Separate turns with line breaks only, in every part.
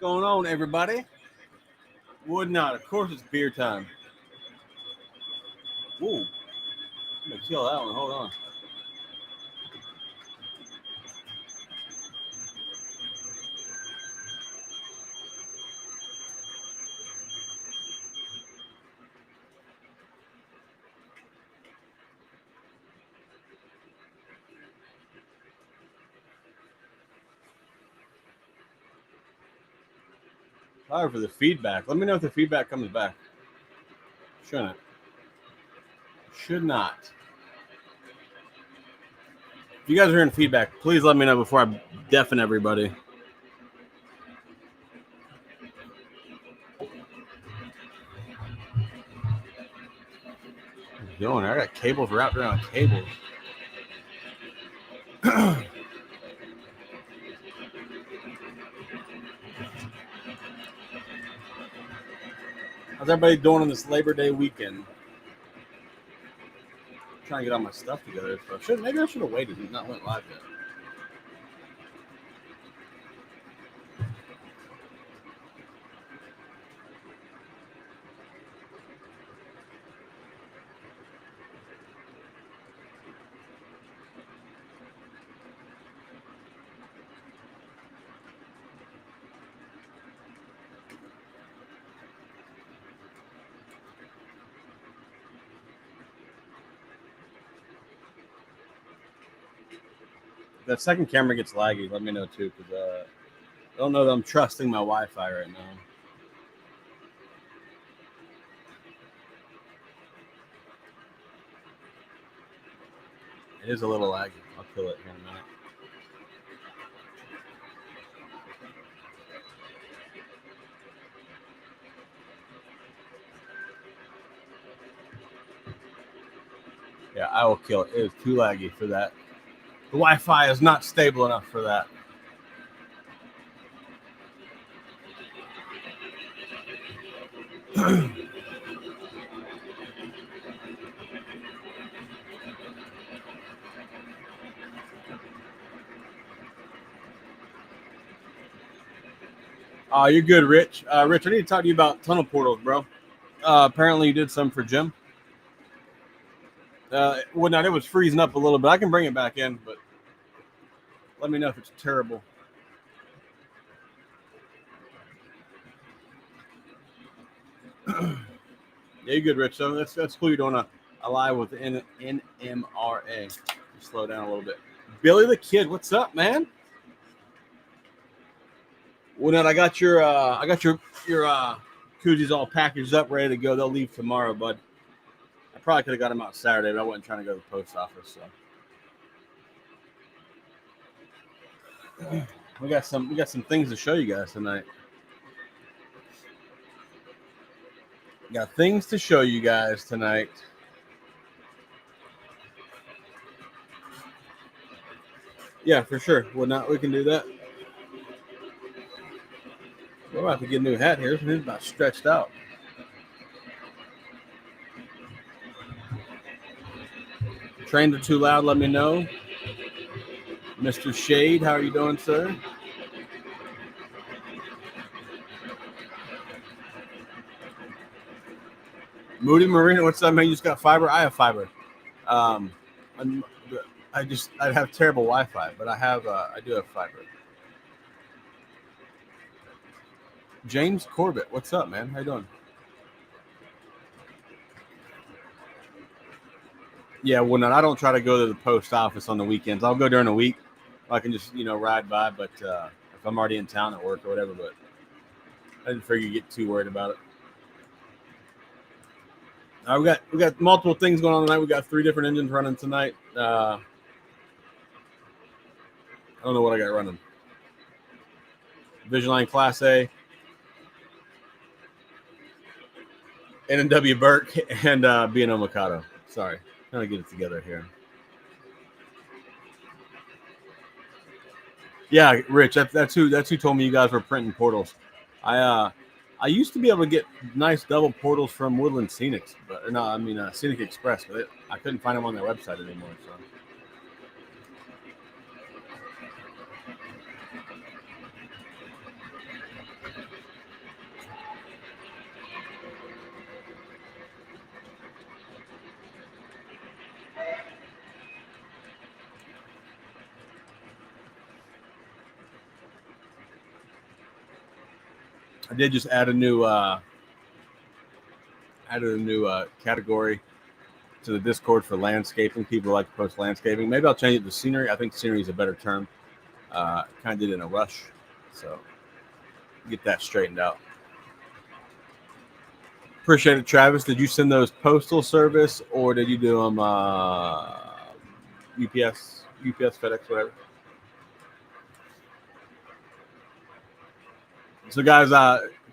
going on, everybody? Would not. Of course, it's beer time. Whoa. I'm going to kill that one. Hold on. Sorry for the feedback. Let me know if the feedback comes back. Shouldn't. Should not. If you guys are hearing feedback, please let me know before I deafen everybody. What's going? I got cables wrapped around cables. How's everybody doing on this Labor Day weekend? I'm trying to get all my stuff together. So maybe I should have waited and not went live yet. That second camera gets laggy, let me know too, because I don't know that I'm trusting my Wi-Fi right now. It is a little laggy. I'll kill it here in a minute. Yeah, I will kill it. It is too laggy for that. The Wi-Fi is not stable enough for that. You're good, Rich. Rich, I need to talk to you about tunnel portals, bro. Apparently, you did some for Jim. Well, now it was freezing up a little bit. I can bring it back in, but let me know if it's terrible. Yeah, you're good, Rich. So that's cool. You're doing a live with NMRA. Slow down a little bit. Billy the Kid, what's up, man? Well, Ned, I got your koozies all packaged up, ready to go. They'll leave tomorrow, bud. I probably could have got them out Saturday, but I wasn't trying to go to the post office. So we got some things to show you guys tonight. Got things to show you guys tonight. Yeah, for sure. Well, not we can do that. We're about to get a new hat here. It's about stretched out. Trains are too loud. Let me know. Mr. Shade, how are you doing, sir? Moody Marina, what's up, man? You just got fiber? I have fiber. I have terrible Wi-Fi, but I do have fiber. James Corbett, what's up, man? How you doing? Yeah, well, no, I don't try to go to the post office on the weekends. I'll go during the week. I can just ride by, but if I'm already in town at work or whatever, but I didn't figure you get too worried about it. We got multiple things going on tonight. We got 3 different engines running tonight. I don't know what I got running. Visionline Class A, N&W Burke, and B&O Mikado. Sorry, trying to get it together here. Yeah, Rich, that's who told me you guys were printing portals. I used to be able to get nice double portals from Woodland Scenics, Scenic Express, but I couldn't find them on their website anymore. So. I did just add a new category to the Discord for landscaping. People like to post landscaping. Maybe I'll change it to scenery. I think scenery is a better term. Kind of did it in a rush, so get that straightened out. Appreciate it, Travis. Did you send those postal service or did you do them UPS, FedEx, whatever? So, guys,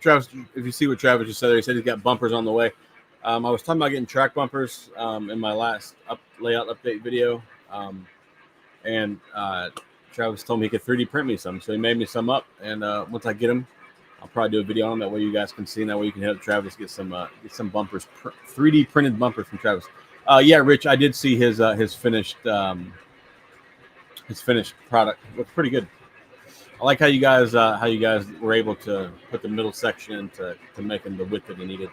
Travis, if you see what Travis just said there, he said he's got bumpers on the way. I was talking about getting track bumpers in my last layout update video, and Travis told me he could 3D print me some, so he made me some up. And once I get them, I'll probably do a video on them. That way you guys can see. And that way you can help Travis get some bumpers, 3D printed bumpers from Travis. Yeah, Rich, I did see his finished product. Looks pretty good. I like how you guys were able to put the middle section to make them the width that they needed.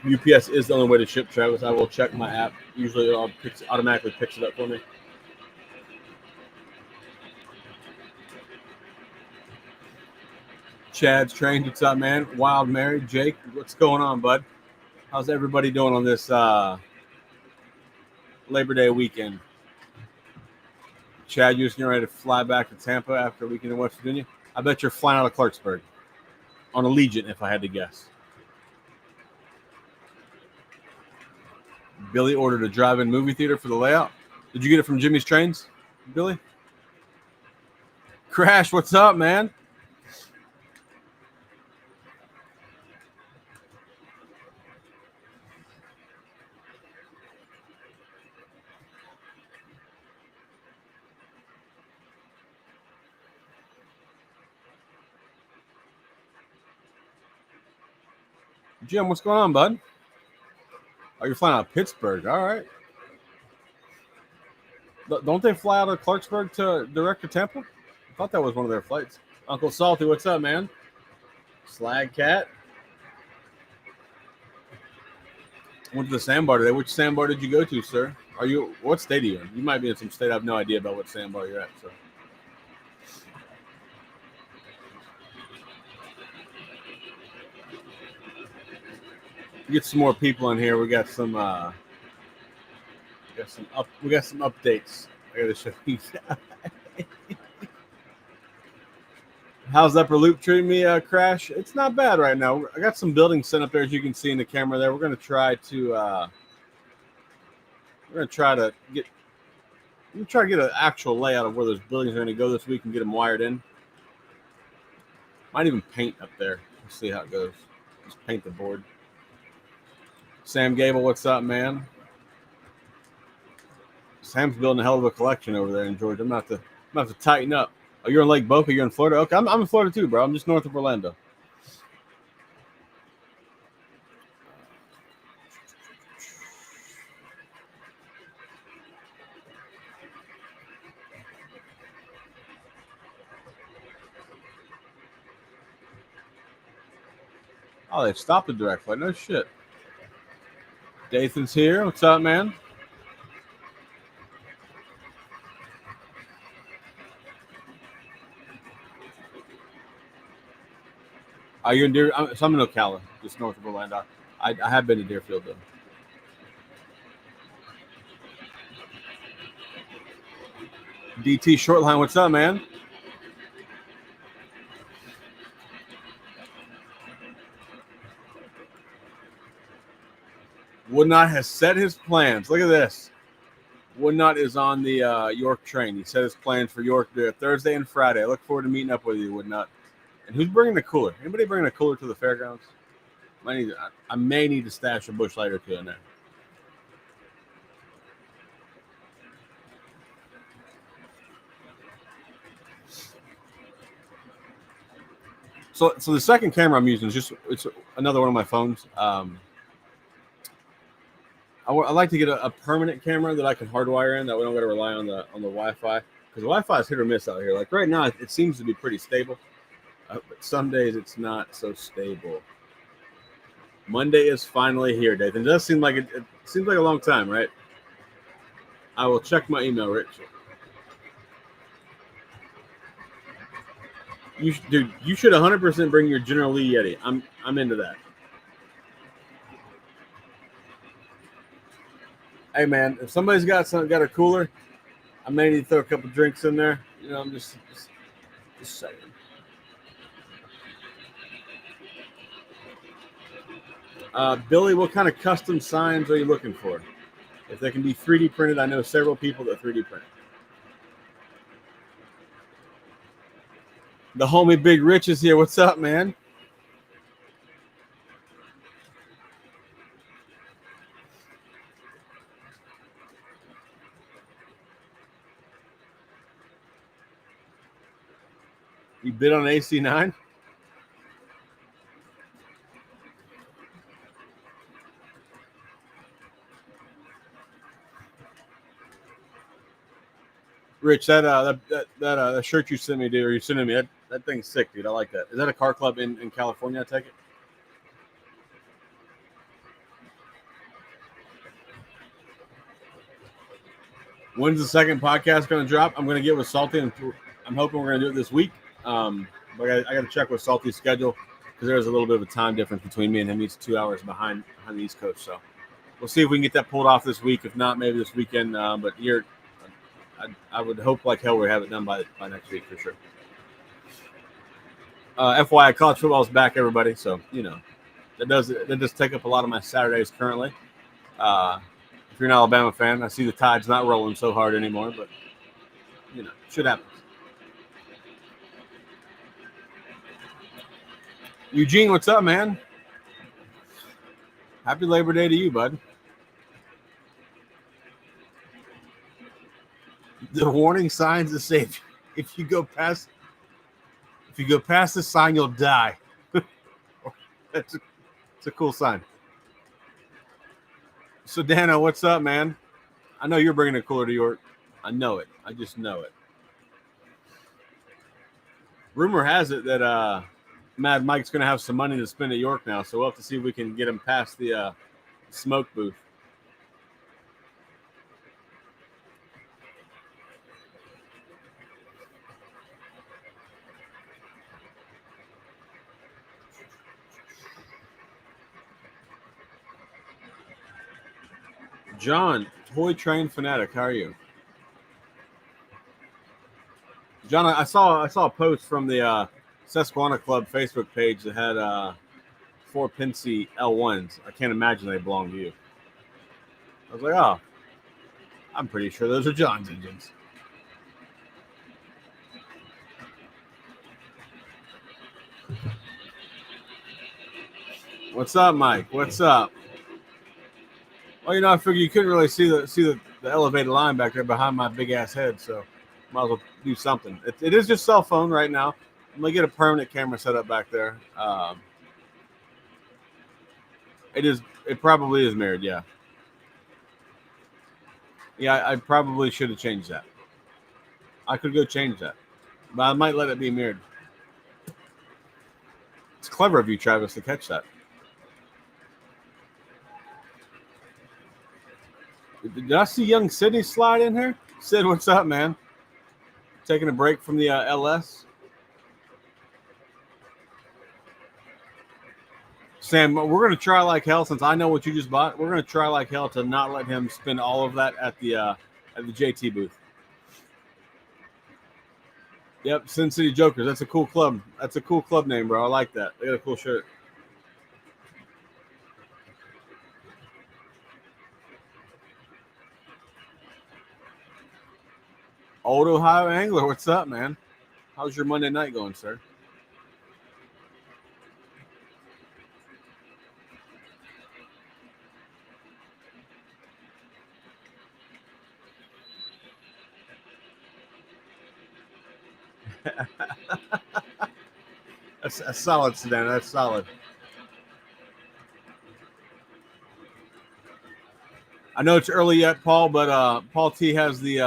UPS is the only way to ship, Travis. I will check my app. Usually it automatically picks it up for me. Chad's trained. What's up, man? Wild Mary, Jake, what's going on, bud? How's everybody doing on this Labor Day weekend? Chad, you're just getting ready to fly back to Tampa after a weekend in West Virginia? I bet you're flying out of Clarksburg on Allegiant, if I had to guess. Billy ordered a drive-in movie theater for the layout. Did you get it from Jimmy's Trains, Billy? Crash, what's up, man? Jim, what's going on, bud? Oh, you're flying out of Pittsburgh. All right. Don't they fly out of Clarksburg to direct to Tampa? I thought that was one of their flights. Uncle Salty, what's up, man? Slag Cat. Went to the sandbar today. Which sandbar did you go to, sir? What state are you in? You might be in some state I have no idea about what sandbar you're at, so. Get some more people in here. We got some updates. I gotta show you. How's Upper Loop treating me, Crash? It's not bad right now. I got some buildings set up there, as you can see in the camera there. We're gonna try to get an actual layout of where those buildings are gonna go this week and get them wired in. Might even paint up there. Let's see how it goes. Just paint the board. Sam Gable, what's up, man? Sam's building a hell of a collection over there in Georgia. I'm gonna have to tighten up. Oh, you're in Lake Boca. You're in Florida. Okay, I'm in Florida too, bro. I'm just north of Orlando. Oh, they've stopped the direct flight. No shit. Dathan's here. What's up, man? You're in Deerfield? So I'm in Ocala, just north of Orlando. I have been to Deerfield, though. DT Shortline, what's up, man? Woodnot has set his plans. Look at this. Woodnot is on the York train. He set his plans for York Thursday and Friday. I look forward to meeting up with you, Woodnot. And who's bringing the cooler? Anybody bringing a cooler to the fairgrounds? I may need to stash a Busch Light or two in there. So the second camera I'm using is it's another one of my phones. I like to get a permanent camera that I can hardwire in. That we don't got to rely on the Wi-Fi, because the Wi-Fi is hit or miss out here. Like right now, it seems to be pretty stable, but some days it's not so stable. Monday is finally here, Dave. It does seem like it seems like a long time, right? I will check my email, Rich. Dude, you should 100% bring your General Lee Yeti. I'm into that. Hey man, if somebody's got a cooler, I may need to throw a couple drinks in there. I'm just saying. Billy, what kind of custom signs are you looking for? If they can be 3D printed, I know several people that 3D print. The homie Big Rich is here. What's up, man? You bid on AC9? Rich, that shirt you sent me, dude, or you sent me, that thing's sick, dude. I like that. Is that a car club in California? I take it. When's the second podcast going to drop? I'm going to get with Salty, and I'm hoping we're going to do it this week. But I got to check with Salty's schedule because there's a little bit of a time difference between me and him. He's 2 hours behind the East Coast, so we'll see if we can get that pulled off this week. If not, maybe this weekend. But I would hope like hell we have it done by next week for sure. FYI, college football is back, everybody. So that does take up a lot of my Saturdays currently. If you're an Alabama fan, I see the tide's not rolling so hard anymore, but should happen. Eugene, what's up, man? Happy Labor Day to you, bud. The warning signs that say if you go past the sign, you'll die. It's a cool sign. So Dana, what's up, man? I know you're bringing a cooler to York. I know it. I just know it. Rumor has it that Mad Mike's going to have some money to spend at York now, so we'll have to see if we can get him past the smoke booth. John, Toy Train Fanatic, how are you? John, I saw a post from the Susquehanna Club Facebook page that had 4 Penske L1s. I can't imagine they belong to you. I was like, oh, I'm pretty sure those are John's engines. What's up, Mike? What's up? Well, I figured you couldn't really see the elevated line back there behind my big ass head, so might as well do something. It is just cell phone right now. I'm gonna get a permanent camera set up back there. It probably is mirrored, yeah. Yeah, I probably should have changed that. I could go change that, but I might let it be mirrored. It's clever of you, Travis, to catch that. Did I see young Sydney slide in here? Sid, what's up, man? Taking a break from the LS. Sam, we're going to try like hell since I know what you just bought. We're going to try like hell to not let him spend all of that at the JT booth. Yep, Sin City Jokers. That's a cool club. That's a cool club name, bro. I like that. They got a cool shirt. Old Ohio Angler, what's up, man? How's your Monday night going, sir? That's solid, Sedan. That's solid. I know it's early yet, Paul, but Paul T has the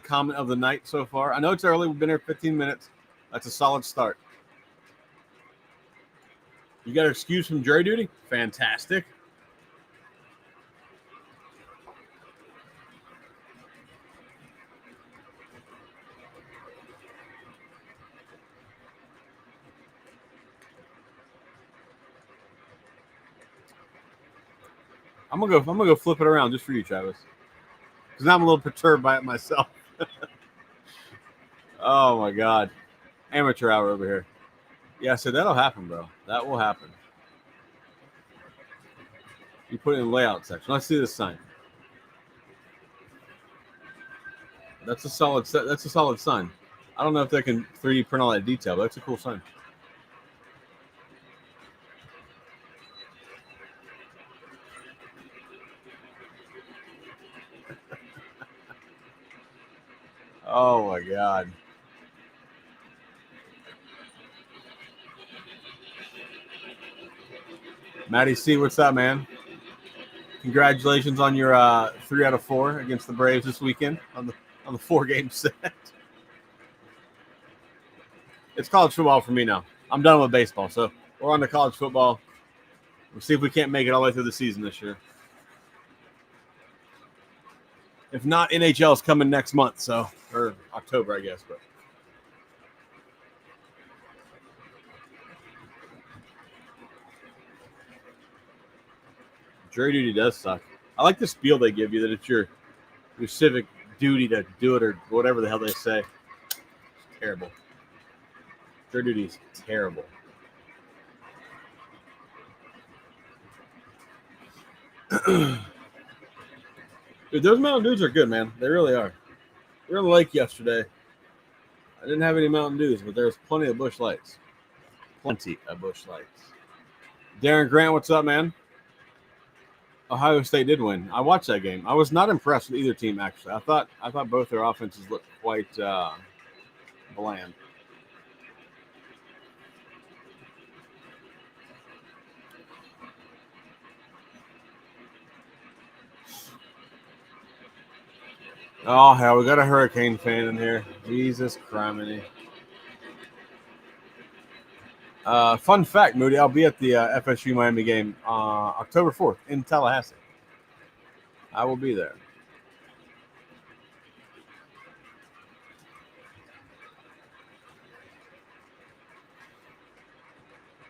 comment of the night so far. I know it's early. We've been here 15 minutes. That's a solid start. You got an excuse from jury duty? Fantastic. I'm gonna go flip it around just for you, Travis, because now I'm a little perturbed by it myself. Oh my God, amateur hour over here. Yeah, so that'll happen, bro. That will happen. You put it in the layout section. Let's see this sign. That's a solid. That's a solid sign. I don't know if they can 3D print all that detail, but that's a cool sign. Oh my God. Matty C, what's up, man? Congratulations on your 3 out of 4 against the Braves this weekend on the 4-game set. It's college football for me now. I'm done with baseball, so we're on to college football. We'll see if we can't make it all the way through the season this year. If not, NHL is coming next month, so or October, I guess. But jury duty does suck. I like the spiel they give you that it's your civic duty to do it or whatever the hell they say. It's terrible. Jury duty is terrible. Dude, those Mountain Dews are good, man. They really are. We were on the lake yesterday. I didn't have any Mountain Dews, but there was plenty of Busch Lights. Plenty of Busch Lights. Darren Grant, what's up, man? Ohio State did win. I watched that game. I was not impressed with either team, actually. I thought both their offenses looked quite bland. Oh, hell, we got a Hurricane fan in here. Jesus criminy. Fun fact, Moody, I'll be at the FSU Miami game October 4th in Tallahassee. I will be there.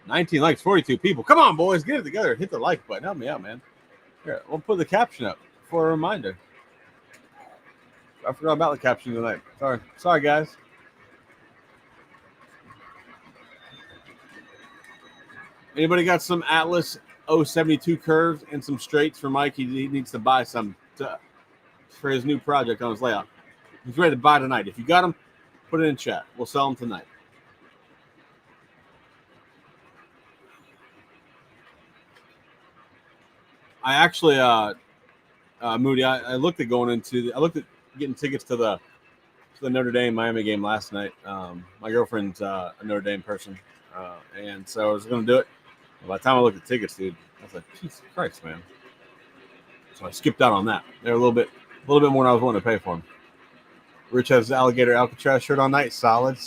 $19 likes, 42 people. Come on, boys, get it together. Hit the like button. Help me out, man. Here, we'll put the caption up for a reminder. I forgot about the caption tonight. Sorry, guys. Anybody got some Atlas 072 curves and some straights for Mike? He needs to buy some for his new project on his layout. He's ready to buy tonight. If you got them, put it in chat. We'll sell them tonight. I actually, Moody, I looked at getting tickets to the Notre Dame Miami game last night. My girlfriend's a Notre Dame person, and so I was going to do it. By the time I looked at tickets, dude, I was like, Jesus Christ, man. So I skipped out on that. They're a little bit more than I was willing to pay for them. Rich has the Alligator Alcatraz shirt on night. Solid.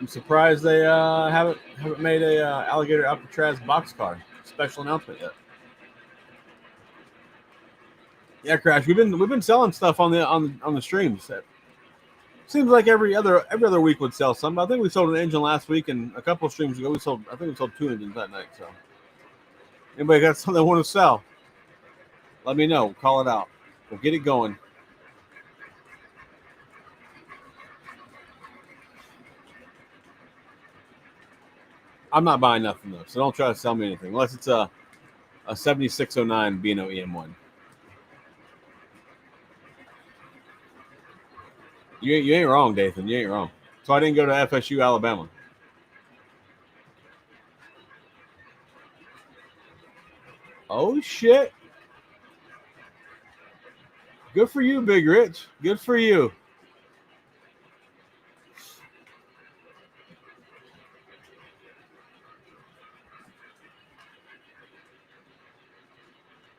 I'm surprised they haven't made a Alligator Alcatraz boxcar special announcement yet. Yeah, Crash. We've been selling stuff on the streams. Seems like every other week would sell some. I think we sold an engine last week, and a couple of streams ago we sold 2 engines that night. So, anybody got something they want to sell? Let me know. Call it out. We'll get it going. I'm not buying nothing though, so don't try to sell me anything unless it's a 7609 B&O EM1. You ain't wrong, Dathan. You ain't wrong. So I didn't go to FSU, Alabama. Oh shit! Good for you, Big Rich. Good for you.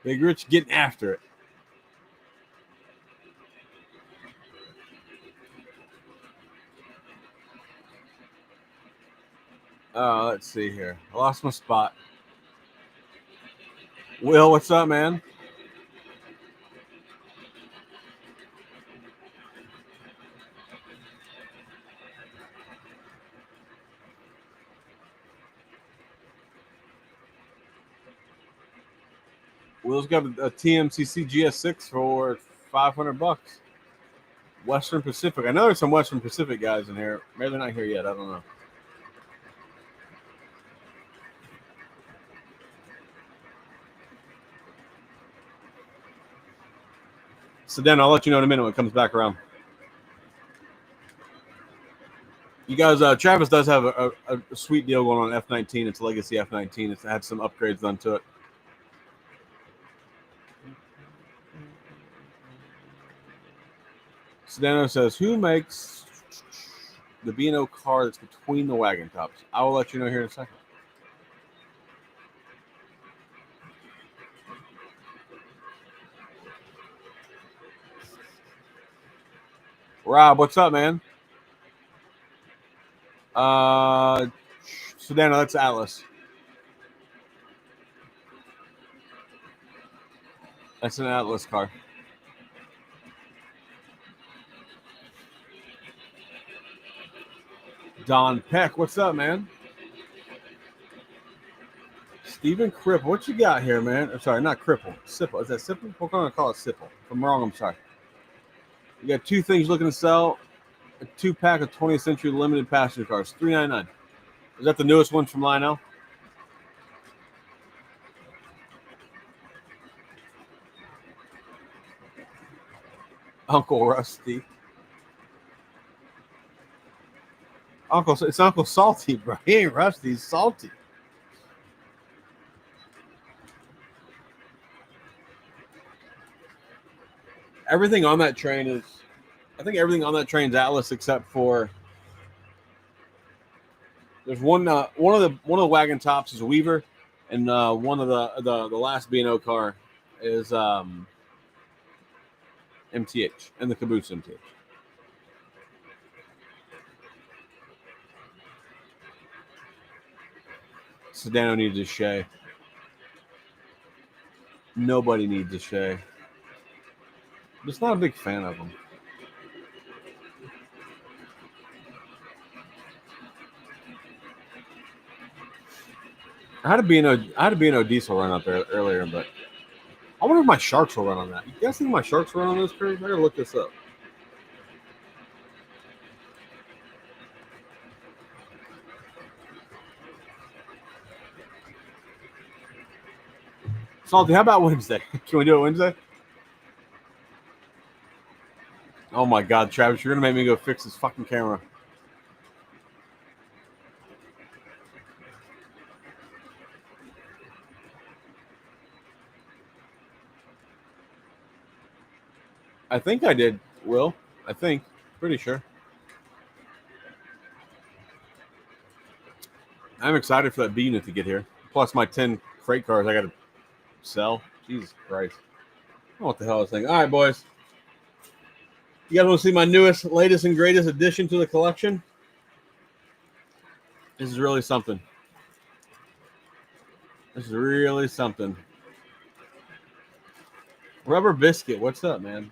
Big Rich getting after it. Let's see here. I lost my spot. Will, what's up, man? Will's got a TMCC GS6 for $500. Western Pacific. I know there's some Western Pacific guys in here. Maybe they're not here yet. I don't know. So then I'll let you know in a minute when it comes back around. You guys, Travis does have a sweet deal going on F19. It's a Legacy F19. It's had some upgrades done to it. Sedano says, who makes the B&O car that's between the wagon tops? I will let you know here in a second. Rob, what's up, man? Sedano, that's Atlas. That's an Atlas car. Don Peck, what's up, man? Stephen Cripple, what you got here, man? I'm sorry, not Cripple. Sipple. Is that Sipple? We're going to call it Sipple. If I'm wrong, I'm sorry. You got two things looking to sell. A 2-pack of 20th Century Limited passenger cars. $399. Is that the newest one from Lionel? Uncle Rusty. It's Uncle Salty, bro. He ain't Rusty, he's salty. Everything on that train is, I think everything on that train is Atlas except for there's one of the wagon tops is Weaver, and one of the last B&O car is MTH and the caboose MTH. Sedano needs a Shay. Nobody needs a Shay. I'm just not a big fan of them. I had a B&O diesel run out there earlier, but I wonder if my Sharks will run on that. You guys think my Sharks run on those curves? I gotta look this up. Salty, how about Wednesday? Can we do it Wednesday? Oh my God, Travis, you're gonna make me go fix this fucking camera. I think I did, Will. I think. Pretty sure. I'm excited for that B unit to get here. Plus my 10 freight cars I gotta sell. Jesus Christ. I don't know what the hell I was thinking. All right, boys. You guys want to see my newest, latest, and greatest addition to the collection? This is really something. This is really something. Rubber Biscuit, what's up, man?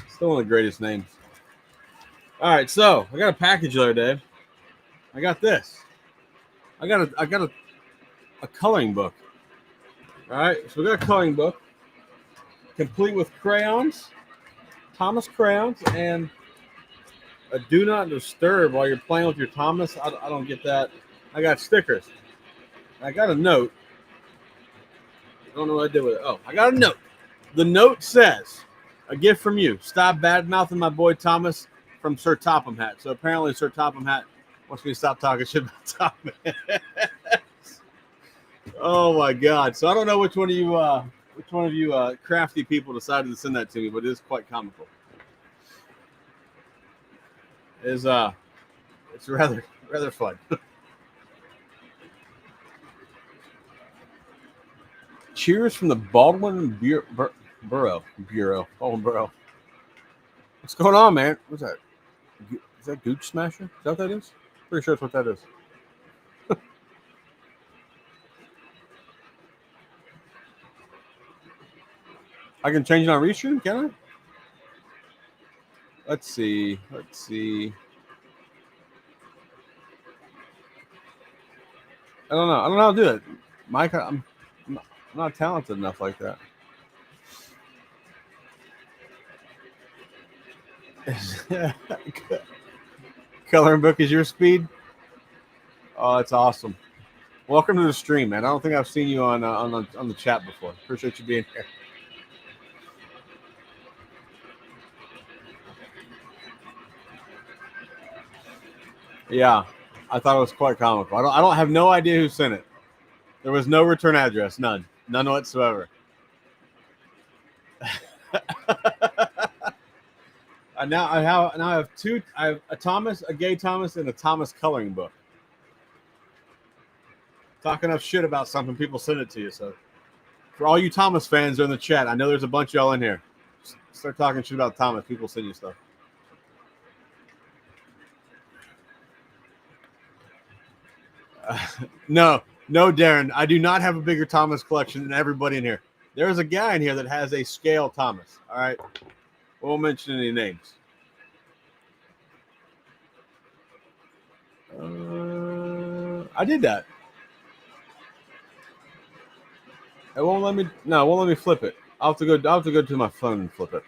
Still one of the greatest names. All right, so I got a package the other day. I got this. I got a coloring book. All right, so we got a coloring book, complete with crayons, Thomas crayons, and a do not disturb while you're playing with your Thomas. I don't get that. I got stickers. I got a note. I don't know what I did with it. Oh, I got a note. The note says, "A gift from you. Stop bad mouthing my boy Thomas from Sir Topham Hat." So apparently Sir Topham Hat wants me to stop talking shit about Thomas. Oh my God! So I don't know which one of you crafty people decided to send that to me, but it is quite comical. It's rather fun. Cheers from the Baldwin Bureau. Baldwin Bureau. What's going on, man? What's that? Is that Gooch Smasher? Is that what that is? Pretty sure that's what that is. I can change it on Restream, can I? Let's see. I don't know how to do it. Mike, I'm not talented enough like that. Coloring book is your speed? Oh, that's awesome. Welcome to the stream, man. I don't think I've seen you on the chat before. Appreciate you being here. Yeah, I thought it was quite comical. I don't have no idea who sent it. There was no return address, none whatsoever. I have two. I have a Thomas, a gay Thomas, and a Thomas coloring book. Talk enough shit about something, people send it to you. So, for all you Thomas fans in the chat, I know there's a bunch of y'all in here. Start talking shit about Thomas. People send you stuff. No, Darren. I do not have a bigger Thomas collection than everybody in here. There's a guy in here that has a scale Thomas. All right. We won't mention any names. I did that. It won't let me. No, it won't let me flip it. I'll have to go to my phone and flip it.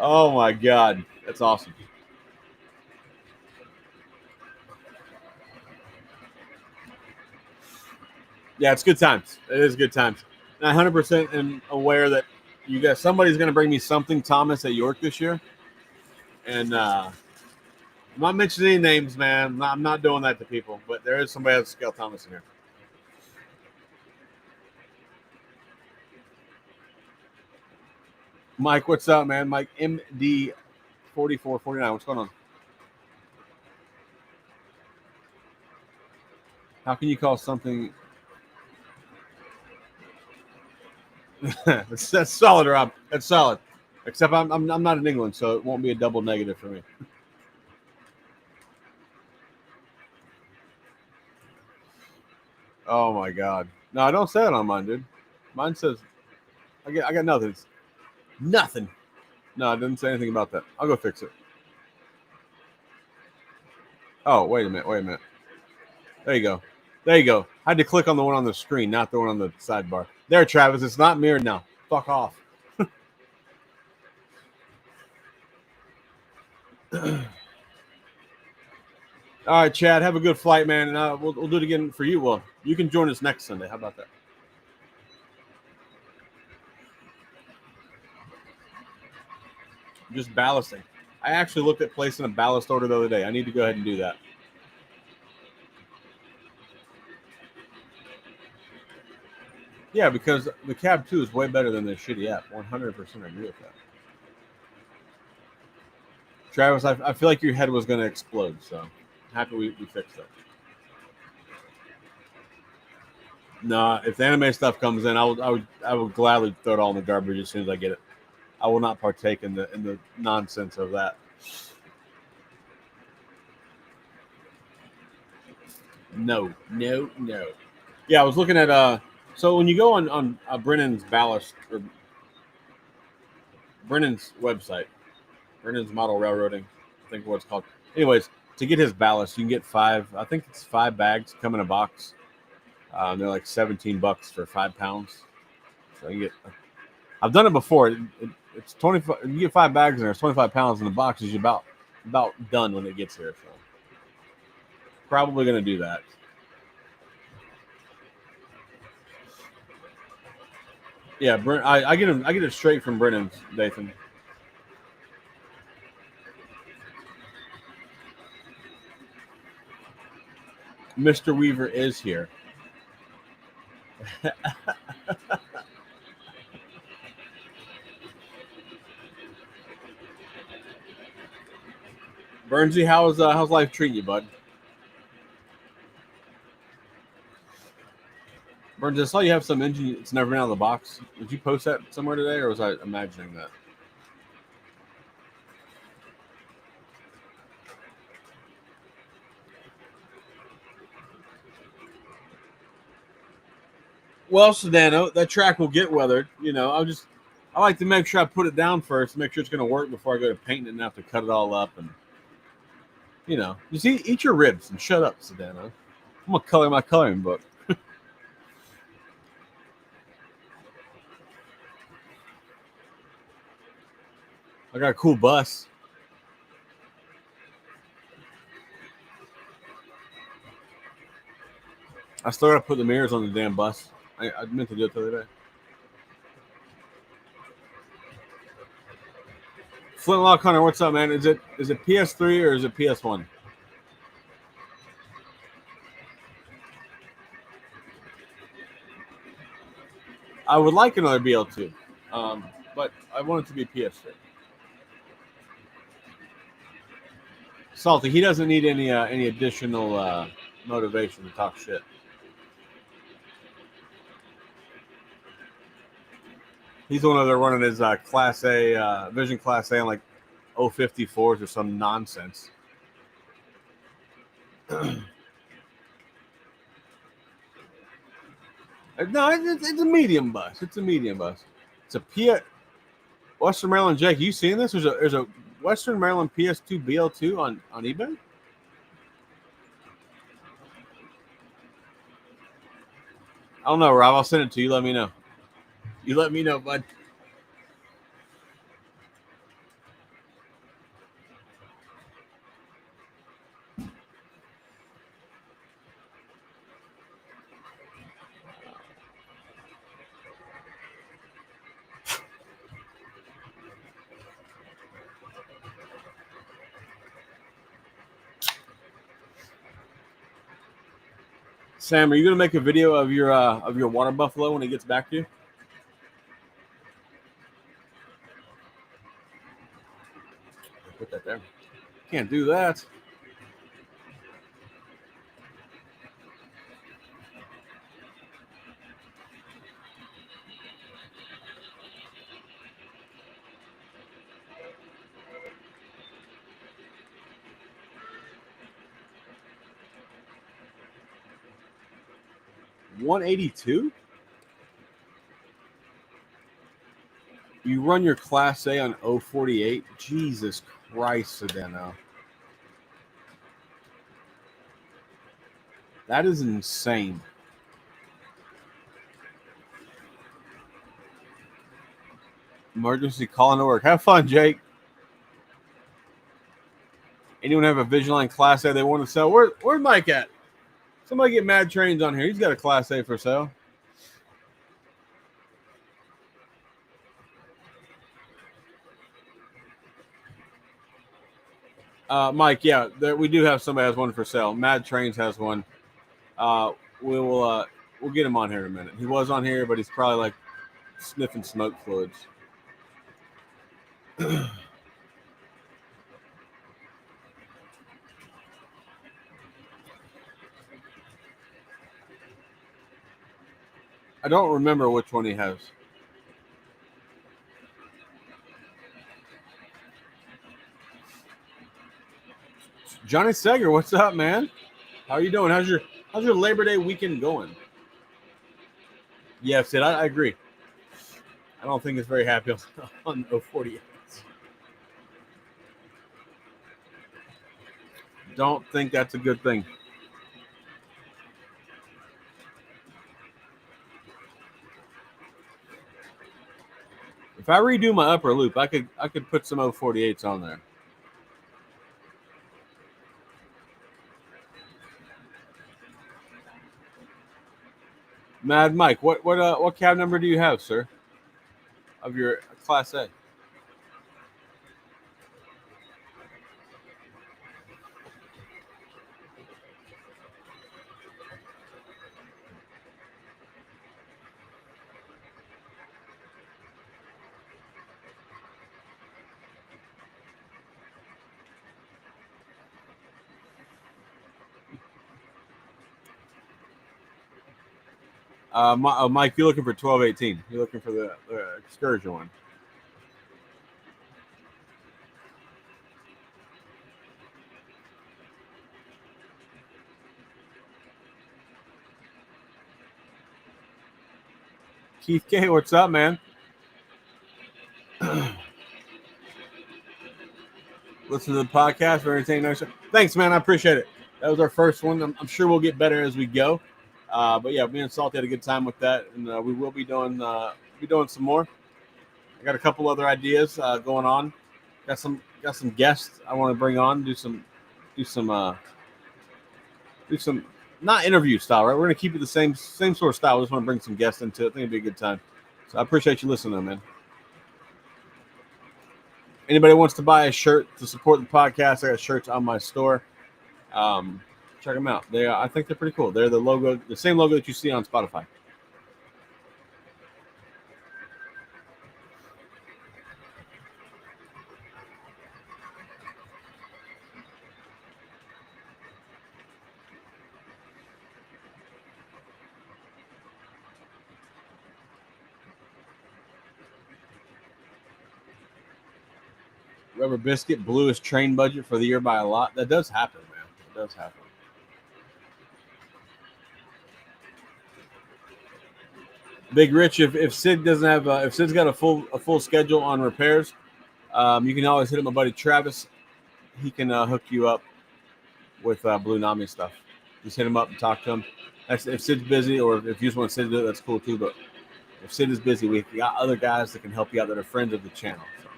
Oh my god, that's awesome. Yeah, it's good times. It is good times. And I 100% am aware that you guys, somebody's going to bring me something Thomas at York this year, and I'm not mentioning any names, man. I'm not doing that to people, but there is somebody that's scale Thomas in here. Mike, what's up, man? Mike MD 4449. What's going on? How can you call something? that's solid, Rob. That's solid. Except I'm not in England, so it won't be a double negative for me. Oh my god. No, I don't say it on mine, dude. Mine says I got nothing. Nothing. No, I didn't say anything about that. I'll go fix it. Oh, wait a minute. There you go. I had to click on the one on the screen, not the one on the sidebar. There, Travis. It's not mirrored now. Fuck off. All right, Chad. Have a good flight, man, and we'll do it again for you. Well, you can join us next Sunday. How about that? Just ballasting. I actually looked at placing a ballast order the other day. I need to go ahead and do that. Yeah, because the Cab 2 is way better than the shitty app. 100% agree with that. Travis, I feel like your head was going to explode, so happy we fixed that. No, if the anime stuff comes in, I would gladly throw it all in the garbage as soon as I get it. I will not partake in the nonsense of that. No. Yeah, I was looking at so when you go on Brennan's ballast or Brennan's website, Brennan's Model Railroading, I think what it's called. Anyways, to get his ballast, you can get 5. I think it's 5 bags come in a box. They're like $17 for 5 pounds. So you get. I've done it before. It's 25. You get 5 bags in there. It's 25 pounds, and the box is about done when it gets here. So probably going to do that. Yeah, I get him. I get it straight from Brennan's, Nathan. Mr. Weaver is here. Bernsey, how's life treating you, bud? Burns, I saw you have some engine. It's never been out of the box. Did you post that somewhere today, or was I imagining that? Well, Sedano, that track will get weathered. You know, I like to make sure I put it down first, make sure it's going to work before I go to painting it and have to cut it all up. And you know, you see, eat your ribs and shut up, Sedano. I'm gonna color my coloring book. I got a cool bus. I still gotta put the mirrors on the damn bus. I meant to do it the other day. Flintlock Hunter, what's up, man? Is it PS3 or is it PS1? I would like another BL2, but I want it to be PS3. Salty, he doesn't need any additional motivation to talk shit. He's the one that running his Class A, Vision Class A on like 054s or some nonsense. No, it's a medium bus. It's a medium bus. It's a Western Maryland Jake. You seen this? There's a Western Maryland PS2 BL2 on eBay. I don't know, Rob. I'll send it to you. Let me know. You let me know, bud. Sam, are you gonna make a video of your water buffalo when it gets back to you? Put that there. Can't do that. $182. You run your Class A on 048. Jesus Christ, Sedeno. That is insane. Emergency calling to work. Have fun, Jake. Anyone have a Vigiline Class A they want to sell? Where's Mike at? Somebody get Mad Trains on here. He's got a Class A for sale. Mike, yeah, we do have somebody has one for sale. Mad Trains has one. We'll get him on here in a minute. He was on here, but he's probably like sniffing smoke fluids. I don't remember which one he has. Johnny Seger, what's up, man? How are you doing? How's your Labor Day weekend going? Yeah, Sid, I agree. I don't think it's very happy on 048. Don't think that's a good thing. If I redo my upper loop, I could put some 048s on there. Mad Mike, what cab number do you have, sir? Of your Class A? Mike, you're looking for 1218. You're looking for the excursion one. Keith K, what's up, man? Listen to the podcast for entertaining. Thanks, man. I appreciate it. That was our first one. I'm sure we'll get better as we go. But yeah, me and Salty had a good time with that, and we will be doing some more. I got a couple other ideas going on. got some guests I want to bring on. Do some not interview style, right? We're gonna keep it the same sort of style. We just want to bring some guests into it. I think it'd be a good time. So I appreciate you listening, man. Anybody wants to buy a shirt to support the podcast, I got shirts on my store. Check them out. I think they're pretty cool. They're the same logo that you see on Spotify. Rubber Biscuit blew his train budget for the year by a lot. That does happen, man. It does happen. Big Rich, if Sid doesn't have if Sid's got a full schedule on repairs, you can always hit up my buddy Travis. He can hook you up with Blue Nami stuff. Just hit him up and talk to him. If Sid's busy, or if you just want Sid to do it, that's cool too. But if Sid is busy, we got other guys that can help you out that are friends of the channel. So.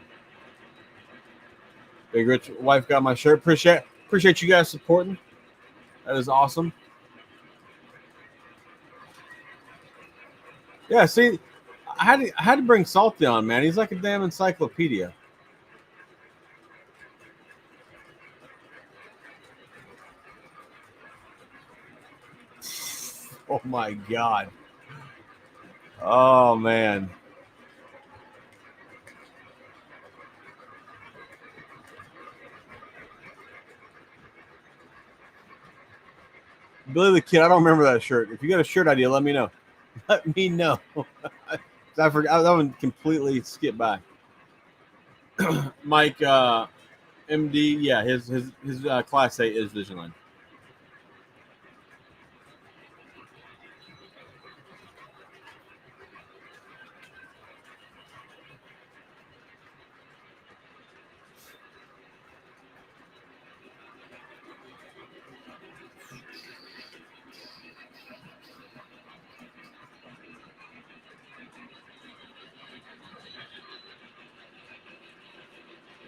Big Rich, wife got my shirt. Appreciate you guys supporting. That is awesome. Yeah, see, I had to bring Salty on, man. He's like a damn encyclopedia. Oh my God. Oh man. Billy the Kid, I don't remember that shirt. If you got a shirt idea, let me know. Let me know. I forgot that one completely skipped by. Mike MD, yeah, his class A is Visionline.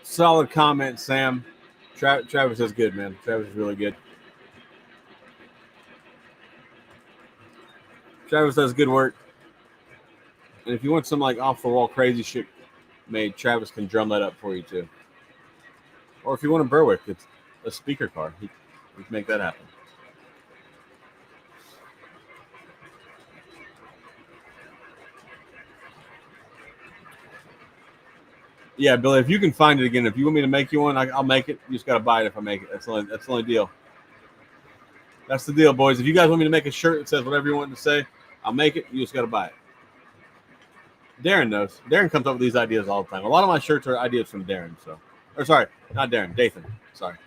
Solid comment, Sam. Travis is good, man. Travis is really good. Travis does good work. And if you want some like off the wall crazy shit made, Travis can drum that up for you too. Or if you want a Berwick, it's a speaker car. He can make that happen. Yeah, Billy, if you can find it again, if you want me to make you one, I'll make it. You just got to buy it if I make it. That's the only deal. That's the deal, boys. If you guys want me to make a shirt that says whatever you want to say, I'll make it. You just got to buy it. Darren knows. Darren comes up with these ideas all the time. A lot of my shirts are ideas from Darren. Or sorry, not Darren, Dathan. Sorry.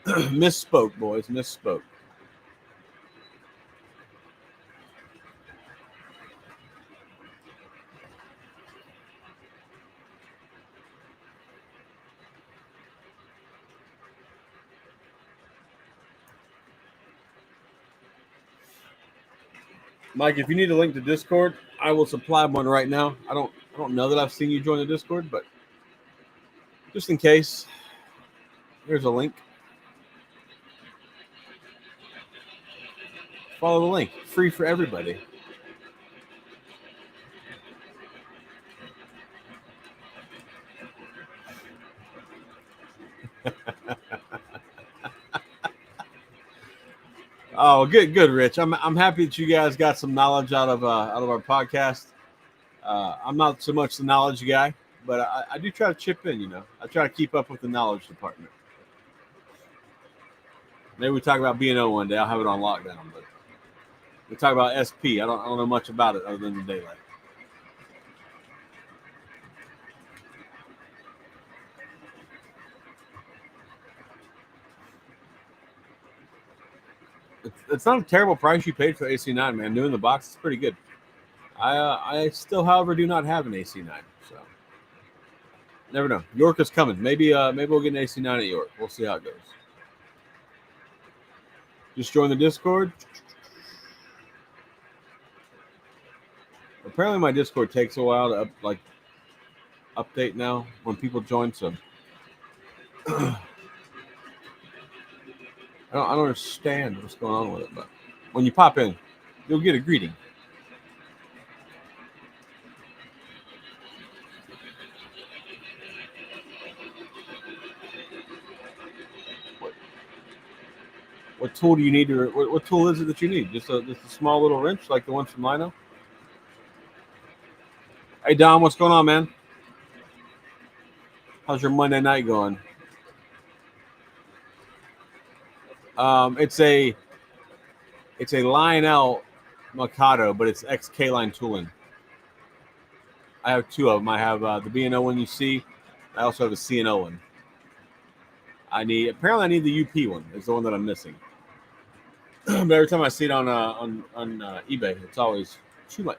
Misspoke, boys. Misspoke. Mike, if you need a link to Discord, I will supply one right now. I don't know that I've seen you join the Discord, but just in case, here's a link. Follow the link. Free for everybody. Oh, good, Rich. I'm happy that you guys got some knowledge out of our podcast. I'm not so much the knowledge guy, but I do try to chip in. You know, I try to keep up with the knowledge department. Maybe we talk about B&O one day. I'll have it on lockdown, but we talk about SP. I don't know much about it other than the daylight. It's not a terrible price you paid for the AC9, man. New in the box is pretty good. I still, however, do not have an AC9, so never know. York is coming. Maybe we'll get an AC9 at York. We'll see how it goes. Just join the Discord. Apparently, my Discord takes a while to update now when people join. So I don't understand what's going on with it, but when you pop in, you'll get a greeting. What, what tool do you need to? What tool is it that you need? Just a small little wrench like the one from Lino. Hey Dom, what's going on, man? How's your Monday night going? It's a Lionel Mikado, but it's XK line tooling. I have two of them. I have the B&O one you see. I also have the C&O one. I need the UP one. It's the one that I'm missing. But every time I see it on eBay, it's always too much.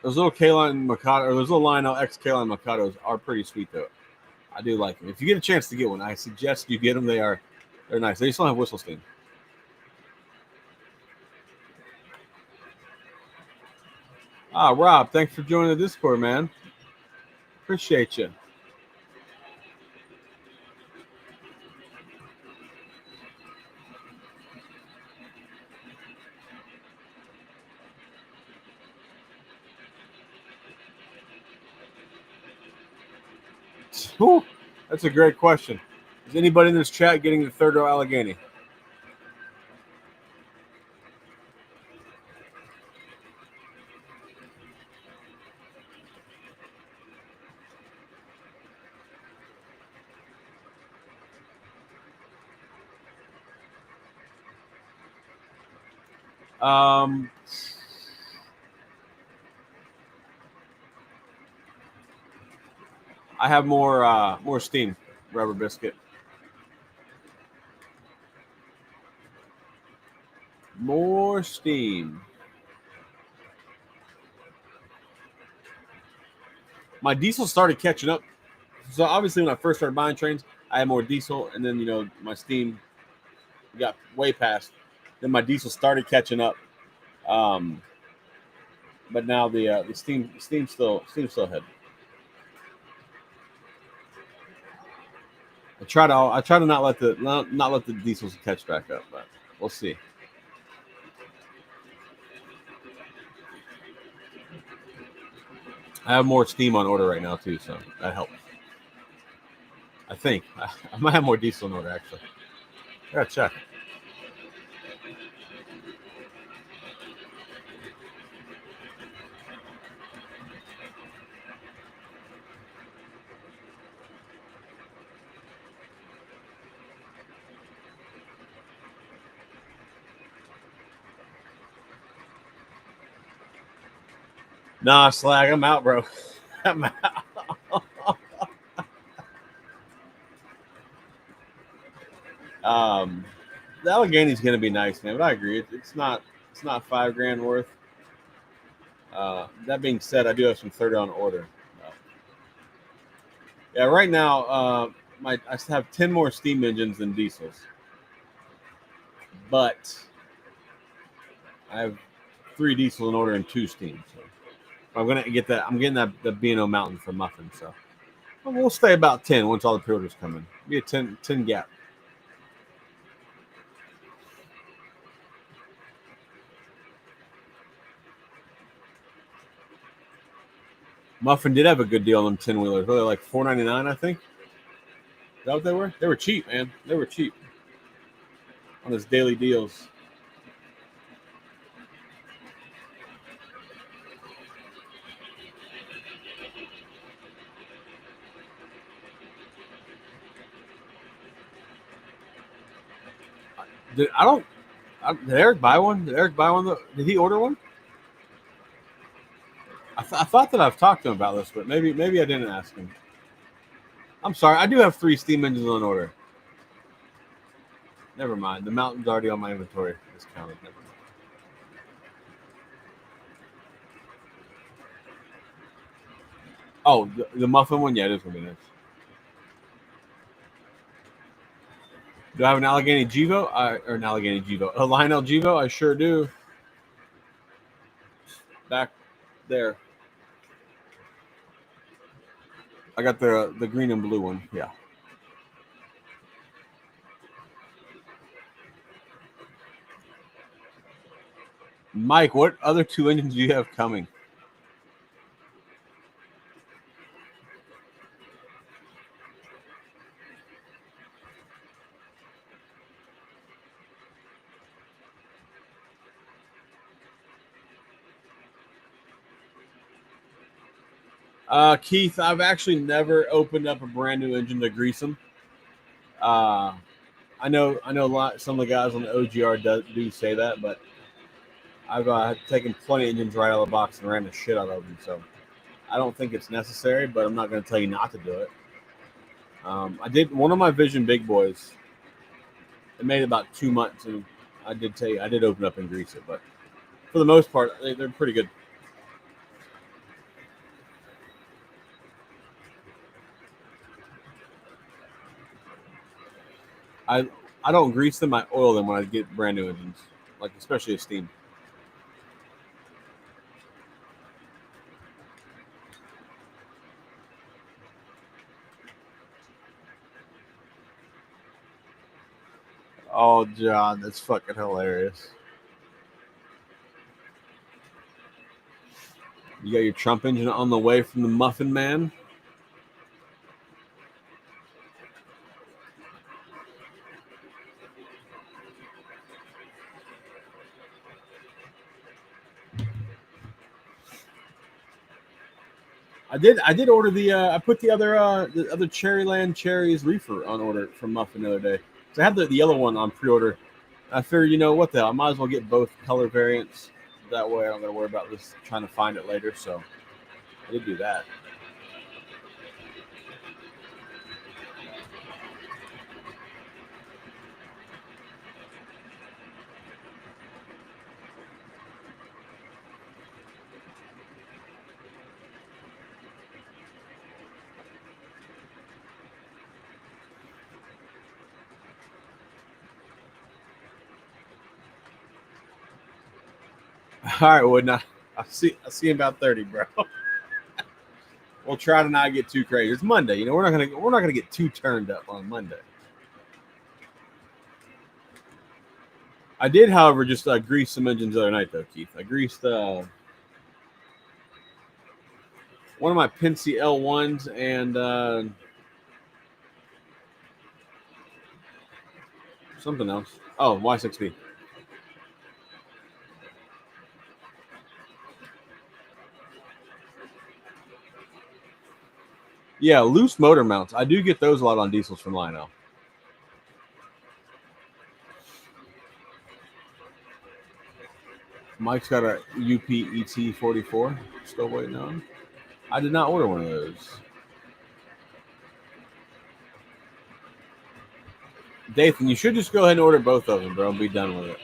Those little K-line Mikado, or those little Lionel X K-line Mikados are pretty sweet though. I do like them. If you get a chance to get one, I suggest you get them. They're nice. They still have whistle steam. Rob, thanks for joining the Discord, man. Appreciate you. Ooh, that's a great question. Is anybody in this chat getting the third row Allegheny? Um, I have more steam rubber biscuit. More steam. My diesel started catching up. So obviously, when I first started buying trains, I had more diesel, and then my steam got way past. Then my diesel started catching up. Um, but now the steam still ahead. I try to not let the diesels catch back up, but we'll see. I have more steam on order right now too, so that helps. I think I might have more diesel in order actually. I gotta check. Nah, slag, I'm out, bro. I'm out. The Allegheny's gonna be nice, man. But I agree, it's not $5,000 worth. That being said, I do have some third on order. Yeah, right now, I have 10 more steam engines than diesels, but I have 3 diesel in order and 2 steam. So I'm gonna get that. I'm getting that the B&O Mountain for Muffin. So we'll stay about 10 once all the pre-orders come in. Be a 10 gap. Muffin did have a good deal on them 10 wheelers. Really, like $4.99, I think. Is that what they were? They were cheap, man. They were cheap on his daily deals. Did Eric buy one? Did Eric buy one? Did he order one? I thought that I've talked to him about this, but maybe I didn't ask him. I'm sorry. I do have 3 steam engines on order. Never mind. The Mountain's already on my inventory. Discounted. Never mind. Oh, the Muffin one? Yeah, it is going to be nice. Do I have an Allegheny Givo? Or an Allegheny Givo? A Lionel Givo? I sure do. Back there. I got the green and blue one. Yeah. Mike, what other two engines do you have coming? Keith, I've actually never opened up a brand new engine to grease them. Uh, I know a lot. Some of the guys on the OGR do say that, but I've taken plenty of engines right out of the box and ran the shit out of them. So I don't think it's necessary, but I'm not going to tell you not to do it. I did one of my Vision Big Boys. It made about 2 months, and I did tell you I did open up and grease it, but for the most part, they're pretty good. I I don't grease them. I oil them when I get brand new engines, like especially a steam. Oh, John, that's fucking hilarious. You got your Trump engine on the way from the Muffin Man. I did order I put the other Cherryland Cherries reefer on order from Muffin the other day. So I had the yellow one on pre-order. I figured, you know what the hell, I might as well get both color variants. That way I don't gotta worry about this trying to find it later. So I did do that. All right, Wood. Now I see in about 30, bro. We'll try to not get too crazy. It's Monday, you know. We're not gonna get too turned up on Monday. I did, however, just grease some engines the other night, though, Keith. I greased one of my Penske L1s and something else. Oh, Y6B. Yeah, loose motor mounts. I do get those a lot on diesels from Lionel. Mike's got a UP 44. Still waiting on. I did not order one of those. Dathan, you should just go ahead and order both of them, bro, and be done with it.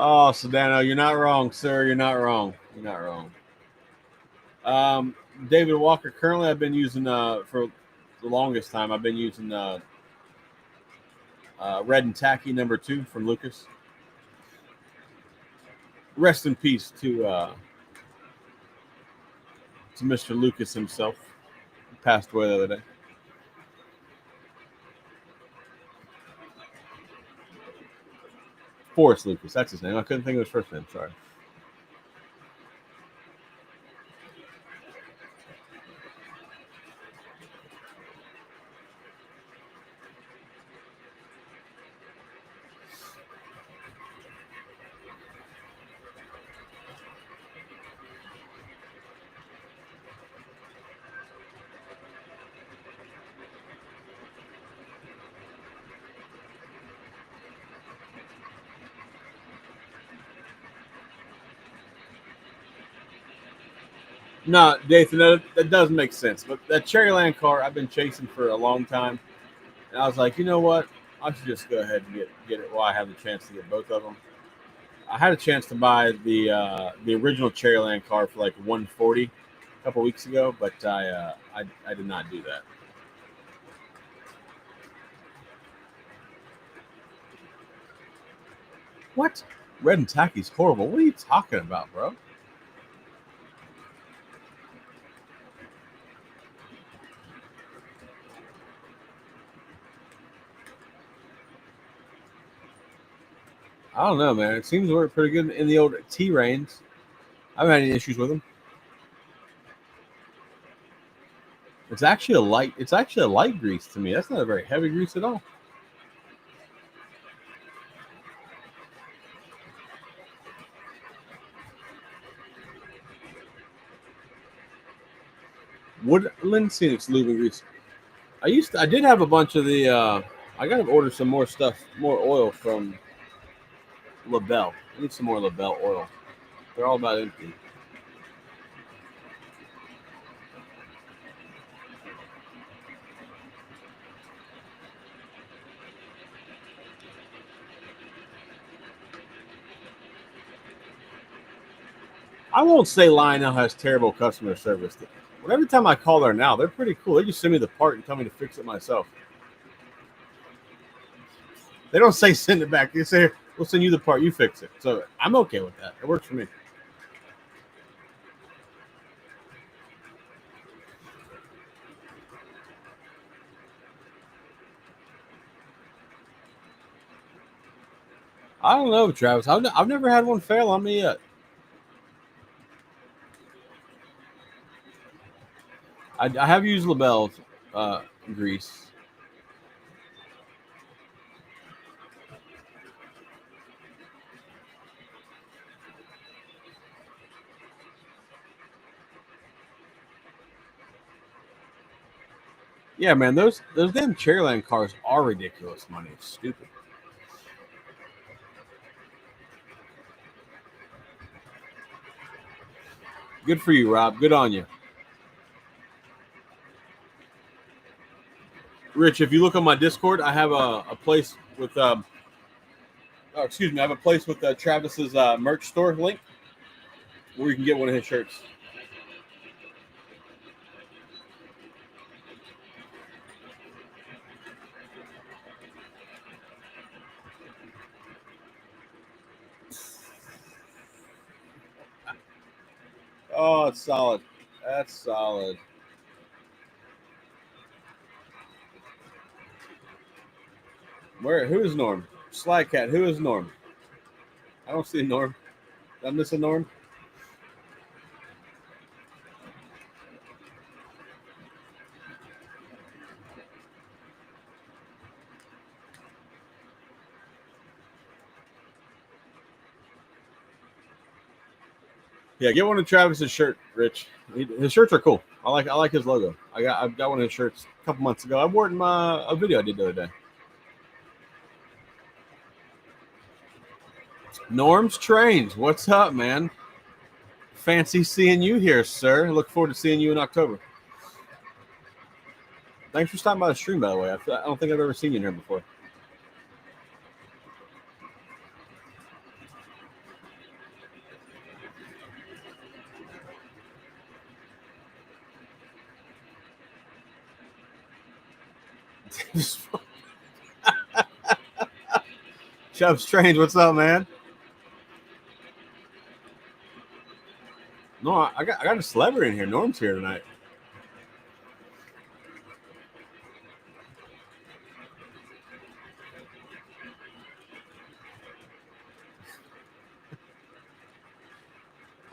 Oh, Sedano, you're not wrong, sir. You're not wrong. You're not wrong. Um, David Walker. Currently, I've been using for the longest time. I've been using Red and Tacky #2 from Lucas. Rest in peace to Mr. Lucas himself. He passed away the other day. Forrest Lucas, that's his name. I couldn't think of his first name. Sorry. No, Dathan, that does make sense. But that Cherryland car, I've been chasing for a long time, and I was like, you know what? I should just go ahead and get it while I have the chance to get both of them. I had a chance to buy the original Cherryland car for like 140 a couple weeks ago, but I did not do that. What? Red and tacky's horrible. What are you talking about, bro? I don't know, man. It seems to work pretty good in the old T reins. I haven't had any issues with them. It's actually a light. It's actually a light grease to me. That's not a very heavy grease at all. Woodland Scenics lube and grease. I did have a bunch of the. I gotta order some more stuff, more oil from LaBelle. I need some more LaBelle oil. They're all about empty. I won't say Lionel has terrible customer service. But every time I call there now, they're pretty cool. They just send me the part and tell me to fix it myself. They don't say send it back. They say we'll send you the part, you fix it. So I'm okay with that. It works for me. I don't know, Travis. I've never had one fail on me yet. I have used LaBelle's grease. Yeah, man, those damn Cherryland cars are ridiculous money. It's stupid. Good for you, Rob. Good on you. Rich, if you look on my Discord, I have a place with oh, excuse me, I have a place with Travis's merch store link where you can get one of his shirts. Oh, it's solid. That's solid. Where? Who is Norm? Slycat. Who is Norm? I don't see Norm. Did I miss a Norm? Yeah, get one of Travis's shirt, Rich. His shirts are cool. I like his logo. I've got one of his shirts a couple months ago. I wore it in my a video I did the other day. Norm's Trains. What's up, man? Fancy seeing you here, sir. Look forward to seeing you in October. Thanks for stopping by the stream, by the way. I don't think I've ever seen you in here before. Chubb Strange, what's up, man? No, I got a celebrity in here. Norm's here tonight.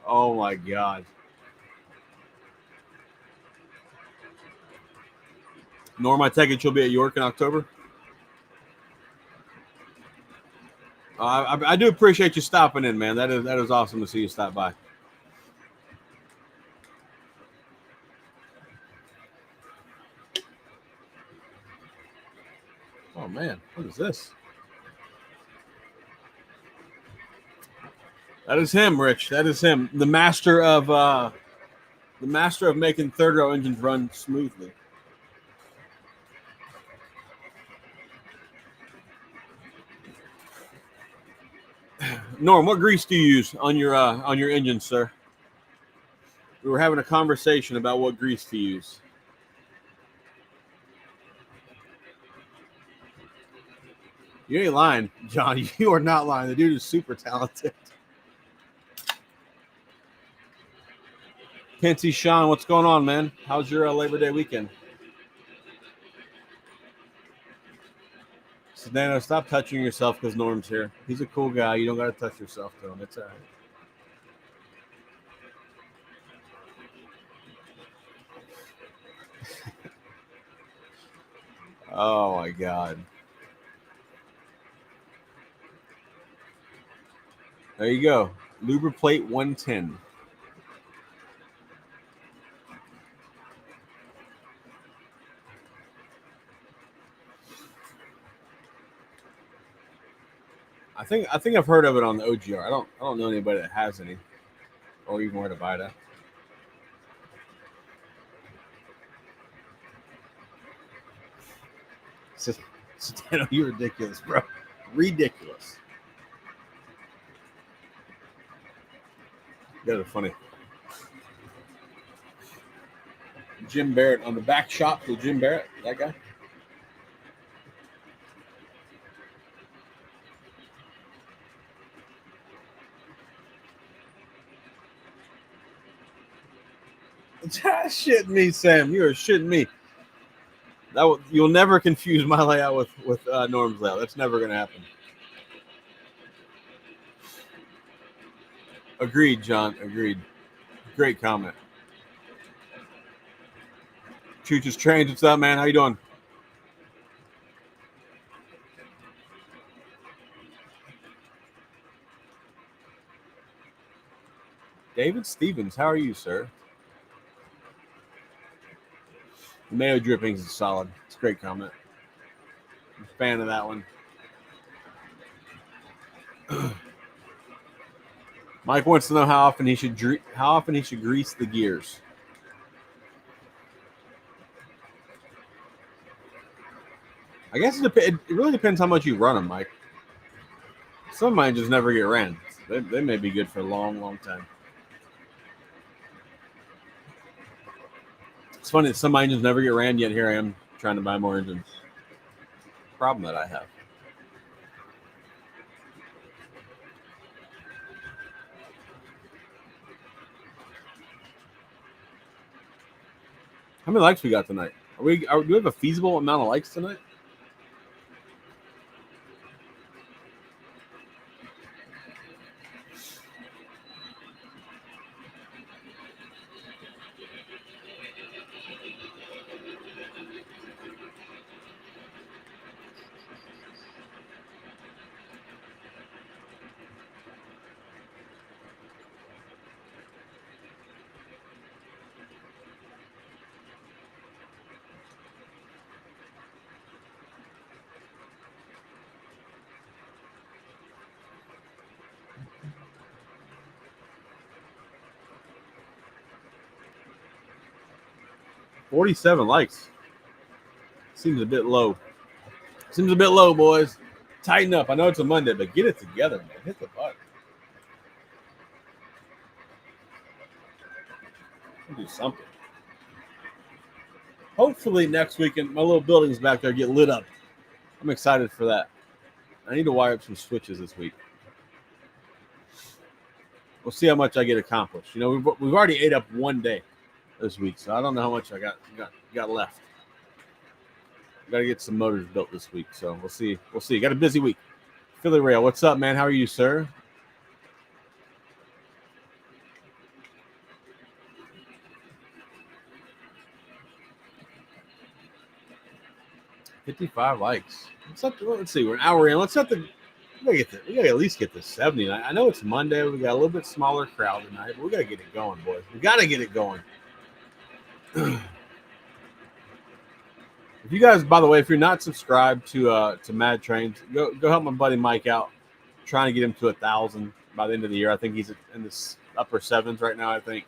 Oh my god. Norm, I take it you'll be at York in October. I do appreciate you stopping in, man. That is awesome to see you stop by. Oh man, what is this? That is him, Rich. That is him, the master of The master of making third row engines run smoothly. Norm, what grease do you use on your engine, sir? We were having a conversation about what grease to use. You ain't lying, John. You are not lying. The dude is super talented. Can't see Sean. What's going on, man? How's your Labor Day weekend? Sedano, stop touching yourself because Norm's here. He's a cool guy. You don't got to touch yourself to him. It's all right. Oh, my God. There you go. Lubriplate 110. I think I've heard of it on the OGR. I don't know anybody that has any, or even where to buy that. Sedano, you're ridiculous, bro. Ridiculous. You guys are funny. Jim Barrett on the back shop to Jim Barrett, that guy. Shitting me, Sam. You are shitting me. You'll never confuse my layout with Norm's layout. That's never going to happen. Agreed, John. Agreed. Great comment. Chooch's Trains. What's up, man? How you doing? David Stevens. How are you, sir? Mayo drippings is solid. It's a great comment. I'm a fan of that one. Mike wants to know how often he should grease the gears. I guess it really depends how much you run them, Mike. Some of mine just never get ran. They may be good for a long, long time. It's funny that some engines never get ran, yet here I am trying to buy more engines. Problem that I have. How many likes we got tonight? Do we have a feasible amount of likes tonight? $47 likes. Seems a bit low. Seems a bit low, boys. Tighten up. I know it's a Monday, but get it together, man. Hit the button. Do something. Hopefully next weekend, my little buildings back there get lit up. I'm excited for that. I need to wire up some switches this week. We'll see how much I get accomplished. You know, we've already ate up one day this week, so I don't know how much I got left. Got to get some motors built this week, so we'll see. We'll see. Got a busy week. Philly Rail, what's up, man? How are you, sir? $55 likes. Let's see. We're an hour in. We gotta at least get to 70. I know it's Monday. We got a little bit smaller crowd tonight, but we gotta get it going, boys. We gotta get it going. If you guys, by the way, if you're not subscribed to Mad Trains, go help my buddy Mike out. Trying to get him to 1,000 by the end of the year. I think he's in the upper sevens right now. I think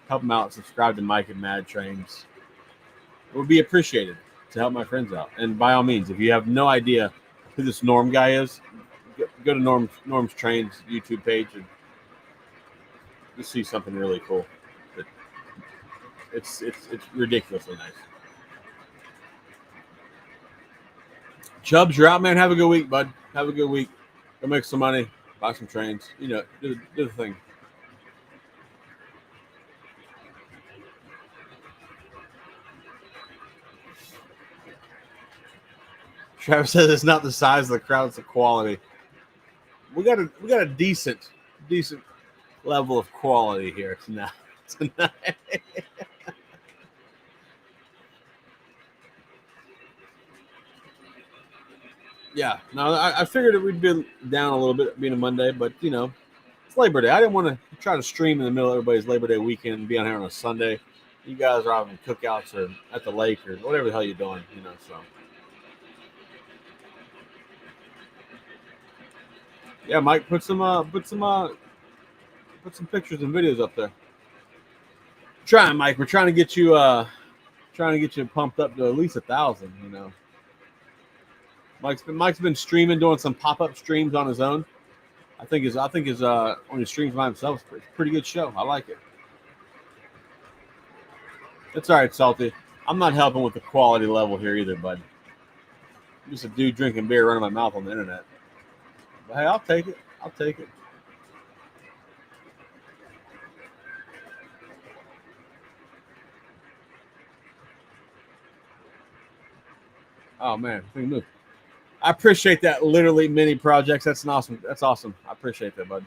help them out. Subscribe to Mike and Mad Trains. It would be appreciated to help my friends out. And by all means, if you have no idea who this Norm guy is, go to Norm's Trains YouTube page and you'll see something really cool. It's ridiculously nice. Chubbs, you're out, man. Have a good week, bud. Have a good week. Go make some money. Buy some trains. You know, do the thing. Travis says it's not the size of the crowd, it's the quality. We got a decent level of quality here tonight. Yeah, no, I figured it would be down a little bit being a Monday, but you know, it's Labor Day. I didn't want to try to stream in the middle of everybody's Labor Day weekend and be on here on a Sunday. You guys are having cookouts or at the lake or whatever the hell you're doing, you know. So, yeah, Mike, put some pictures and videos up there. Trying, Mike. We're trying to get you pumped up to at least 1,000. You know. Mike's been streaming, doing some pop-up streams on his own. I think his when he streams by himself, it's a pretty good show. I like it. It's all right, Salty. I'm not helping with the quality level here either, bud. I'm just a dude drinking beer, running my mouth on the internet. But hey, I'll take it. I'll take it. Oh man, thing move. I appreciate that. Literally mini projects. That's awesome. That's awesome. I appreciate that, bud.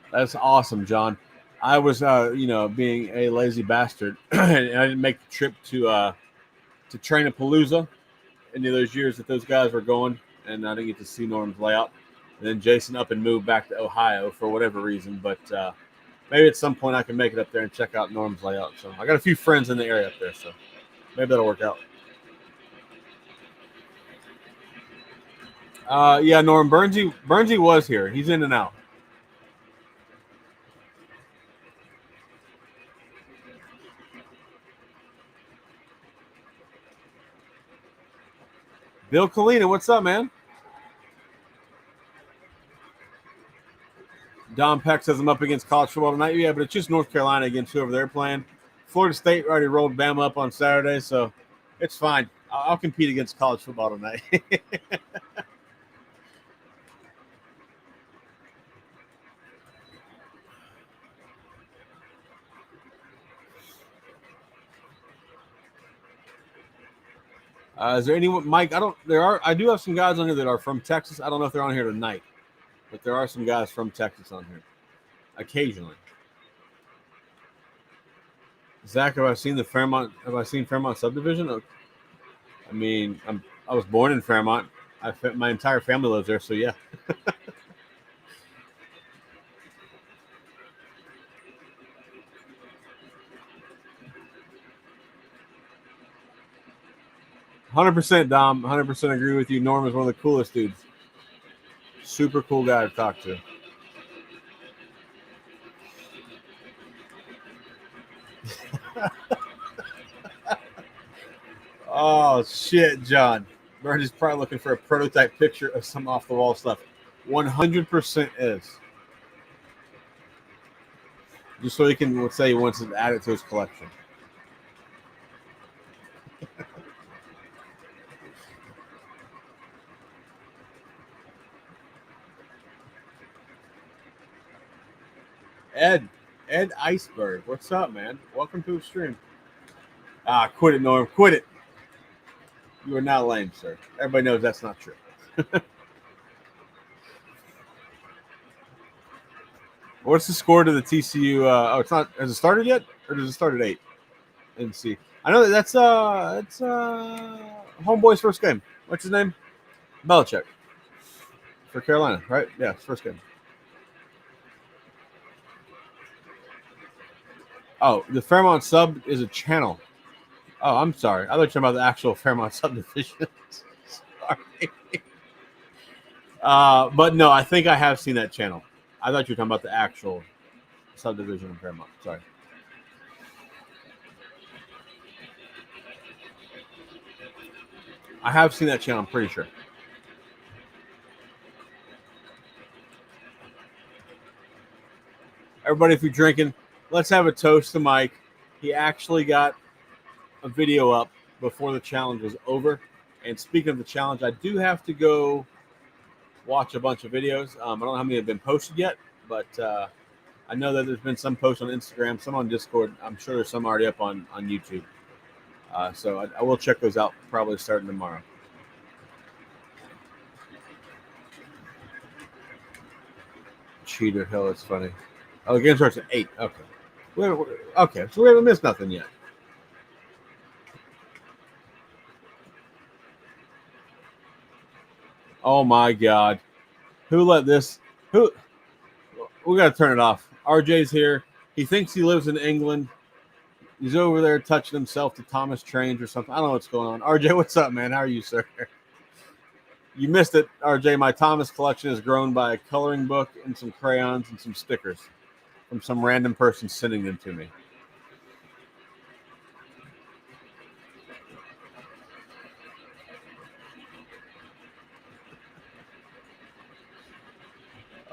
That's awesome, John. I was, being a lazy bastard, and I didn't make the trip to Trainapalooza any of those years that those guys were going, and I didn't get to see Norm's layout. And then Jason up and moved back to Ohio for whatever reason, but maybe at some point I can make it up there and check out Norm's layout. So I got a few friends in the area up there, so maybe that'll work out. Yeah, Norm Bernsey was here. He's in and out. Bill Kalina, what's up, man? Don Peck says I'm up against college football tonight. Yeah, but it's just North Carolina against whoever they're playing. Florida State already rolled Bama up on Saturday, so it's fine. I'll compete against college football tonight. Is there anyone, Mike? I do have some guys on here that are from Texas. I don't know if they're on here tonight, but there are some guys from Texas on here occasionally. Zach, have I seen Fairmont subdivision? I mean, I was born in Fairmont. My entire family lives there, so yeah. 100%, Dom. 100% agree with you. Norm is one of the coolest dudes. Super cool guy to talk to. Oh, shit, John. Burns is probably looking for a prototype picture of some off-the-wall stuff. 100% is. Just so he can, let's say he wants to add it to his collection. Ed Iceberg, what's up, man? Welcome to the stream. Quit it, Norm. Quit it. You are not lame, sir. Everybody knows that's not true. What's the score to the TCU? It's not. Has it started yet, or does it start at 8? And see. I know that's homeboy's first game. What's his name? Belichick for Carolina, right? Yeah, first game. Oh, the Fairmont sub is a channel. Oh, I'm sorry. I thought you were talking about the actual Fairmont subdivision. Sorry. But no, I think I have seen that channel. I thought you were talking about the actual subdivision of Paramount. Sorry. I have seen that channel, I'm pretty sure. Everybody, if you're drinking, let's have a toast to Mike. He actually got a video up before the challenge was over. And speaking of the challenge, I do have to go watch a bunch of videos. I don't know how many have been posted yet, but I know that there's been some posts on Instagram, some on Discord. I'm sure there's some already up on YouTube. So I will check those out probably starting tomorrow. Cheater Hill, it's funny. Oh, the game starts at 8. Okay. Okay, so we haven't missed nothing yet. Oh my God. Who let this? Who? We got to turn it off. RJ's here. He thinks he lives in England. He's over there touching himself to Thomas Trains or something. I don't know what's going on. RJ, what's up, man? How are you, sir? You missed it, RJ. My Thomas collection is grown by a coloring book and some crayons and some stickers from some random person sending them to me.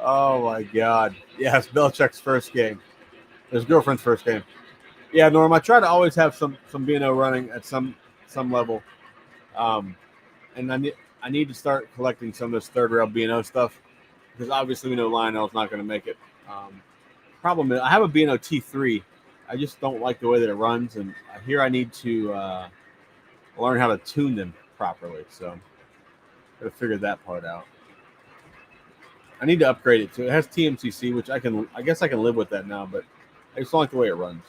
Oh my God! Yes, Belichick's first game. His girlfriend's first game. Yeah, Norm. I try to always have some B&O running at some level, and I need to start collecting some of this third rail B&O stuff because obviously we know Lionel's not going to make it. Problem is, I have a B&O T3. I just don't like the way that it runs, and here I need to learn how to tune them properly. So, got to figure that part out. I need to upgrade it too. It has TMCC, which I guess I can live with that now, but I just don't like the way it runs.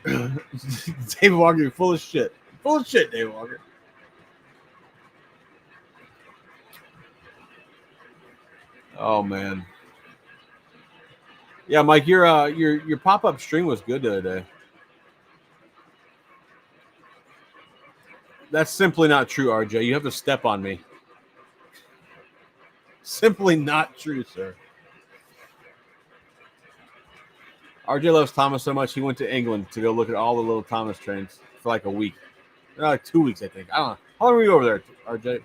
David Walker, you're full of shit. Full of shit, David Walker. Oh man. Yeah, Mike, your pop-up stream was good the other day. That's simply not true, RJ. You have to step on me. Simply not true, sir. RJ loves Thomas so much he went to England to go look at all the little Thomas trains for like a week. Like 2 weeks, I think. I don't know. How long were you over there, RJ?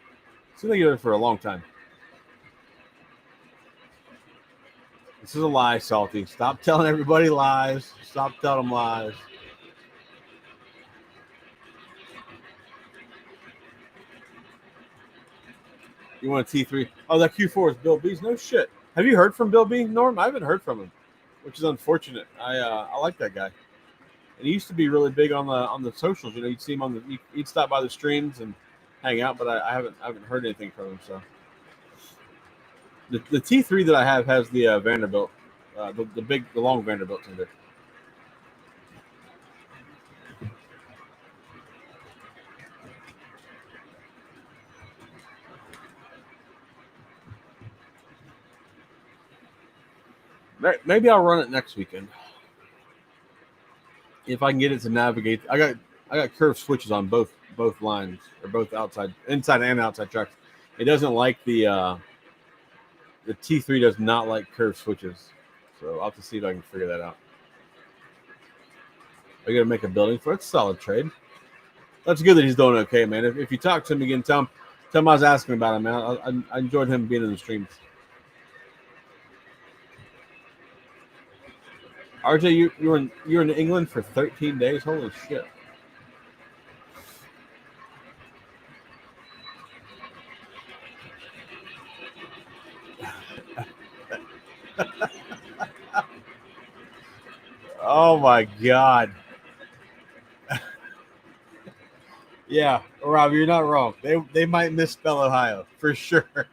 Seems like you were there for a long time. This is a lie, Salty. Stop telling everybody lies. Stop telling them lies. You want a T3? Oh, that Q4 is Bill B's. No shit. Have you heard from Bill B, Norm? I haven't heard from him, which is unfortunate. I like that guy. And he used to be really big on the socials. You know, you'd see him he'd stop by the streams and hang out, but I haven't heard anything from him. So the T3 that I have has the Vanderbilt, the long Vanderbilt tender. Maybe I'll run it next weekend if I can get it to navigate. I got curved switches on both lines, or both inside and outside tracks. It doesn't like the T3 does not like curved switches, so I'll have to see if I can figure that out. Are you gonna make a building for it? It's a solid trade. That's good that he's doing okay, man. If you talk to him again, tell him I was asking about him, man. I enjoyed him being in the streams. RJ, you're in England for 13 days. Holy shit! Oh my God! Yeah, Rob, you're not wrong. They might misspell Ohio for sure.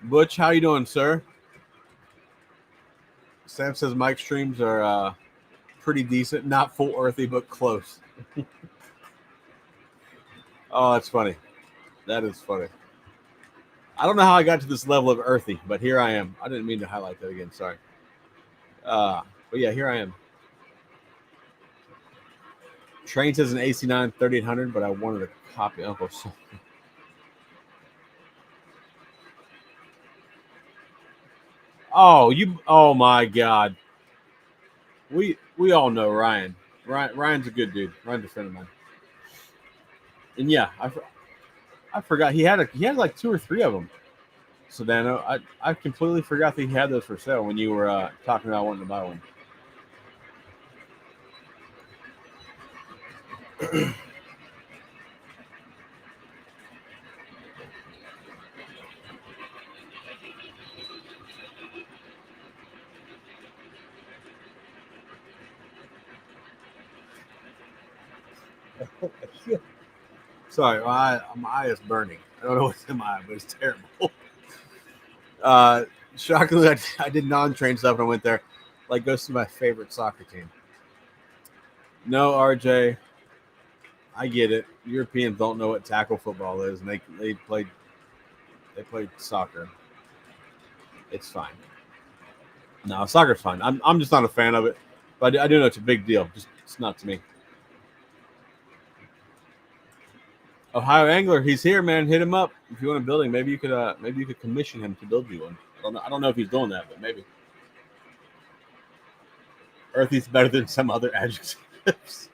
Butch, how you doing, sir? Sam says Mike streams are pretty decent, not full earthy, but close. Oh, that's funny. That is funny. I don't know how I got to this level of earthy, but here I am. I didn't mean to highlight that again. Sorry. But yeah, here I am. Train says an AC9 3800, but I wanted a copy. Uncle. Oh, you! Oh my God. We all know Ryan. Ryan's a good dude. Ryan's a friend of mine. And yeah, I forgot he had like two or three of them. Sedano. I completely forgot that he had those for sale when you were talking about wanting to buy one. Sorry, my eye is burning. I don't know what's in my eye, but it's terrible. Shockingly, I did non-train stuff when I went there. Like, go see my favorite soccer team. No, RJ, I get it. Europeans don't know what tackle football is, and they played soccer. It's fine. No, soccer's fine. I'm just not a fan of it, but I do know it's a big deal. Just it's not to me. Ohio Angler, he's here, man. Hit him up if you want a building. Maybe you could commission him to build you one. I don't know if he's doing that, but maybe. Earthy's better than some other adjectives.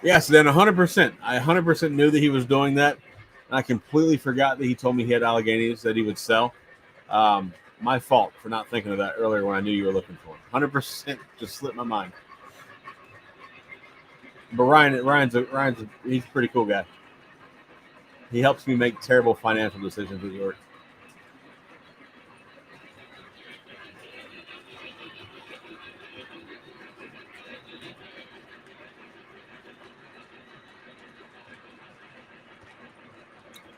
Yes, then 100%. I 100% knew that he was doing that. And I completely forgot that he told me he had Alleghenies that he would sell. My fault for not thinking of that earlier when I knew you were looking for him. 100% just slipped my mind. But he's a pretty cool guy. He helps me make terrible financial decisions at work.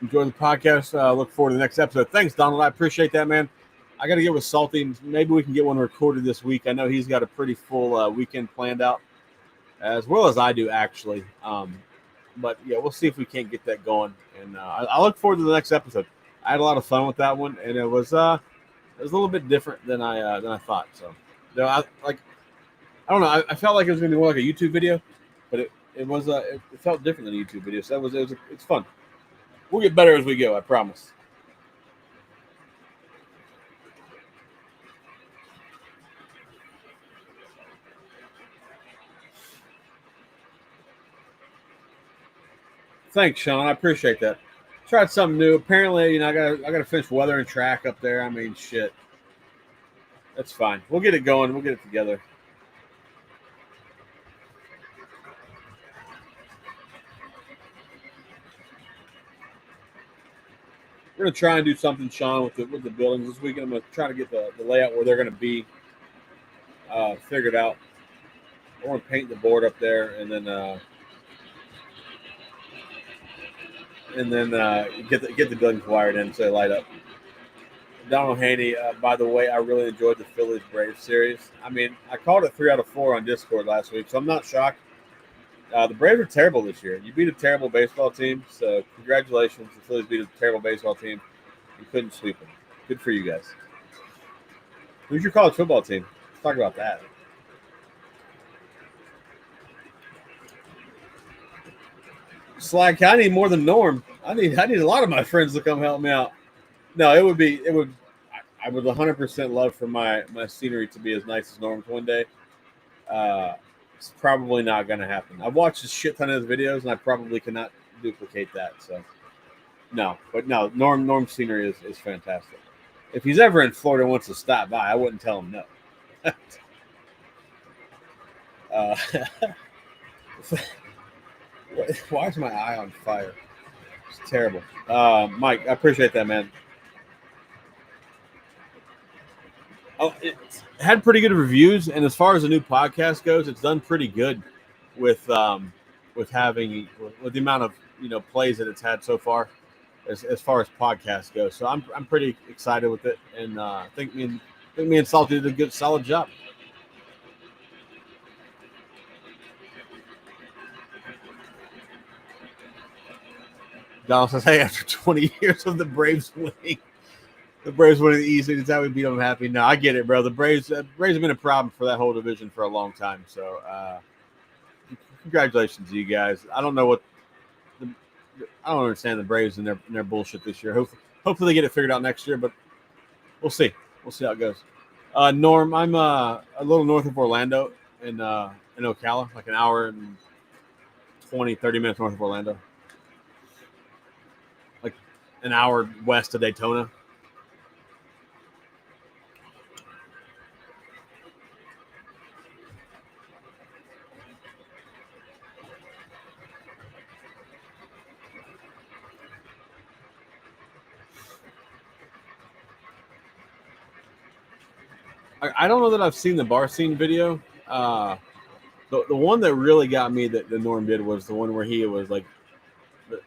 Enjoy the podcast. Look forward to the next episode. Thanks, Donald. I appreciate that, man. I got to get with Salty. Maybe we can get one recorded this week. I know he's got a pretty full weekend planned out, as well as I do, actually. But yeah, we'll see if we can't get that going. And I look forward to the next episode. I had a lot of fun with that one, and it was a little bit different than I thought. So, I don't know. I felt like it was going to be more like a YouTube video, but it felt different than a YouTube video. So it's fun. We'll get better as we go. I promise. Thanks, Sean. I appreciate that. Tried something new. Apparently, I gotta finish weather and track up there. I mean, shit. That's fine. We'll get it going. We'll get it together. We're gonna try and do something, Sean, with the buildings this weekend. I'm gonna try to get the layout where they're gonna be figured out. I want to paint the board up there, and then get the buildings wired in so they light up. Donald Haney, by the way, I really enjoyed the Phillies Braves series. I mean, I called it 3 out of 4 on Discord last week, so I'm not shocked. The Braves are terrible this year. You beat a terrible baseball team, so congratulations. The Phillies beat a terrible baseball team. You couldn't sweep them. Good for you guys. Who's your college football team? Let's talk about that. Slag, I need more than Norm. I need a lot of my friends to come help me out. No, I would 100% love for my scenery to be as nice as Norm's one day. It's probably not going to happen. I've watched a shit ton of his videos, and I probably cannot duplicate that. So, no. Norm's scenery is fantastic. If he's ever in Florida and wants to stop by, I wouldn't tell him no. Why is my eye on fire? It's terrible. Mike, I appreciate that, man. Oh, it had pretty good reviews, and as far as the new podcast goes, it's done pretty good with having with the amount of plays that it's had so far, as far as podcasts go. So I'm pretty excited with it, and I think me and Salty did a good solid job. Donald says, "Hey, after 20 years of the Braves winning, the East, anytime we beat them, happy." No, I get it, bro. The Braves have been a problem for that whole division for a long time. So, congratulations to you guys. I don't know what I don't understand the Braves and their bullshit this year. Hopefully they get it figured out next year, but we'll see. We'll see how it goes. Norm, I'm a little north of Orlando in Ocala, like an hour and 30 minutes north of Orlando. Like an hour west of Daytona. I don't know that I've seen the bar scene video. The one that really got me that the Norm did was the one where he was like,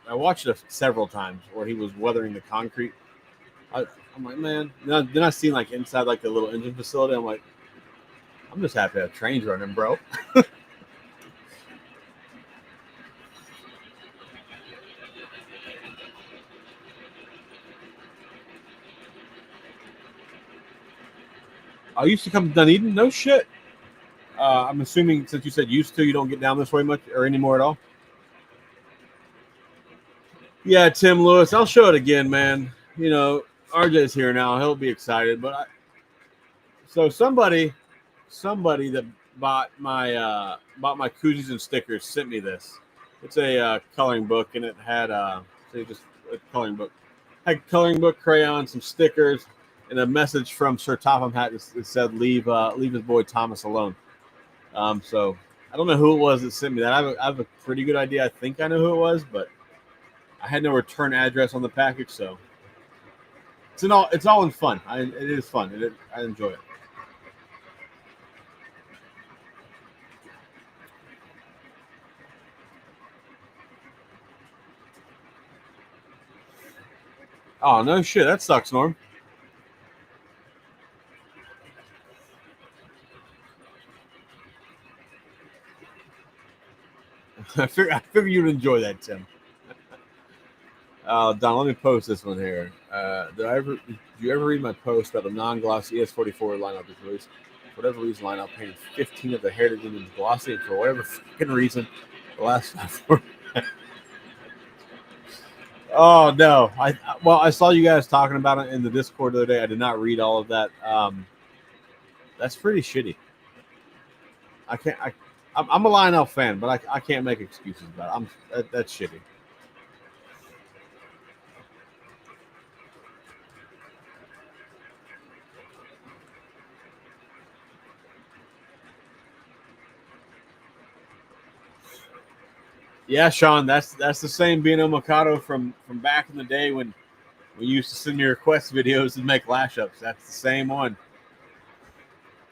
I watched it several times where he was weathering the concrete. I'm like, man. Then I seen like inside like the little engine facility. I'm like, I'm just happy to have trains running, bro. I used to come to Dunedin. No shit. I'm assuming since you said used to, you don't get down this way much or anymore at all. Yeah, Tim Lewis. I'll show it again, man. You know, RJ's here now. He'll be excited. So somebody that bought my koozies and stickers sent me this. It's a coloring book, and it had just a coloring book. Had coloring book, crayons, some stickers, and a message from Sir Topham Hatt that said, "Leave his boy Thomas alone." So I don't know who it was that sent me that. I have a pretty good idea. I think I know who it was, but I had no return address on the package, so it's all in fun. It is fun. I enjoy it. Oh no shit, that sucks, Norm. I figure you'd enjoy that, Tim. Don, let me post this one here. Did you ever read my post about the non-glossy ES44 lineup was released? For whatever reason, lineup painted 15 of the Heritage engines glossy, and for whatever fucking reason, the last 4. Oh no! I saw you guys talking about it in the Discord the other day. I did not read all of that. That's pretty shitty. I'm a Lionel fan, but I can't make excuses about it. That's shitty. Yeah, Sean, that's the same Bino Mikado from back in the day when we used to send your request videos and make lash ups. That's the same one.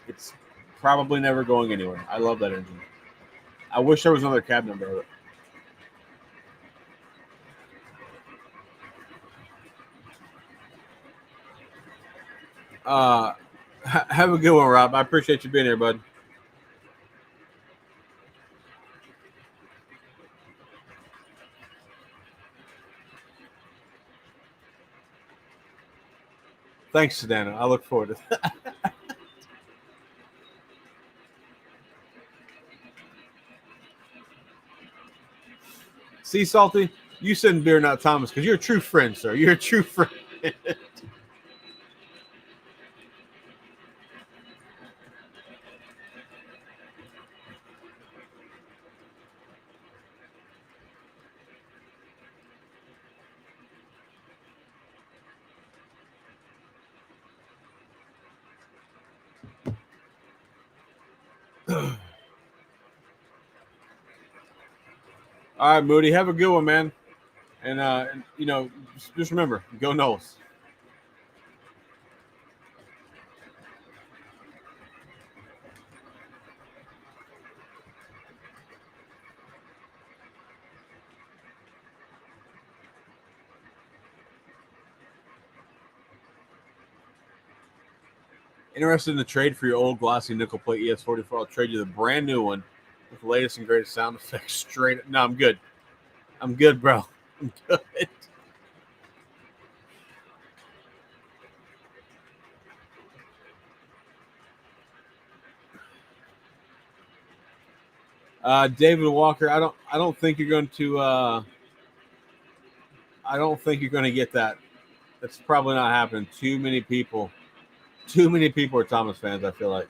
It's probably never going anywhere. I love that engine. I wish there was another cab number of it. Have a good one, Rob. I appreciate you being here, bud. Thanks, Sedana. I look forward to that. See, Salty, you send beer, not Thomas, because you're a true friend, sir. You're a true friend. All right, Moody, have a good one, man. And just remember, go Knowles. Interested in the trade for your old glossy nickel plate ES44? I'll trade you the brand new one with the latest and greatest sound effects. Straight. No, I'm good. I'm good, bro. I'm good. David Walker, I don't think you're going to. I don't think you're going to get that. That's probably not happening. Too many people are Thomas fans. I feel like.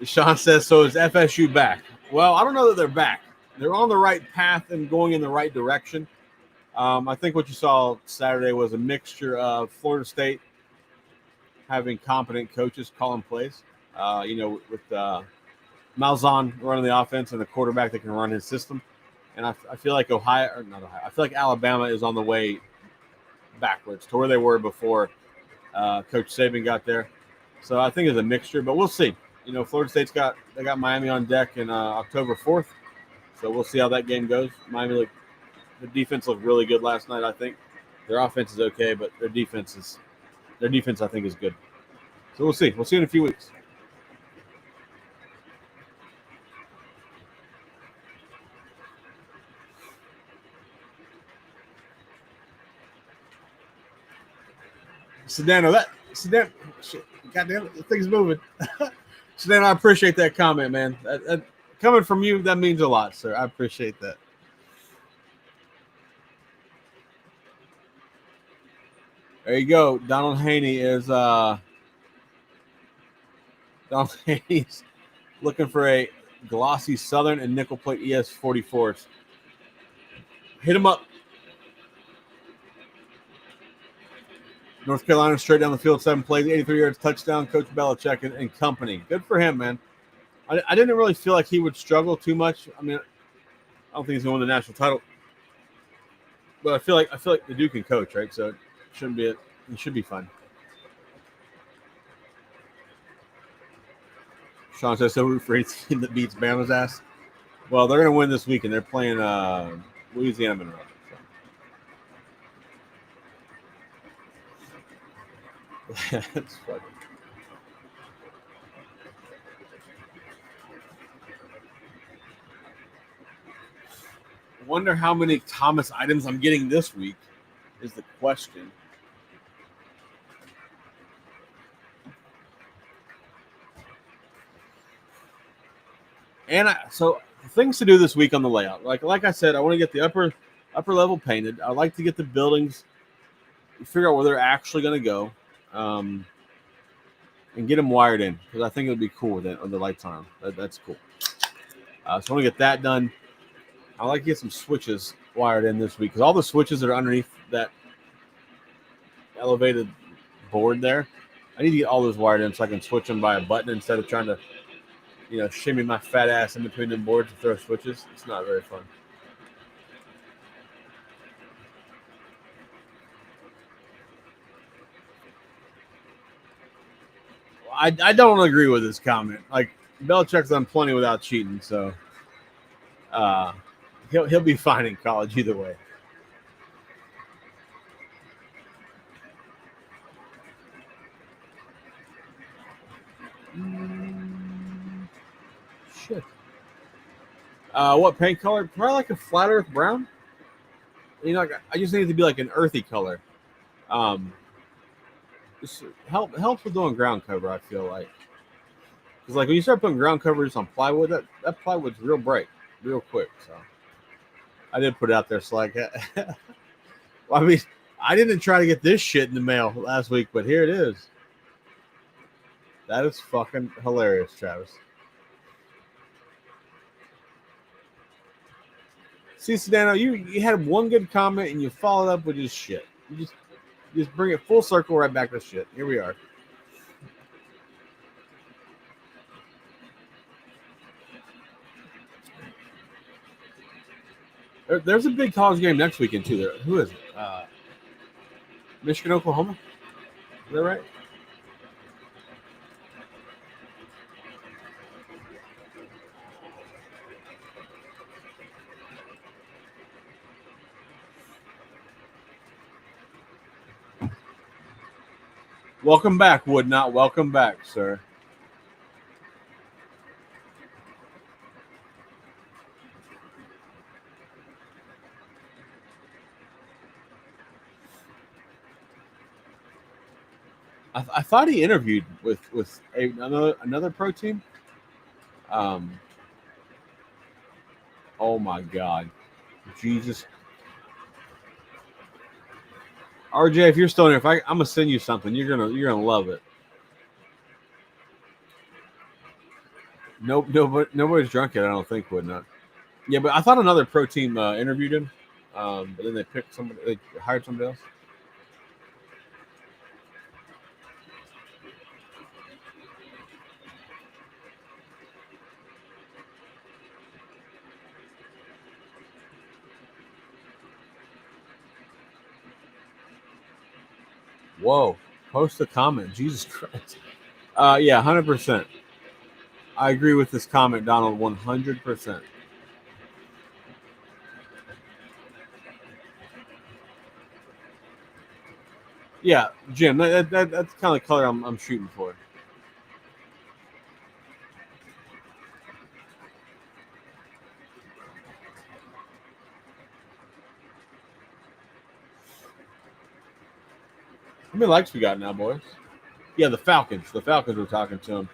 Sean says, so is FSU back? Well, I don't know that they're back. They're on the right path and going in the right direction. I think what you saw Saturday was a mixture of Florida State having competent coaches calling plays. With Malzahn running the offense and a quarterback that can run his system. And I feel like I feel like Alabama is on the way backwards to where they were before Coach Saban got there. So I think it's a mixture, but we'll see. Florida State's got Miami on deck in October 4th, so we'll see how that game goes. Miami, the defense looked really good last night. I think their offense is okay, but their defense I think is good. So we'll see. We'll see in a few weeks. Sedano, shit, goddamn it, the thing's moving. Sedano, I appreciate that comment, man. That coming from you, that means a lot, sir. I appreciate that. There you go. Donald Haney is Donald Haney's looking for a glossy Southern and nickel plate ES 44s. Hit him up. North Carolina straight down the field, 7 plays, 83 yards, touchdown. Coach Belichick and company. Good for him, man. I didn't really feel like he would struggle too much. I mean, I don't think he's going to win the national title, but I feel like the dude can coach, right? So it shouldn't be he should be fine. Sean says so root for any team that beats Bama's ass. Well, they're going to win this weekend. They're playing Louisiana Monroe. So. That's funny. Wonder how many Thomas items I'm getting this week is the question. And so things to do this week on the layout. Like I said, I want to get the upper level painted. I like to get the buildings, figure out where they're actually going to go, and get them wired in because I think it would be cool with the lights on. That's cool. So I want to get that done. I like to get some switches wired in this week because all the switches that are underneath that elevated board there, I need to get all those wired in so I can switch them by a button instead of trying to, shimmy my fat ass in between the boards to throw switches. It's not very fun. I don't agree with this comment. Like Belichick's done plenty without cheating, so he'll be fine in college either way. Shit. What paint color? Probably like a flat earth brown. I just need it to be like an earthy color. Just helps with doing ground cover. I feel like because like when you start putting ground covers on plywood, that plywood's real bright, real quick. So I did put it out there. So like, well, I mean, I didn't try to get this shit in the mail last week, but here it is. That is fucking hilarious, Travis. See, Sedano, you had one good comment and you followed up with just shit. You just bring it full circle right back to shit. Here we are. There's a big college game next weekend too. There, who is it? Michigan, Oklahoma. Is that right? Welcome back, Wood. Not welcome back, sir. I thought he interviewed with another pro team. Um, oh my God, Jesus, RJ, if you're still here, I'm gonna send you something, you're gonna love it. Nope, nobody's drunk yet. I don't think would not. Yeah, but I thought another pro team interviewed him, but then they picked somebody. They hired somebody else. Whoa! Post a comment. Jesus Christ. Yeah, 100%. I agree with this comment, Donald. 100%. Yeah, Jim. That's kind of the color I'm shooting for. How many likes we got now, boys? Yeah, the Falcons. The Falcons were talking to him.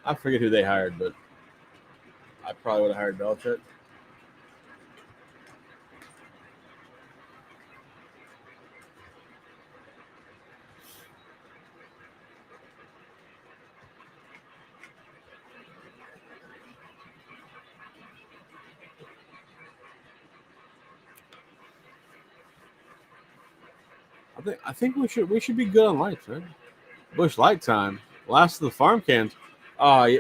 I forget who they hired, but I probably would have hired Belichick. I think we should be good on lights, right? Bush Light time. Last of the farm cans. Yeah,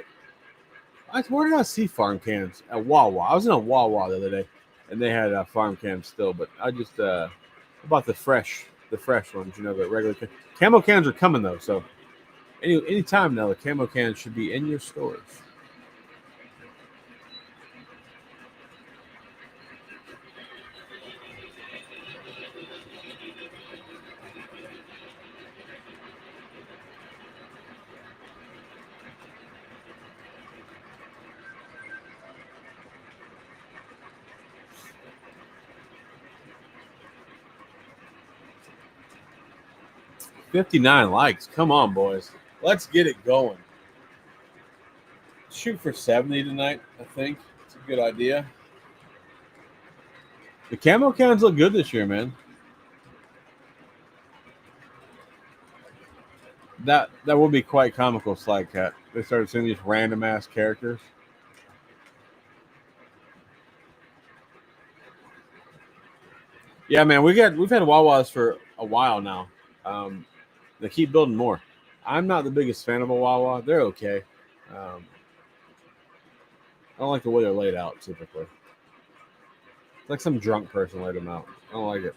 where did I see farm cans? At Wawa. I was in a Wawa the other day, and they had farm cans still. But I just about the fresh ones. The regular camo cans are coming though. So any time now, the camo cans should be in your stores. 59 likes. Come on, boys. Let's get it going. Shoot for 70 tonight. I think it's a good idea. The camo cans look good this year, man. That would be quite comical, Slide Cat. They started seeing these random ass characters. Yeah, man, we've had Wawas for a while now. Um, they keep building more. I'm not the biggest fan of a Wawa. They're okay. I don't like the way they're laid out typically. It's like some drunk person laid them out. I don't like it.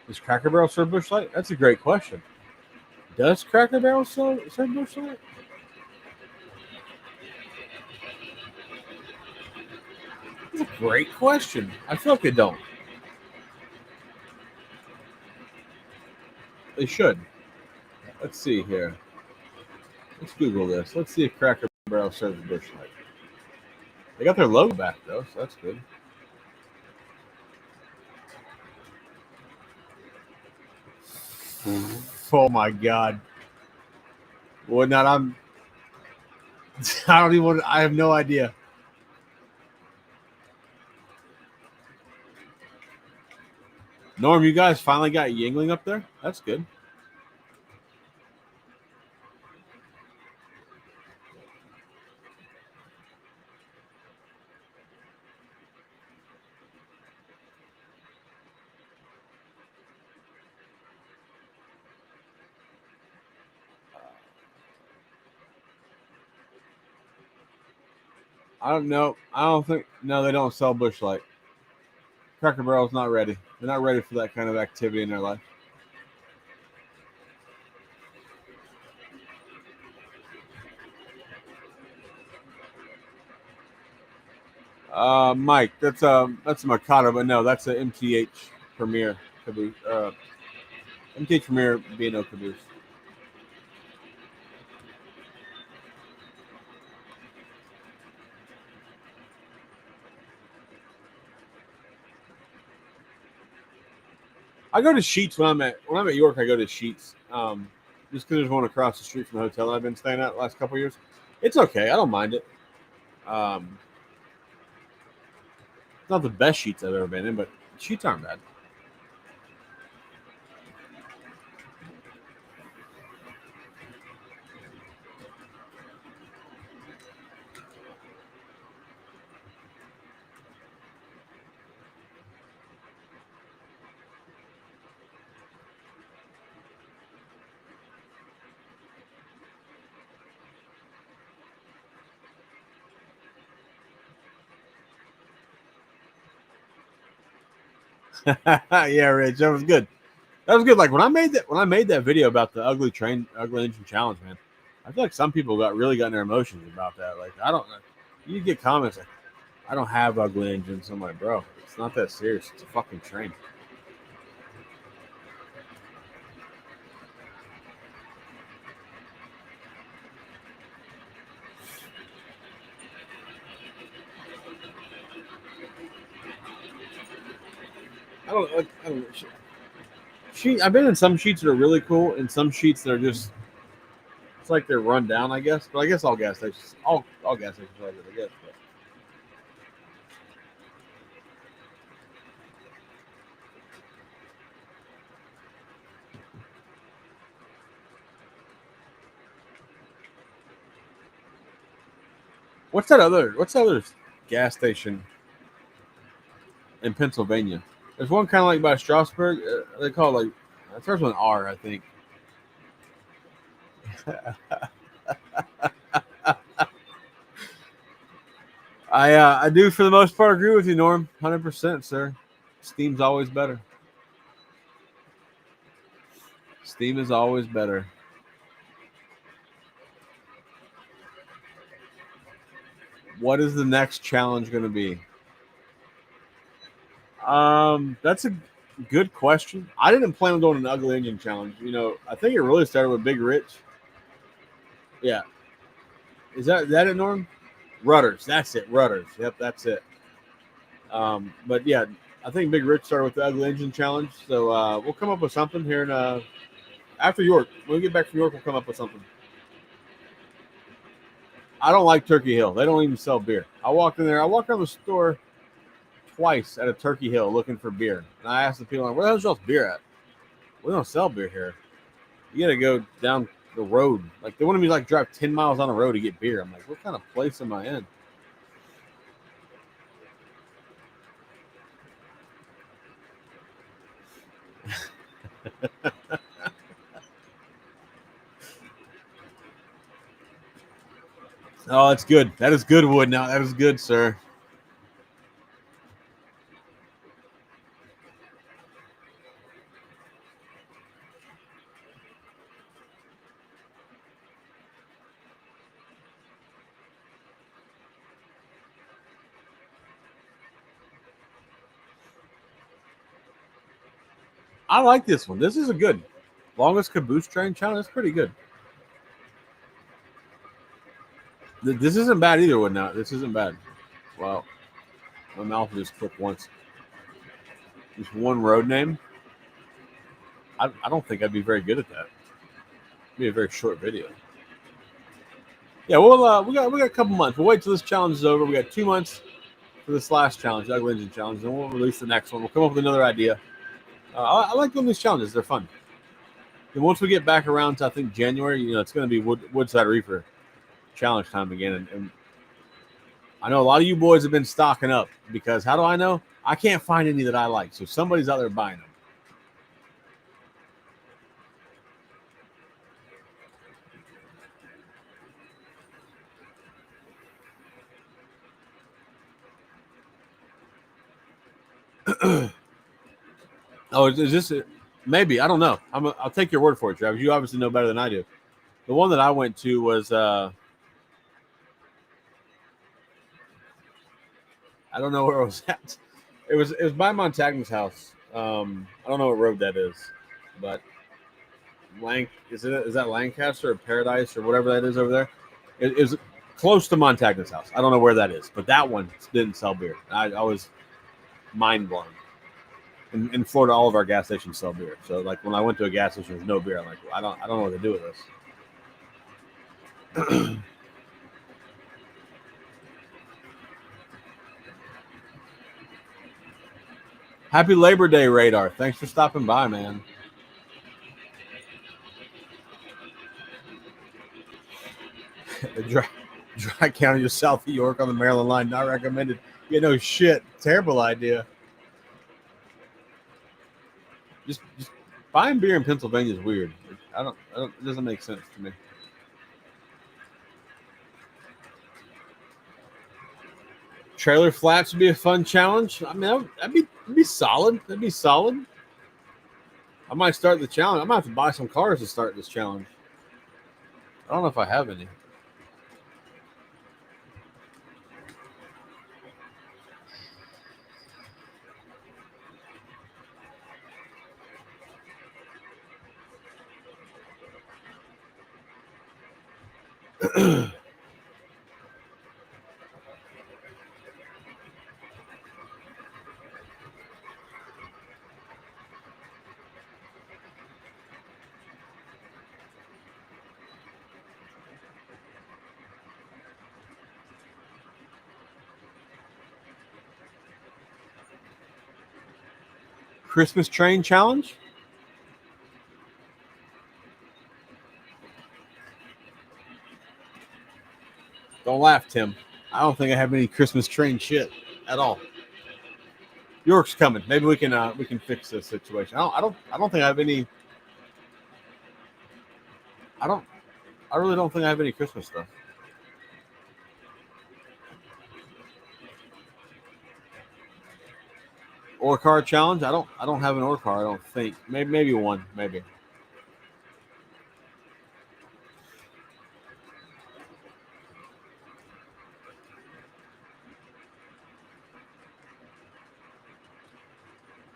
Does Cracker Barrel serve Bush Light? That's a great question. Does Cracker Barrel serve Bush Light? That's a great question. I feel like they don't. They should. Let's see here. Let's Google this. Let's see if Cracker Barrel serves Bush Light. They got their logo back though, so that's good. Oh my God! Well, not I'm. I don't even. I have no idea. Norm, you guys finally got Yingling up there. That's good. I don't know. I don't think. No, they don't sell Bush Light. Cracker Barrel's not ready. They're not ready for that kind of activity in their life. Mike, that's a Mikado, but no, that's a MTH Premier caboose. MTH Premier B&O caboose. I go to Sheets when I'm at York. I go to Sheets, just because there's one across the street from the hotel I've been staying at the last couple of years. It's okay. I don't mind it. It's not the best Sheets I've ever been in, but Sheets aren't bad. Yeah, Rich, that was good. That was good. Like when I made that video about the ugly engine challenge, man. I feel like some people really got in their emotions about that. Like I don't know. You get comments like, "I don't have ugly engines." I'm like, bro, it's not that serious. It's a fucking train. I don't. I've been in some Sheets that are really cool, and some Sheets that are just. It's like they're run down, I guess. But I guess all gas stations, all gas stations are like that, I guess. But. What's that other? What's the other gas station in Pennsylvania? There's one kind of like by Strasburg. They call it like it starts with an R, I think. I do for the most part agree with you, Norm. 100%, sir. Steam's always better. Steam is always better. What is the next challenge going to be? That's a good question. I didn't plan on doing an ugly engine challenge. You know, I think it really started with Big Rich. Yeah, is that it, Norm? Rudders. That's it. Rudders. Yep, that's it. But yeah, I think Big Rich started with the ugly engine challenge. So we'll come up with something here in after York. When we get back from York, we'll come up with something. I don't like Turkey Hill. They don't even sell beer. I walked in there. I walked around the store twice at a Turkey Hill looking for beer, and I asked the people, "Where the hell's y'all's beer at? We don't sell beer here. You got to go down the road. Like they wanted me to like drive 10 miles on the road to get beer. I'm like, what kind of place am I in?" Oh, that's good. That is good wood. Now that is good, sir. I like this one. This is a good longest caboose train challenge. That's pretty good. This isn't bad either. Wood now. This isn't bad. Wow, my mouth just clicked once. Just one road name. I don't think I'd be very good at that. It'd be a very short video. Yeah, well, we got a couple months. We'll wait till this challenge is over. We got 2 months for this last challenge, the Ugly Engine Challenge, and we'll release the next one. We'll come up with another idea. I like doing these challenges; they're fun. And once we get back around to I think January, it's going to be Woodside Reefer challenge time again. And I know a lot of you boys have been stocking up because how do I know? I can't find any that I like, so somebody's out there buying them. Oh, is this maybe? I don't know. I'll take your word for it, Travis. You obviously know better than I do. The one that I went to was I don't know where it was at. It was by Montagna's house. I don't know what road that is, but is that Lancaster or Paradise or whatever that is over there? It is close to Montagna's house. I don't know where that is, but that one didn't sell beer. I was mind blown. In Florida, all of our gas stations sell beer. So like when I went to a gas station, there's no beer. I'm like, well, I don't know what to do with this. Happy Labor Day, Radar. Thanks for stopping by, man. Dry County just south of York on the Maryland line. Not recommended. Yeah, no shit. Terrible idea. Just buying beer in Pennsylvania is weird. I don't. It doesn't make sense to me. Trailer flats would be a fun challenge. I mean, that'd be solid. That'd be solid. I might start the challenge. I might have to buy some cars to start this challenge. I don't know if I have any. Christmas train challenge? Don't laugh, Tim. I don't think I have any Christmas train shit at all. York's coming. Maybe we can fix this situation. I don't think I have any. I don't. I really don't think I have any Christmas stuff. Or car challenge? I don't have an or car. I don't think. Maybe one. Maybe.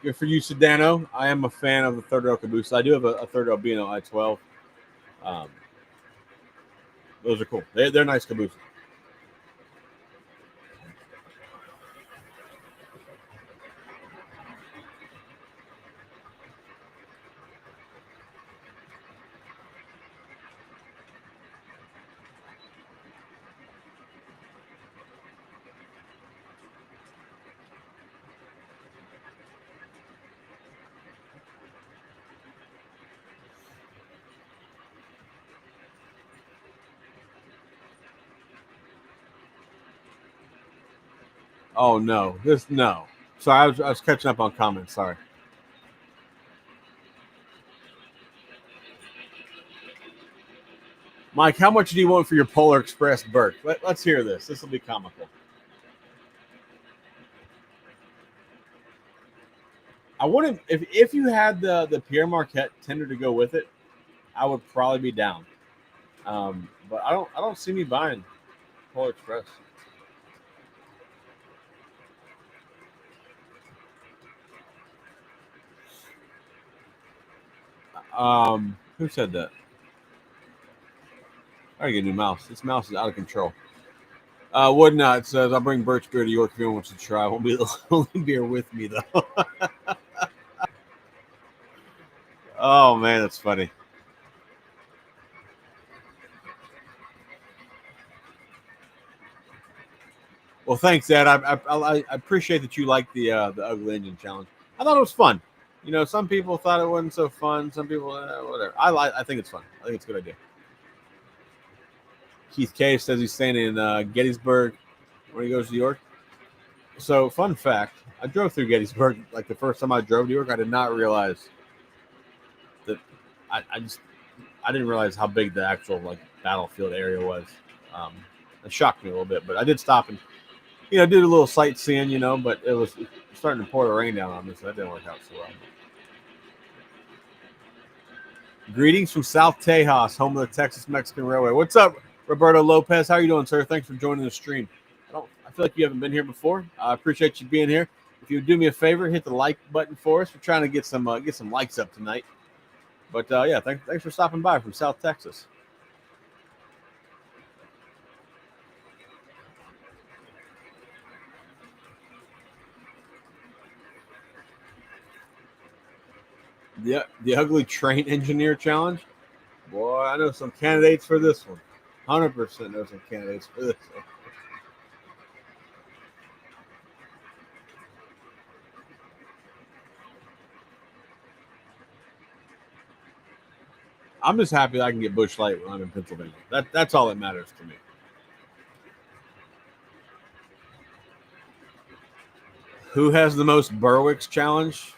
Good for you, Sedano. I am a fan of the third row caboose. I do have a third row B&O I-12. Um, those are cool. They're nice cabooses. Oh no, no. Sorry, I was catching up on comments. Sorry. Mike, how much do you want for your Polar Express Burke? Let's hear this. This will be comical. I wouldn't if you had the Pierre Marquette tender to go with it, I would probably be down. But I don't see me buying Polar Express. Who said that? I gotta get a new mouse. This mouse is out of control. Would not says I'll bring Birch beer to York if anyone wants to try. Won't be the only beer with me though. Oh man, that's funny. Well, thanks, Ed. I appreciate that you like the ugly engine challenge. I thought it was fun. You know, some people thought it wasn't so fun. Some people, whatever. I think it's fun. I think it's a good idea. Keith Cave says he's staying in Gettysburg when he goes to York. So, fun fact: I drove through Gettysburg like the first time I drove to York. I did not realize that I didn't realize how big the actual like battlefield area was. Um, it shocked me a little bit, but I did stop and did a little sightseeing, but it was starting to pour the rain down on me, so that didn't work out so well. Greetings from South Tejas, home of the Texas Mexican Railway. What's up, Roberto Lopez? How are you doing, sir? Thanks for joining the stream. I feel like you haven't been here before. I appreciate you being here. If you would do me a favor, hit the like button for us. We're trying to get some likes up tonight. But yeah, thanks for stopping by from South Texas. The ugly train engineer challenge. Boy, I know some candidates for this one. 100% know some candidates for this one. I'm just happy that I can get Busch Light when I'm in Pennsylvania. That's all that matters to me. Who has the most Berwick's challenge?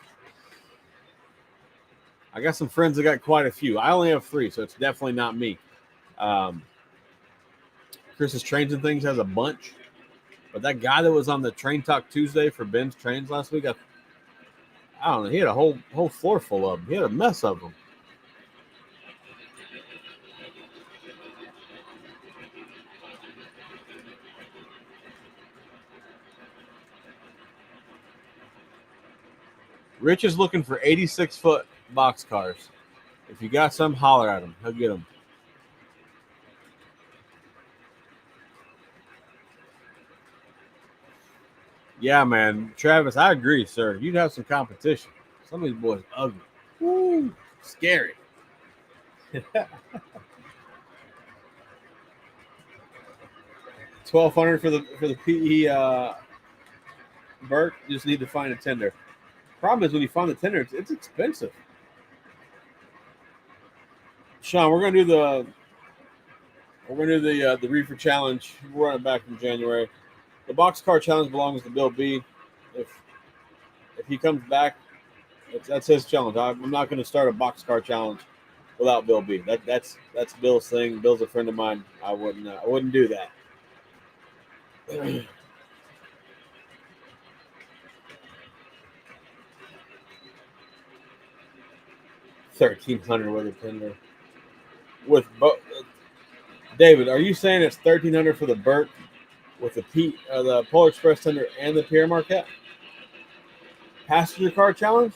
I got some friends that got quite a few. I only have 3, so it's definitely not me. Um, Chris's Trains and Things has a bunch, but that guy that was on the Train Talk Tuesday for Ben's Trains last week, I don't know. He had a whole floor full of them. He had a mess of them. Rich is looking for 86-foot box cars. If you got some, holler at him. He'll get them. Yeah, man. Travis, I agree, sir. You'd have some competition. Some of these boys ugly. Woo, scary. 1,200 for the PE Burke. You just need to find a tender. Problem is when you find the tender, it's expensive. Sean, we're gonna do the reefer challenge. We're running back from January. The boxcar challenge belongs to Bill B. If he comes back, that's his challenge. I'm not going to start a boxcar challenge without Bill B. That's Bill's thing. Bill's a friend of mine. I wouldn't do that. 1,300 with a tender. David, are you saying it's 1,300 for the Burke with the Polar Express tender and the Pierre Marquette passenger car challenge?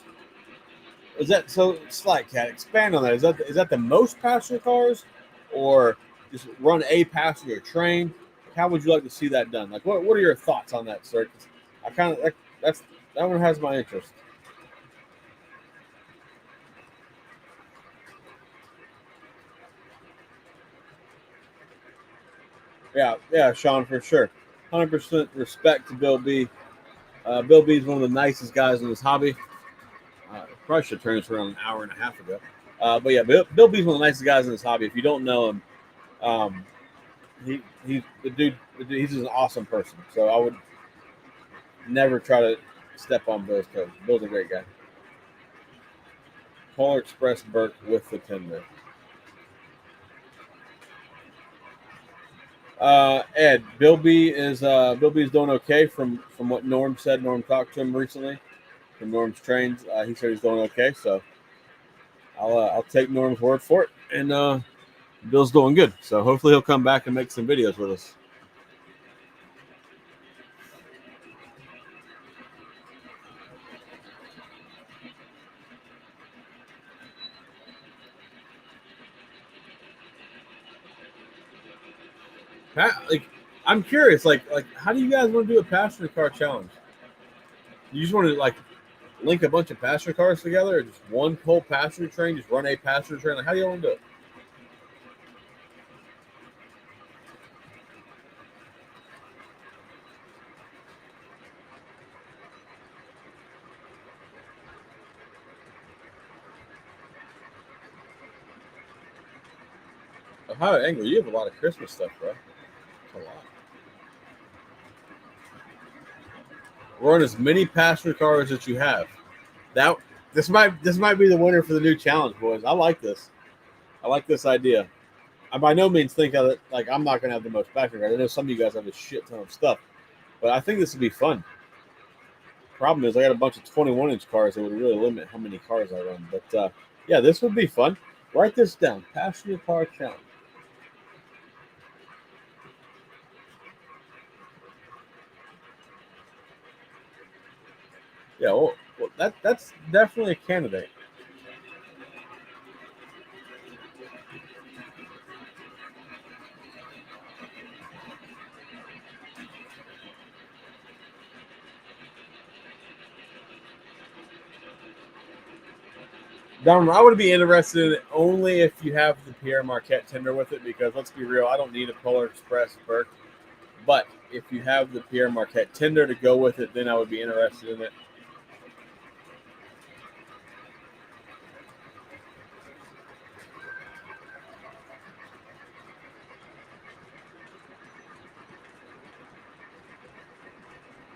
Is that so? Slight cat, expand on that. Is that the most passenger cars, or just run a passenger train? How would you like to see that done? Like, what are your thoughts on that, sir? 'Cause I kind of that one has my interest. Yeah, Sean, for sure. 100% respect to Bill B. Bill B is one of the nicest guys in this hobby. Probably should turn this around an hour and a half ago. But yeah, Bill B is one of the nicest guys in this hobby. If you don't know him, um, he's the dude. He's just an awesome person. So I would never try to step on Bill's toes. Bill's a great guy. Polar Express Burke with the tender. Ed, Bill B is doing okay from what Norm said. Norm talked to him recently from Norm's trains. He said he's doing okay, so I'll take Norm's word for it. And Bill's doing good, so hopefully he'll come back and make some videos with us. Like, I'm curious, like how do you guys want to do a passenger car challenge? You just want to like link a bunch of passenger cars together, or just one whole passenger train, just run a passenger train? Like, how do you want to do it? Ohio Angler, you have a lot of Christmas stuff, bro. A lot. Run as many passenger cars as you have. That this might be the winner for the new challenge, boys. I like this. I like this idea. I by no means think of it like I'm not gonna have the most passenger cars. I know some of you guys have a shit ton of stuff, but I think this would be fun. Problem is, I got a bunch of 21-inch cars that would really limit how many cars I run. But yeah, this would be fun. Write this down: passenger car challenge. Yeah, well that's definitely a candidate. Don, I would be interested in it only if you have the Pierre Marquette tender with it, because let's be real, I don't need a Polar Express Burke. But if you have the Pierre Marquette tender to go with it, then I would be interested in it.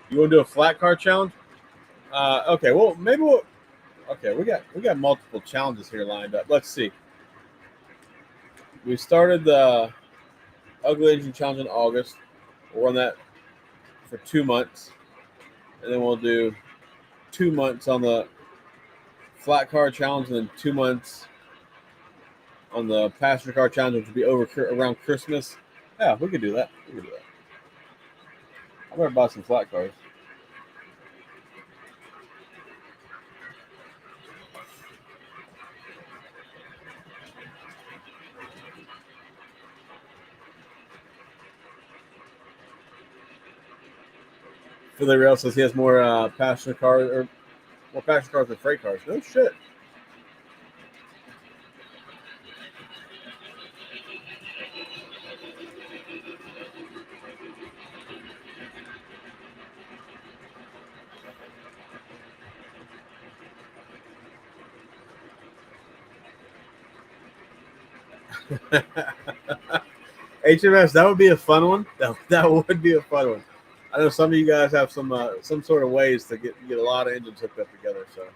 You want to do a flat car challenge? Okay, well maybe we'll. Okay, we got multiple challenges here lined up. Let's see. We started the Ugly Engine Challenge in August. We'll run that for 2 months, and then we'll do 2 months on the flat car challenge, and then 2 months on the passenger car challenge, which will be over around Christmas. Yeah, we could do that. We could do that. I better buy some flat cars. Philly Rail says he has more passenger cars or more passenger cars than freight cars. No shit. HMS, that would be a fun one. That would be a fun one. I know some of you guys have some sort of ways to get a lot of engines hooked up together. So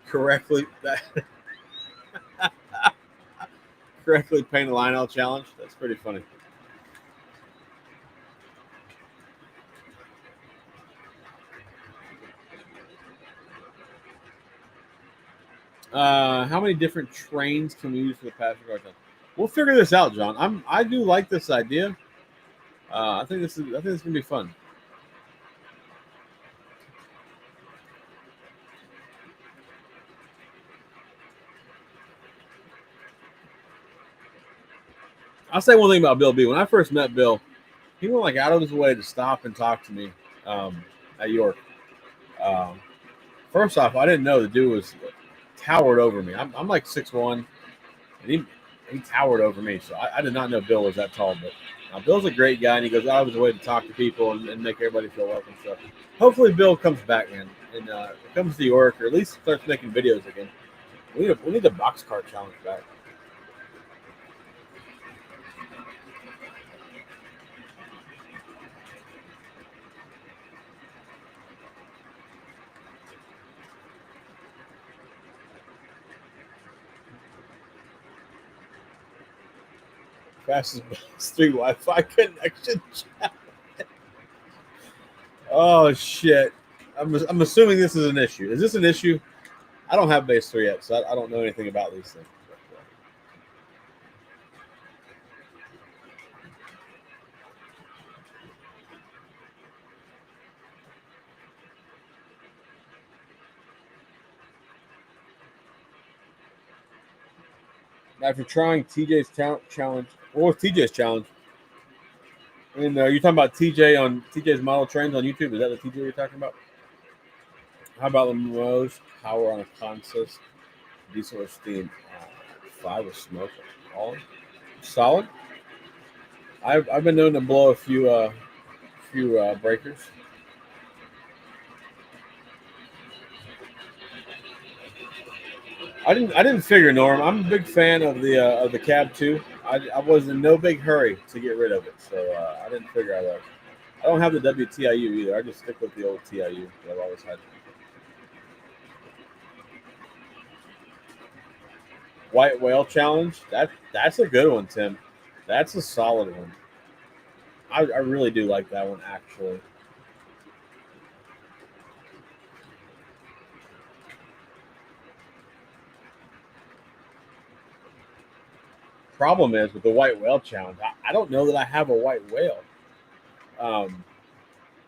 correctly that correctly paint a line out challenge. That's pretty funny. How many different trains can we use for the passenger car challenge? We'll figure this out, John. I do like this idea. I think this is gonna be fun. I'll say one thing about Bill B. When I first met Bill, he went like out of his way to stop and talk to me at York. Um, First off, I didn't know the dude was towered over me. I'm like 6'1", and he towered over me. So I did not know Bill was that tall. But Bill's a great guy, and he goes out of his way to talk to people and make everybody feel welcome. So hopefully Bill comes back, man, and comes to York, or at least starts making videos again. We need the boxcar challenge back. Fastest street Wi-Fi connection. Oh shit! I'm assuming this is an issue. Is this an issue? I don't have base 3 yet, so I don't know anything about these things. After trying TJ's challenge, what was TJ's challenge? And you're talking about TJ on TJ's model trains on YouTube. Is that the TJ you're talking about? How about the most power on a consist diesel or steam? 5 with smoke. All solid. I've been known to blow a few breakers. I didn't figure, Norm. I'm a big fan of the cab too. I was in no big hurry to get rid of it, so I didn't figure out that. I don't have the WTIU either. I just stick with the old TIU that I've always had. White whale challenge. That's a good one, Tim. That's a solid one. I really do like that one actually. Problem is with the white whale challenge. I don't know that I have a white whale. I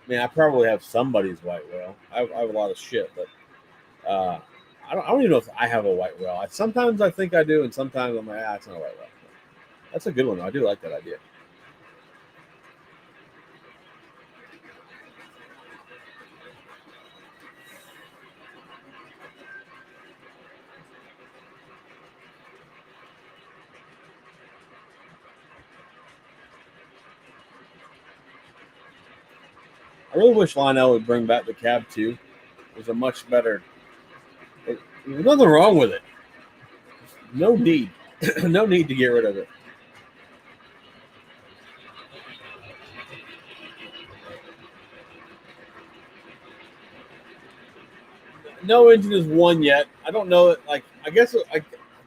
mean, I probably have somebody's white whale. I have a lot of shit, but I don't even know if I have a white whale. Sometimes I think I do, and sometimes I'm like, it's not a white whale. That's a good one. I do like that idea. I really wish Lionel would bring back the Cab 2. It was a much better. There's nothing wrong with it. No need. No need to get rid of it. No engine is won yet. I don't know. Like I guess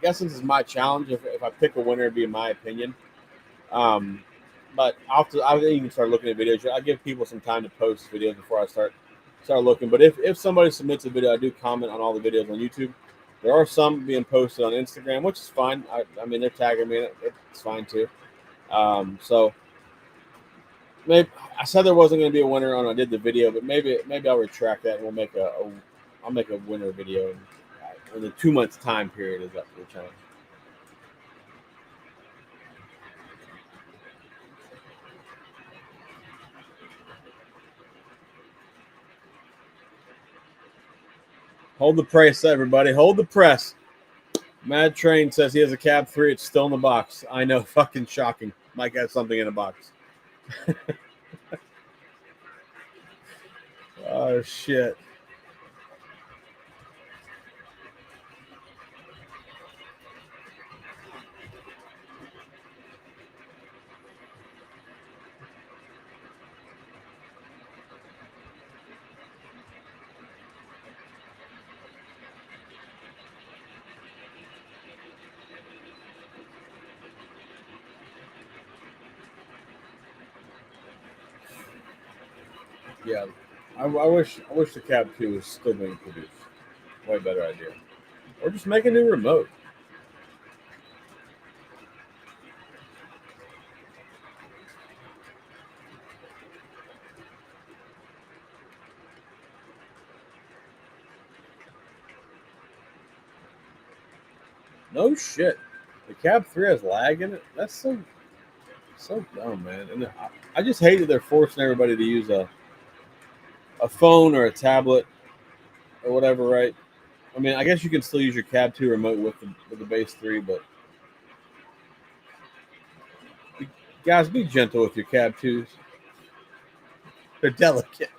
this is my challenge. If I pick a winner, it'd be in my opinion. Um, but I'll even start looking at videos. I give people some time to post videos before I start looking. But if somebody submits a video, I do comment on all the videos on YouTube. There are some being posted on Instagram, which is fine. I mean, they're tagging me in it. It's fine too. So maybe I said there wasn't going to be a winner when I did the video, but maybe I'll retract that and I'll make a winner video in the 2 months time period is up for the challenge. Hold the press, everybody. Hold the press. Mad Train says he has a Cab 3. It's still in the box. I know. Fucking shocking. Mike has something in a box. Oh, shit. Yeah. I wish the Cab 2 was still being produced. Way better idea. Or just make a new remote. No shit. The Cab 3 has lag in it. That's so dumb, man. And I just hate that they're forcing everybody to use a phone or a tablet or whatever, right? I mean, I guess you can still use your Cab 2 remote with the base 3, but guys, be gentle with your Cab 2s. They're delicate.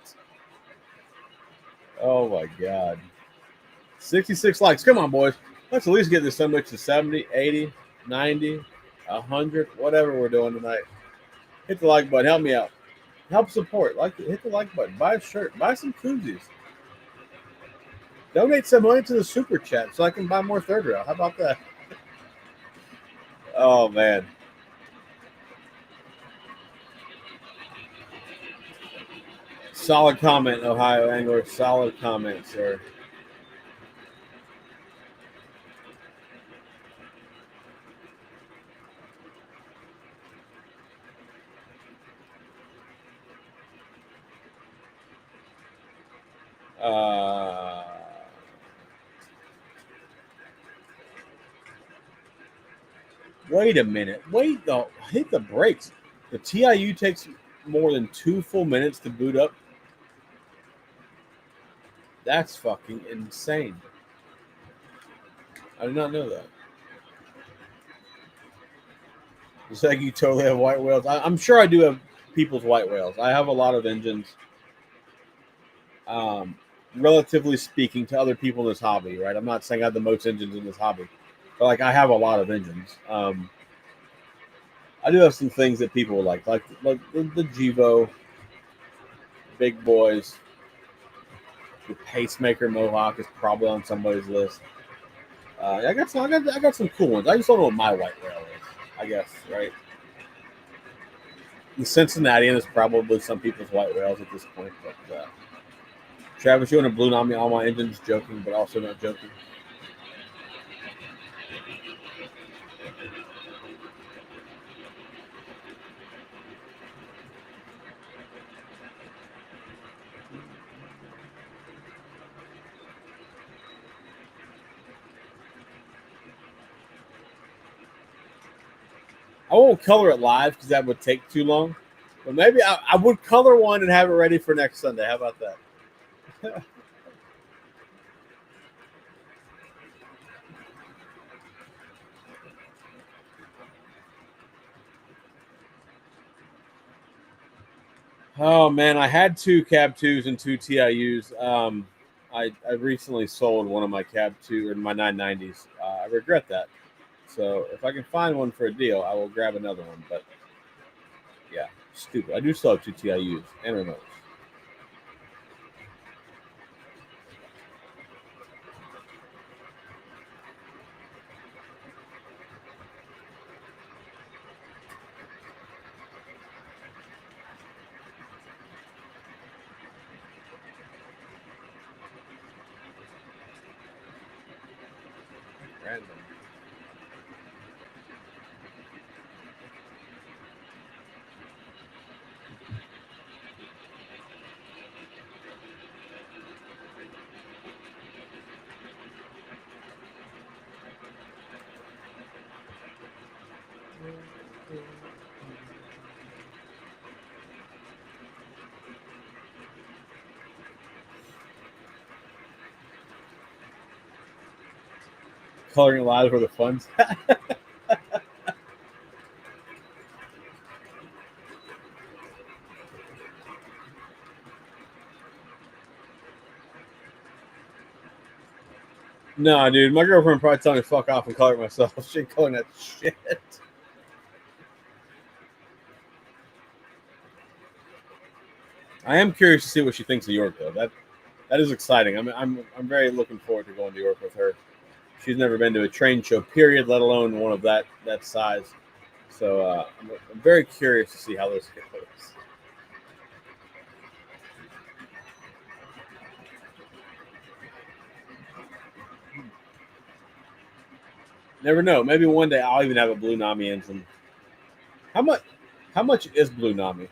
Oh my god. 66 likes. Come on, boys. Let's at least get this something to 70, 80, 90, 100, whatever we're doing tonight. Hit the like button. Help me out. Help support. Hit the like button. Buy a shirt. Buy some koozies. Donate some money to the super chat so I can buy more third rail. How about that? Oh man. Solid comment, Ohio Angler. Solid comment, sir. Wait a minute. Wait, though. Hit the brakes. The TIU takes more than 2 full minutes to boot up. That's fucking insane. I did not know that. It's like you totally have white whales. I'm sure I do have people's white whales. I have a lot of engines. Relatively speaking to other people in this hobby, right? I'm not saying I have the most engines in this hobby, but like I have a lot of engines. I do have some things that people will like the Gevo, big boys. The Pacemaker Mohawk is probably on somebody's list. I got some cool ones. I just don't know what my white whale is. I guess right. The Cincinnatian is probably some people's white whales at this point. But Travis, you want to balloon on me all my engines? Joking, but also not joking. I won't color it live because that would take too long. But maybe I would color one and have it ready for next Sunday. How about that? Oh man, I had two Cab 2s and two TIUs. I recently sold one of my Cab 2 or my 990s. I regret that. So if I can find one for a deal, I will grab another one. But yeah, stupid. I do still have two TIUs and remotes. Random. Coloring it live for the funds. No, dude, my girlfriend probably tell me to fuck off and color it myself. She ain't coloring that shit. I am curious to see what she thinks of York, though. That is exciting. I'm very looking forward to going to York with her. She's never been to a train show, period, let alone one of that size. So I'm very curious to see how this goes. Never know. Maybe one day I'll even have a Blue Nami engine. How much? How much is Blue Nami?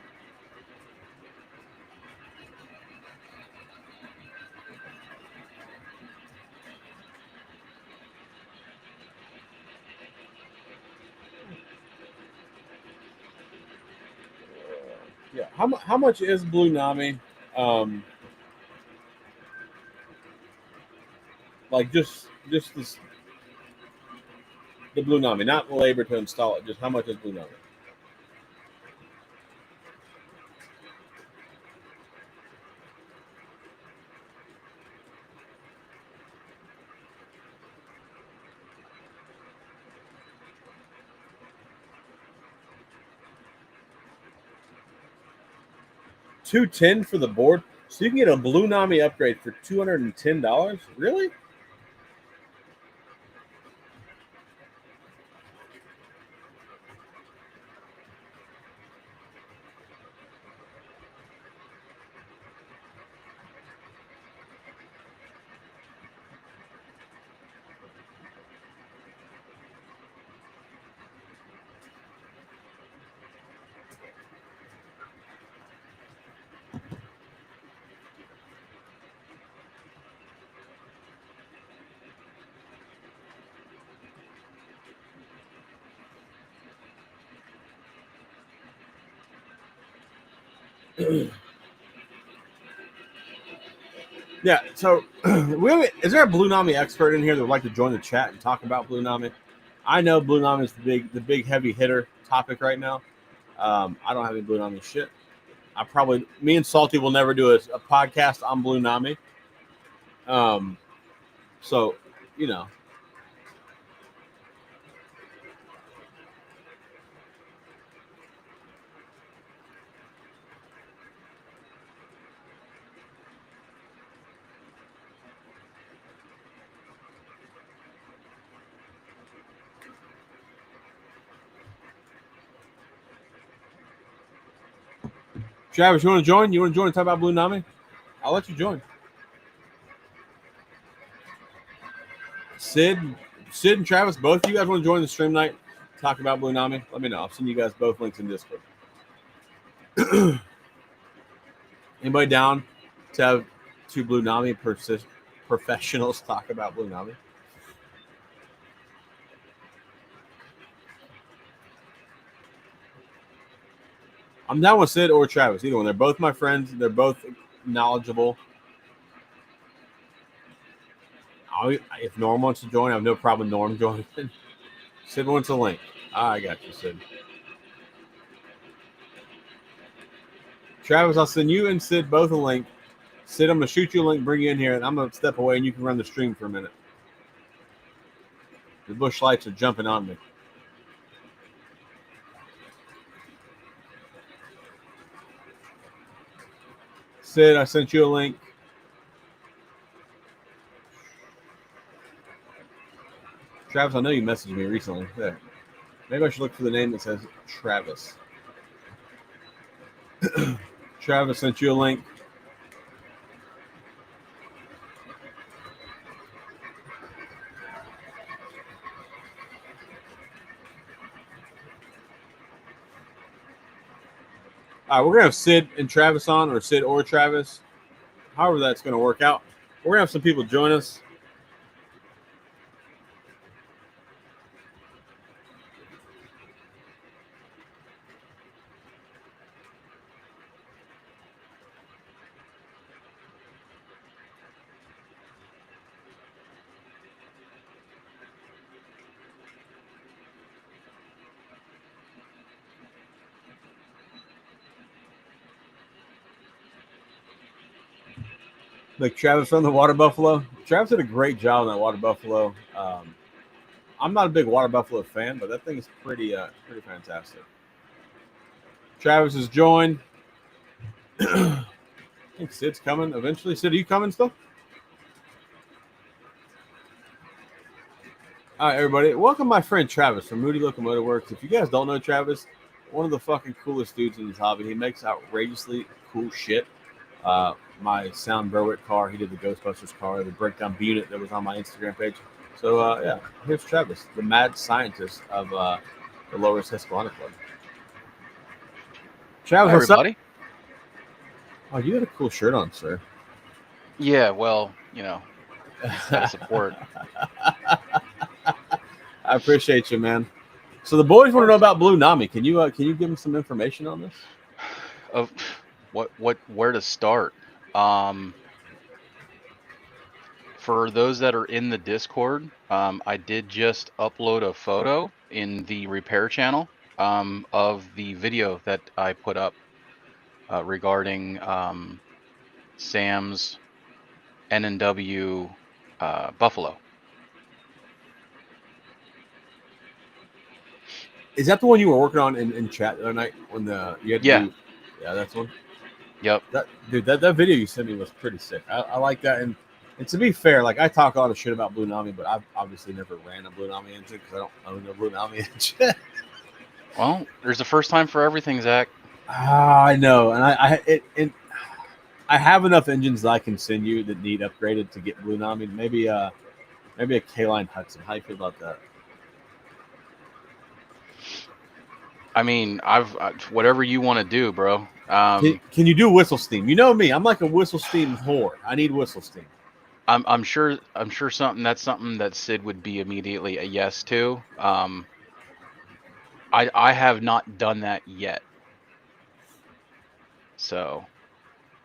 Yeah. How much is Blue Nami? Um, like just this the Blue Nami, not the labor to install it. Just how much is Blue Nami? 210 for the board. So you can get a Blue Nami upgrade for $210. Really? Yeah. So, is there a Blue Nami expert in here that would like to join the chat and talk about Blue Nami? I know Blue Nami is the big heavy hitter topic right now. I don't have any Blue Nami shit. Me and Salty will never do a podcast on Blue Nami. Um, so, you know, Travis, you want to join? You want to join and talk about Blue Nami? I'll let you join. Sid, Sid and Travis, both of you guys want to join the stream night, talk about Blue Nami? Let me know. I'll send you guys both links in Discord. Anybody down to have two Blue Nami professionals talk about Blue Nami? I'm down with Sid or Travis. Either one. They're both my friends. They're both knowledgeable. If Norm wants to join, I have no problem with Norm joining. Sid wants a link. I got you, Sid. Travis, I'll send you and Sid both a link. Sid, I'm gonna shoot you a link, bring you in here, and I'm gonna step away, and you can run the stream for a minute. The bush lights are jumping on me. Sid, I sent you a link. Travis, I know you messaged me recently. There. Maybe I should look for the name that says Travis. Travis sent you a link. All right, we're gonna have Sid and Travis on, or Sid or Travis, however that's gonna work out. We're gonna have some people join us. Like Travis on the Water Buffalo. Travis did a great job on that Water Buffalo. I'm not a big Water Buffalo fan, but that thing is pretty fantastic. Travis has joined. I think Sid's coming eventually. Sid, are you coming still? All right, everybody. Welcome my friend Travis from Moody Locomotive Works. If you guys don't know Travis, one of the fucking coolest dudes in this hobby. He makes outrageously cool shit. My Sound Berwick car, he did the Ghostbusters car, the breakdown unit that was on my Instagram page. So, yeah, here's Travis, the mad scientist of the Lower Susquehanna Club. Travis,
Hi,
what's up?
everybody.
Oh, you got a cool shirt on, sir.
Yeah, well, gotta support.
I appreciate you, man. So the boys want to know about Blue Nami. Can you give them some information on this?
Of where to start. For those that are in the Discord, I did just upload a photo in the repair channel of the video that I put up regarding Sam's N&W Buffalo.
Is that the one you were working on in chat the other night when you had to
Yeah.
do? Yeah, that's one.
Yep.
That video you sent me was pretty sick. I like that. And to be fair, like I talk a lot of shit about Blue Nami, but I've obviously never ran a Blue Nami engine because I don't own a Blue Nami engine.
Well, there's a first time for everything, Zach.
I know, and I have enough engines that I can send you that need upgraded to get Blue Nami. Maybe a K-Line Hudson. How do you feel about that?
I mean, whatever you want to do, bro.
Can you do whistle steam? You know me, I'm like a whistle steam whore. I need whistle steam.
I'm sure something that Sid would be immediately a yes to. I have not done that yet. So,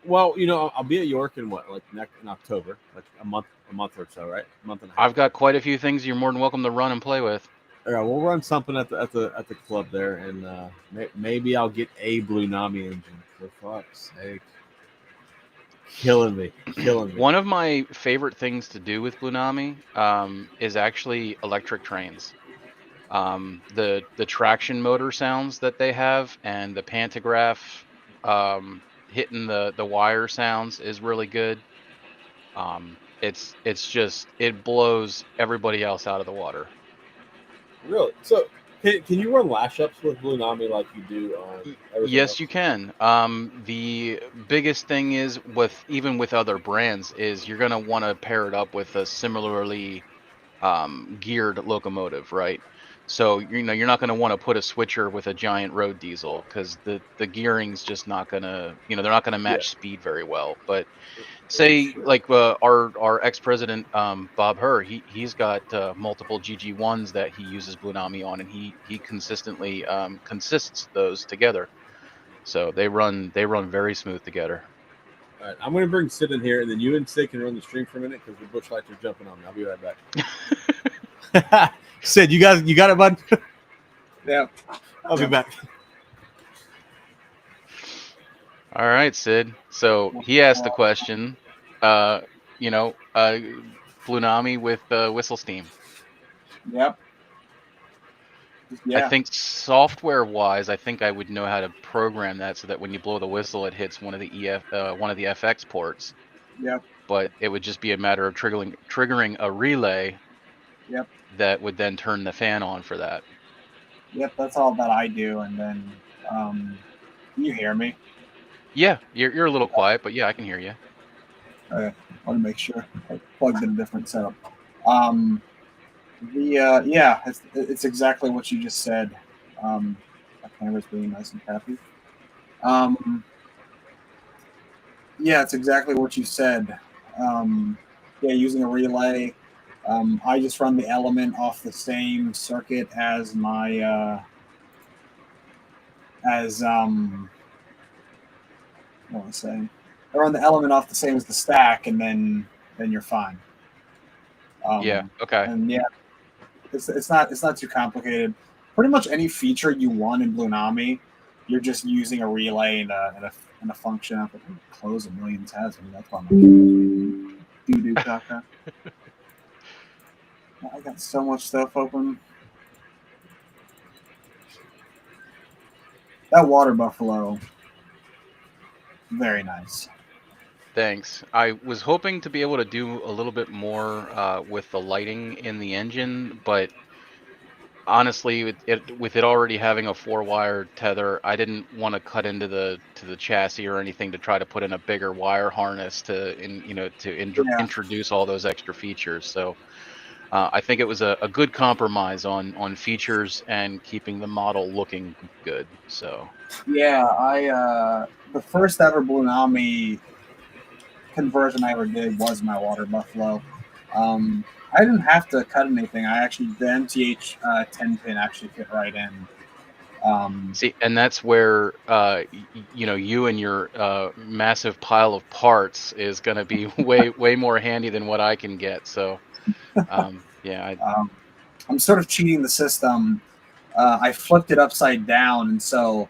well, I'll be at York in in October, like a month or so, right? A month and a half.
I've got quite a few things you're more than welcome to run and play with.
All right, we'll run something at the club there, and maybe I'll get a Blue Nami engine. For fuck's sake, killing me.
One of my favorite things to do with Blue Nami is actually electric trains. The traction motor sounds that they have and the pantograph hitting the wire sounds is really good. It's just, it blows everybody else out of the water.
Really? So can you run lash ups with Blue Nami like you do on everything
Yes,
else?
you can. The biggest thing is even with other brands is you're gonna want to pair it up with a similarly geared locomotive, right? So you're not going to want to put a switcher with a giant road diesel because the gearing's just not going to, they're not going to match speed very well. But say like our ex-president Bob Herr, he's got multiple GG1s that he uses Blue Nami on, and he consistently consists those together. So they run very smooth together.
All right, I'm going to bring Sid in here, and then you and Sid can run the stream for a minute because the bush lights are jumping on me. I'll be right back. Sid, you got it, bud?
Yeah.
I'll be back.
All right, Sid. So he asked the question. You know, Blunami with whistle steam.
Yep.
I
Yeah.
think software-wise, I think I would know how to program that so that when you blow the whistle, it hits one of the FX ports.
Yep.
But it would just be a matter of triggering a relay.
Yep.
That would then turn the fan on for that.
Yep. That's all that I do. And then, can you hear me?
Yeah, you're a little quiet, but yeah, I can hear you.
Okay. I want to make sure I plugged in a different setup. Yeah, it's exactly what you just said. My camera's being nice and happy. Yeah, it's exactly what you said. Yeah, using a relay. I just run the element off the same circuit as my what was I saying? I run the element off the same as the stack, and then you're fine.
Yeah. Okay.
And yeah, it's not too complicated. Pretty much any feature you want in Blunami, you're just using a relay and a function. I'm going to close a million tabs. I mean, that's why I'm doo caca. I got so much stuff open. That water buffalo, very nice.
Thanks. I was hoping to be able to do a little bit more with the lighting in the engine, but honestly, with it already having a 4-wire tether, I didn't want to cut into the chassis or anything to try to put in a bigger wire harness to introduce all those extra features. So I think it was a good compromise on features and keeping the model looking good. So
yeah, I the first ever Blunami conversion I ever did was my water buffalo. I didn't have to cut anything. I actually the MTH 10 pin actually fit right in.
See, and that's where you and your massive pile of parts is going to be way more handy than what I can get. So yeah,
I'm sort of cheating the system. I flipped it upside down, and so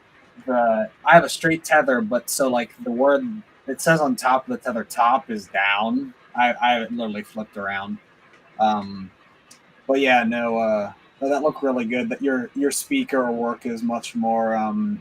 I have a straight tether, but so like the word it says on top of the tether top is down. I have it literally flipped around. But yeah, no, that looked really good. That your speaker work is much more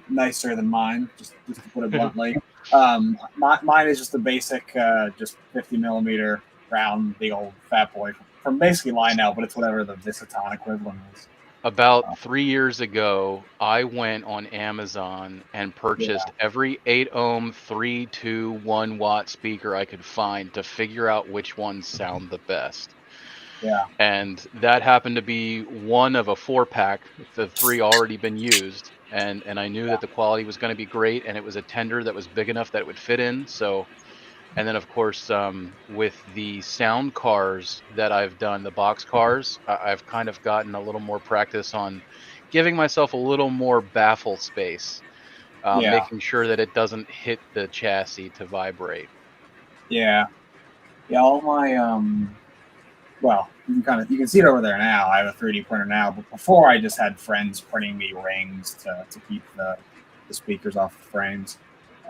nicer than mine. Just to put it bluntly, mine is just a basic, just 50 millimeter round, big old fat boy from basically Lionel, but it's whatever the Visaton equivalent is.
About 3 years ago, I went on Amazon and purchased every 8-ohm 3, 2, 1 watt speaker I could find to figure out which ones sound the best.
Yeah.
And that happened to be one of a 4-pack, the 3 already been used. And I knew that the quality was going to be great, and it was a tender that was big enough that it would fit in. So, and then of course, with the sound cars that I've done, the box cars, I've kind of gotten a little more practice on giving myself a little more baffle space, making sure that it doesn't hit the chassis to vibrate.
Yeah. All my well, you can see it over there now. I have a 3D printer now, but before I just had friends printing me rings to keep the speakers off the frames.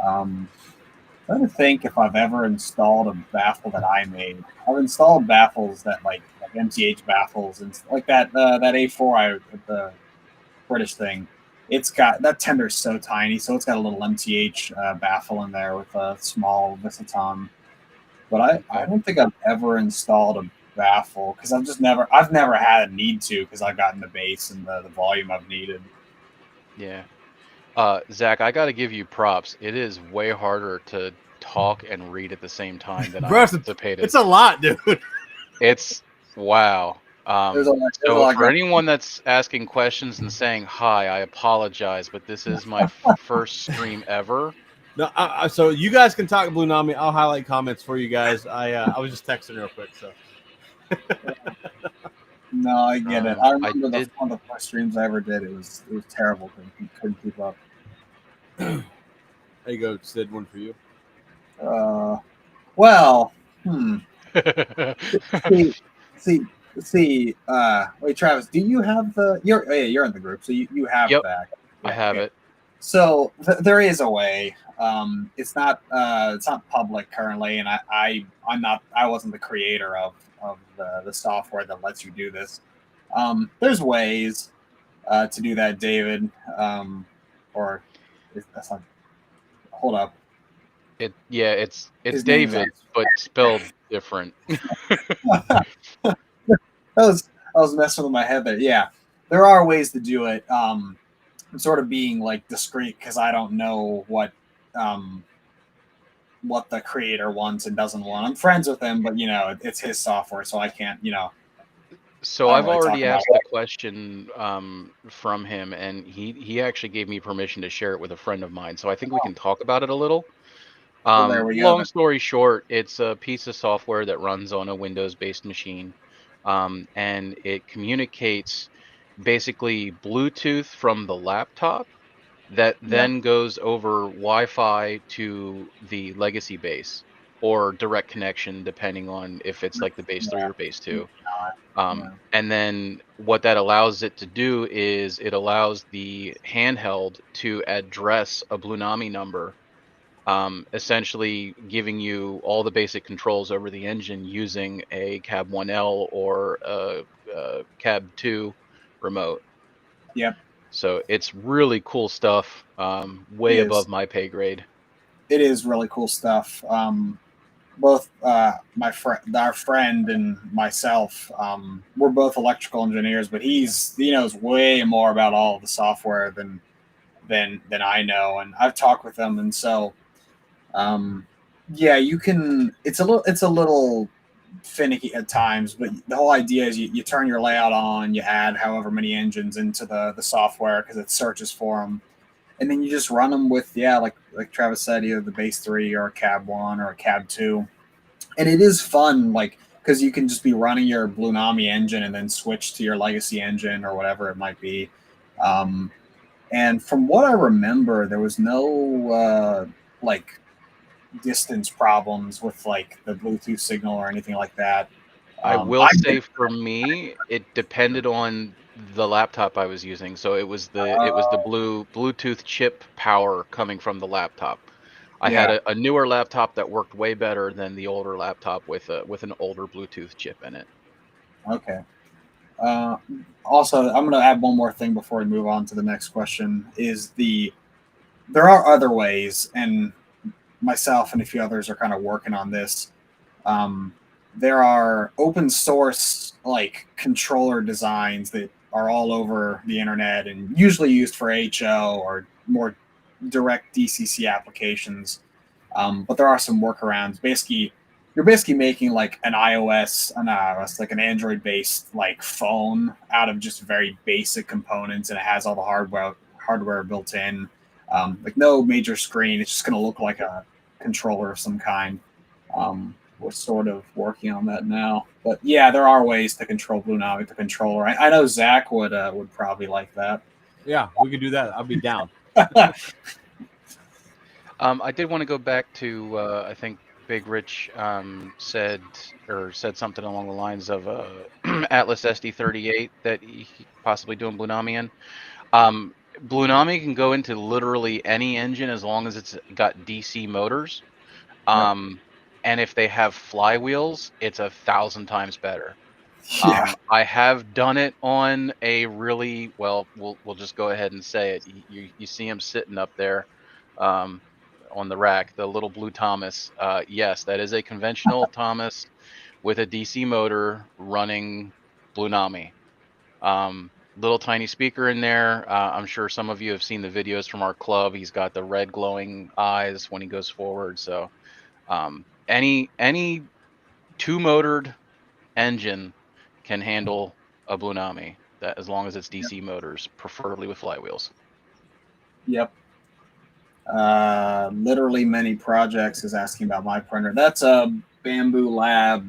I'm trying to think if I've ever installed a baffle that I made. I've installed baffles that like MTH baffles and like that A4 the British thing. It's got that tender's so tiny, so it's got a little MTH baffle in there with a small Visaton. But I don't think I've ever installed a baffle because I've never had a need to because I've gotten the bass and the volume I've needed.
Yeah. Zach, I got to give you props. It is way harder to talk and read at the same time than I anticipated.
It's a lot, dude.
It's wow. So for anyone that's asking questions and saying hi, I apologize, but this is my first stream ever.
No, so you guys can talk Blunami. I'll highlight comments for you guys. I was just texting real quick, so.
No, I get it. I remember one of the first streams I ever did. It was terrible. Couldn't keep up.
There you go, Sid. One for you.
Well, see. Wait, Travis, do you have the? You're in the group, so you have that.
I have it.
So there is a way. It's not public currently, and I wasn't the creator of the software that lets you do this. There's ways to do that, David. Or that's not. Hold up.
It's
His name's
David, but spelled different.
I was messing with my head there. Yeah, there are ways to do it. I'm sort of being like discreet because I don't know what the creator wants and doesn't want. I'm friends with him, but it's his software, so I can't.
So
I don't
I've
really talk
already
about
asked
it.
the question from him, and he actually gave me permission to share it with a friend of mine. So I think we can talk about it a little.
Well, there we go
Long
then.
story short, it's a piece of software that runs on a Windows-based machine, and it communicates basically Bluetooth from the laptop that
Yeah.
then goes over Wi-Fi to the legacy base or direct connection, depending on if it's like the base 3
Yeah.
or base 2.
Yeah.
And then what that allows it to do is it allows the handheld to address a Bluenami number, essentially giving you all the basic controls over the engine using a Cab 1L or a Cab 2 remote.
Yep.
So it's really cool stuff,
It
way above
is.
my pay grade.
It is really cool stuff. Both our friend and myself, we're both electrical engineers, but he knows way more about all of the software than I know, and I've talked with him, and so yeah, you can. It's a little finicky at times, but the whole idea is you turn your layout on, you add however many engines into the software because it searches for them, and then you just run them with like Travis said, either the base 3 or a cab 1 or a cab 2, and it is fun like because you can just be running your Bluenami engine and then switch to your legacy engine or whatever it might be. Um, and from what I remember, there was no like distance problems with like the Bluetooth signal or anything like that.
I will
I
say for me, it depended on the laptop I was using. So it was the Bluetooth chip power coming from the laptop. I had
Yeah.
a newer laptop that worked way better than the older laptop with an older Bluetooth chip in it.
Okay. Uh, Also, I'm going to add one more thing before we move on to the next question. There are other ways, and myself and a few others are kind of working on this. Um, there are open source like controller designs that are all over the internet and usually used for HO or more direct DCC applications. But there are some workarounds. You're basically making like like an Android-based like phone out of just very basic components, and it has all the hardware built in. Like no major screen. It's just going to look like a controller of some kind. We're sort of working on that now, but yeah, there are ways to control Bluenami with the controller. I know Zach would probably like that.
Yeah, we could do that. I'll be down.
I did want to go back to I think Big Rich said something along the lines of Atlas SD38 that he possibly doing Bluenami in. Bluenami can go into literally any engine as long as it's got DC motors. And if they have flywheels, it's 1,000 times better.
Yeah.
I have done it on a really we'll just go ahead and say it. You see him sitting up there, on the rack, the little blue Thomas. Yes, that is a conventional Thomas with a DC motor running Bluenami. Little tiny speaker in there. I'm sure some of you have seen the videos from our club. He's got the red glowing eyes when he goes forward. So any two motored engine can handle a Bluenami, that as long as it's DC motors, preferably with flywheels.
Yep. Literally many projects is asking about my printer. That's a Bamboo Lab.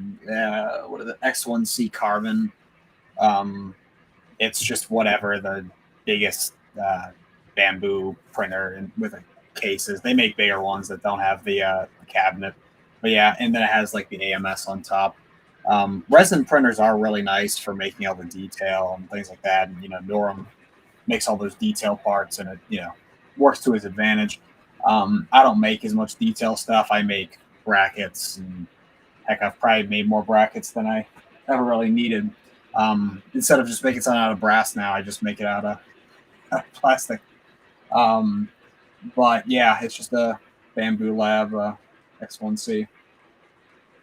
What is it? X1C Carbon. It's just whatever the biggest bamboo printer with cases. They make bigger ones that don't have the cabinet, but yeah, and then it has like the AMS on top. Resin printers are really nice for making all the detail and things like that. And Norm makes all those detail parts, and it works to his advantage. I don't make as much detail stuff. I make brackets, and heck, I've probably made more brackets than I ever really needed. Instead of just making something out of brass now, I just make it out of plastic. Um, but yeah, it's just a Bamboo Lab X1C.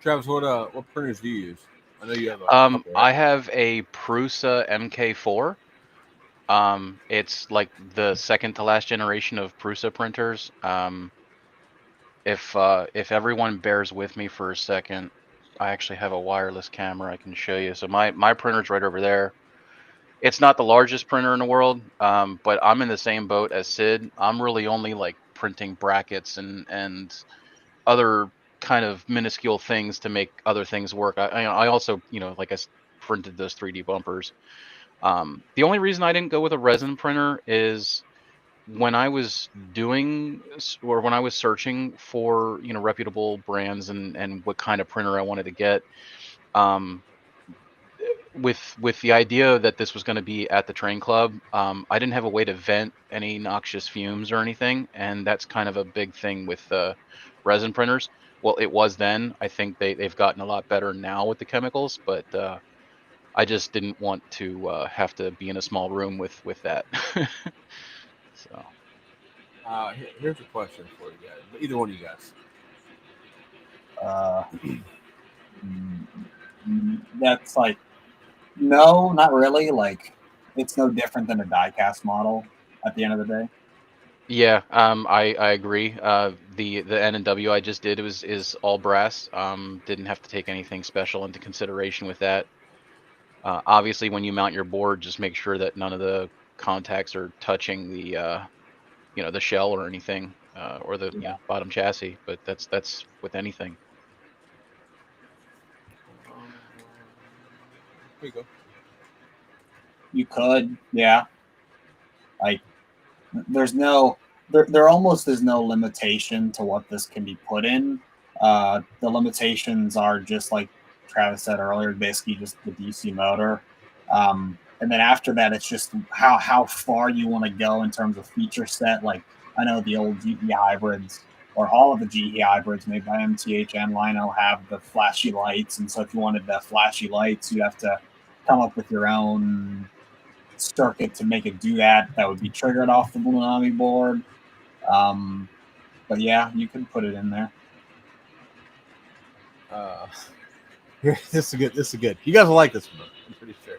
Travis, what printers do you use? I know you have a couple, right?
I have a Prusa MK4. It's like the second to last generation of Prusa printers. If everyone bears with me for a second, I actually have a wireless camera I can show you. So my printer's right over there. It's not the largest printer in the world, but I'm in the same boat as Sid. I'm really only like printing brackets and other kind of minuscule things to make other things work. I also, like I printed those 3D bumpers. The only reason I didn't go with a resin printer is when I was when I was searching for, reputable brands and what kind of printer I wanted to get, um, with the idea that this was going to be at the train club, I didn't have a way to vent any noxious fumes or anything, and that's kind of a big thing with resin printers. Well, it was then. I think they've gotten a lot better now with the chemicals, but I just didn't want to have to be in a small room with that. So
Here's a question for you guys. Either one of you guys.
That's like, no, not really. Like, it's no different than a die-cast model at the end of the day.
yeah, I agree. The N and W I just did is all brass. Didn't have to take anything special into consideration with that. Obviously, when you mount your board, just make sure that none of the contacts are touching the the shell or anything, or the bottom chassis. But that's with anything.
Here you go.
You could, yeah. Like, there almost is no limitation to what this can be put in. The limitations are just like Travis said earlier, basically just the DC motor. And then after that, it's just how far you want to go in terms of feature set. Like, I know the old GE hybrids, or all of the GE hybrids made by MTH and Lino, have the flashy lights, and so if you wanted the flashy lights, you'd have to come up with your own circuit to make it do that. That would be triggered off the Bluenami board. But yeah, you can put it in there.
This is good. You guys will like this one. I'm pretty sure.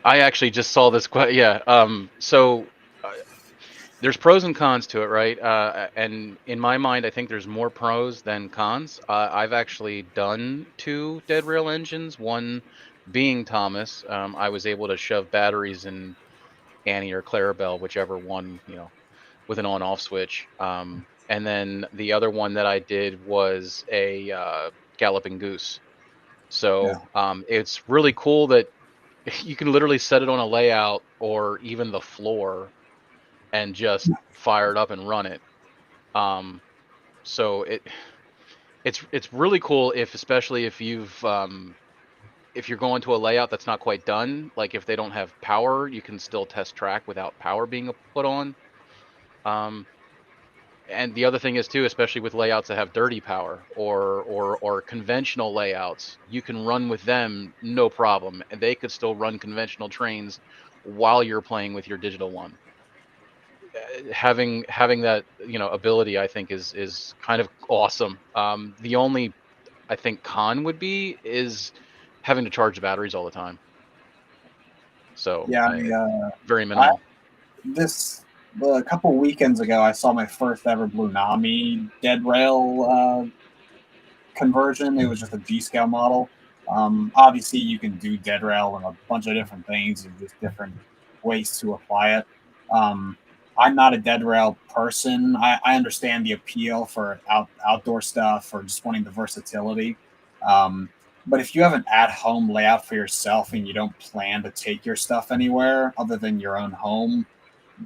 I actually just saw this. So there's pros and cons to it, right? And in my mind, I think there's more pros than cons. I've actually done 2 dead rail engines. One being Thomas. I was able to shove batteries in Annie or Clarabelle, whichever one, with an on-off switch. And then the other one that I did was a Galloping Goose. So it's really cool that you can literally set it on a layout or even the floor and just fire it up and run it. So it's really cool especially if if you're going to a layout that's not quite done, like if they don't have power, you can still test track without power being put on. And the other thing is too, especially with layouts that have dirty power or conventional layouts, you can run with them no problem, and they could still run conventional trains while you're playing with your digital one. Having that ability, I think is kind of awesome. The only, I think, con would be is having to charge the batteries all the time. So very minimal.
A couple weekends ago, I saw my first ever Bluenami dead rail conversion. It was just a G-scale model. Obviously, you can do dead rail and a bunch of different things and just different ways to apply it. I'm not a dead rail person. I understand the appeal for outdoor stuff or just wanting the versatility. But if you have an at-home layout for yourself and you don't plan to take your stuff anywhere other than your own home,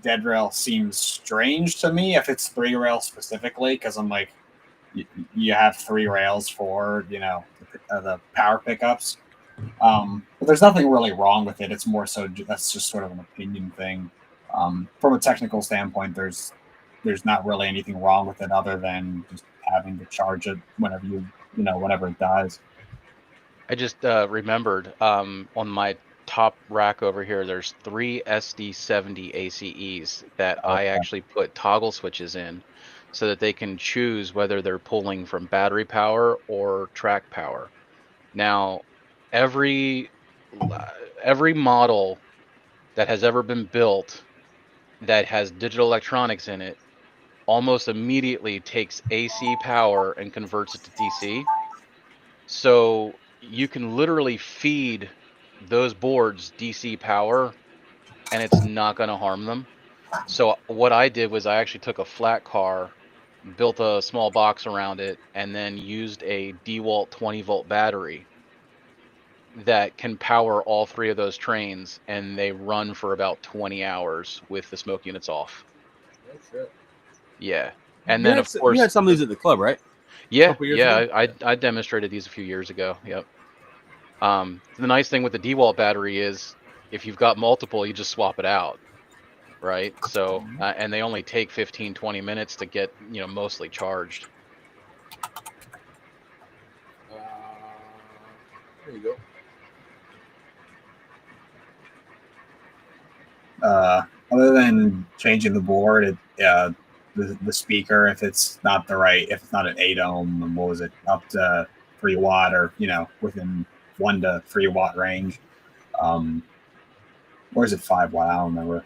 dead rail seems strange to me if it's 3 rail specifically, because I'm like, you have 3 rails for the power pickups. But there's nothing really wrong with it. It's more so that's just sort of an opinion thing. From a technical standpoint, there's not really anything wrong with it other than just having to charge it whenever it dies.
I just remembered on my top rack over here, there's 3 SD70 ACEs that I actually put toggle switches in so that they can choose whether they're pulling from battery power or track power. Now, every model that has ever been built that has digital electronics in it almost immediately takes AC power and converts it to DC. So you can literally feed those boards DC power and it's not going to harm them. So what I did was I actually took a flat car, built a small box around it, and then used a DeWalt 20-volt battery that can power all 3 of those trains, and they run for about 20 hours with the smoke units off.
Oh, shit.
Yeah. And then, of course,
you had some of these at the club, right?
Yeah,
couple years ago?
I demonstrated these a few years ago. Yep. The nice thing with the DeWalt battery is if you've got multiple, you just swap it out, right? So, and they only take 15, 20 minutes to get, mostly charged.
There you go.
Other than changing the board, the speaker, if it's not an 8 ohm, what was it, up to 3 watt or within 1 to 3 watt range, or is it 5 watt? I don't remember.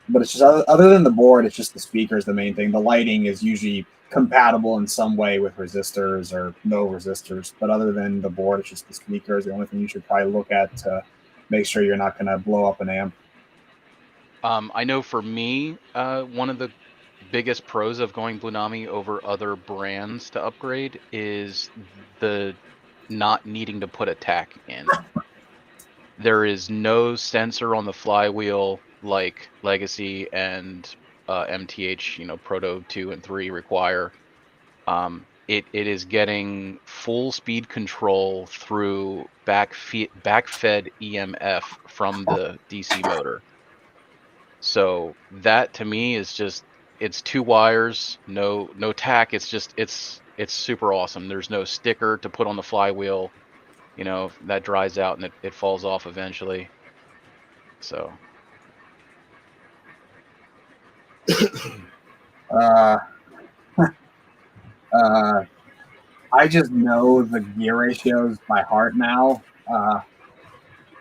But it's just other than the board, it's just the speaker is the main thing. The lighting is usually compatible in some way with resistors or no resistors, but other than the board, it's just the speaker is the only thing you should probably look at to make sure you're not going to blow up an amp.
I know for me, one of the biggest pros of going Blunami over other brands to upgrade is the not needing to put a tack in. There is no sensor on the flywheel like Legacy and MTH, Proto 2 and 3 require. It is getting full speed control through backfed EMF from the DC motor. So that to me is just, it's 2 wires, no tack. It's super awesome. There's no sticker to put on the flywheel. That dries out and it falls off eventually. So.
I just know the gear ratios by heart now.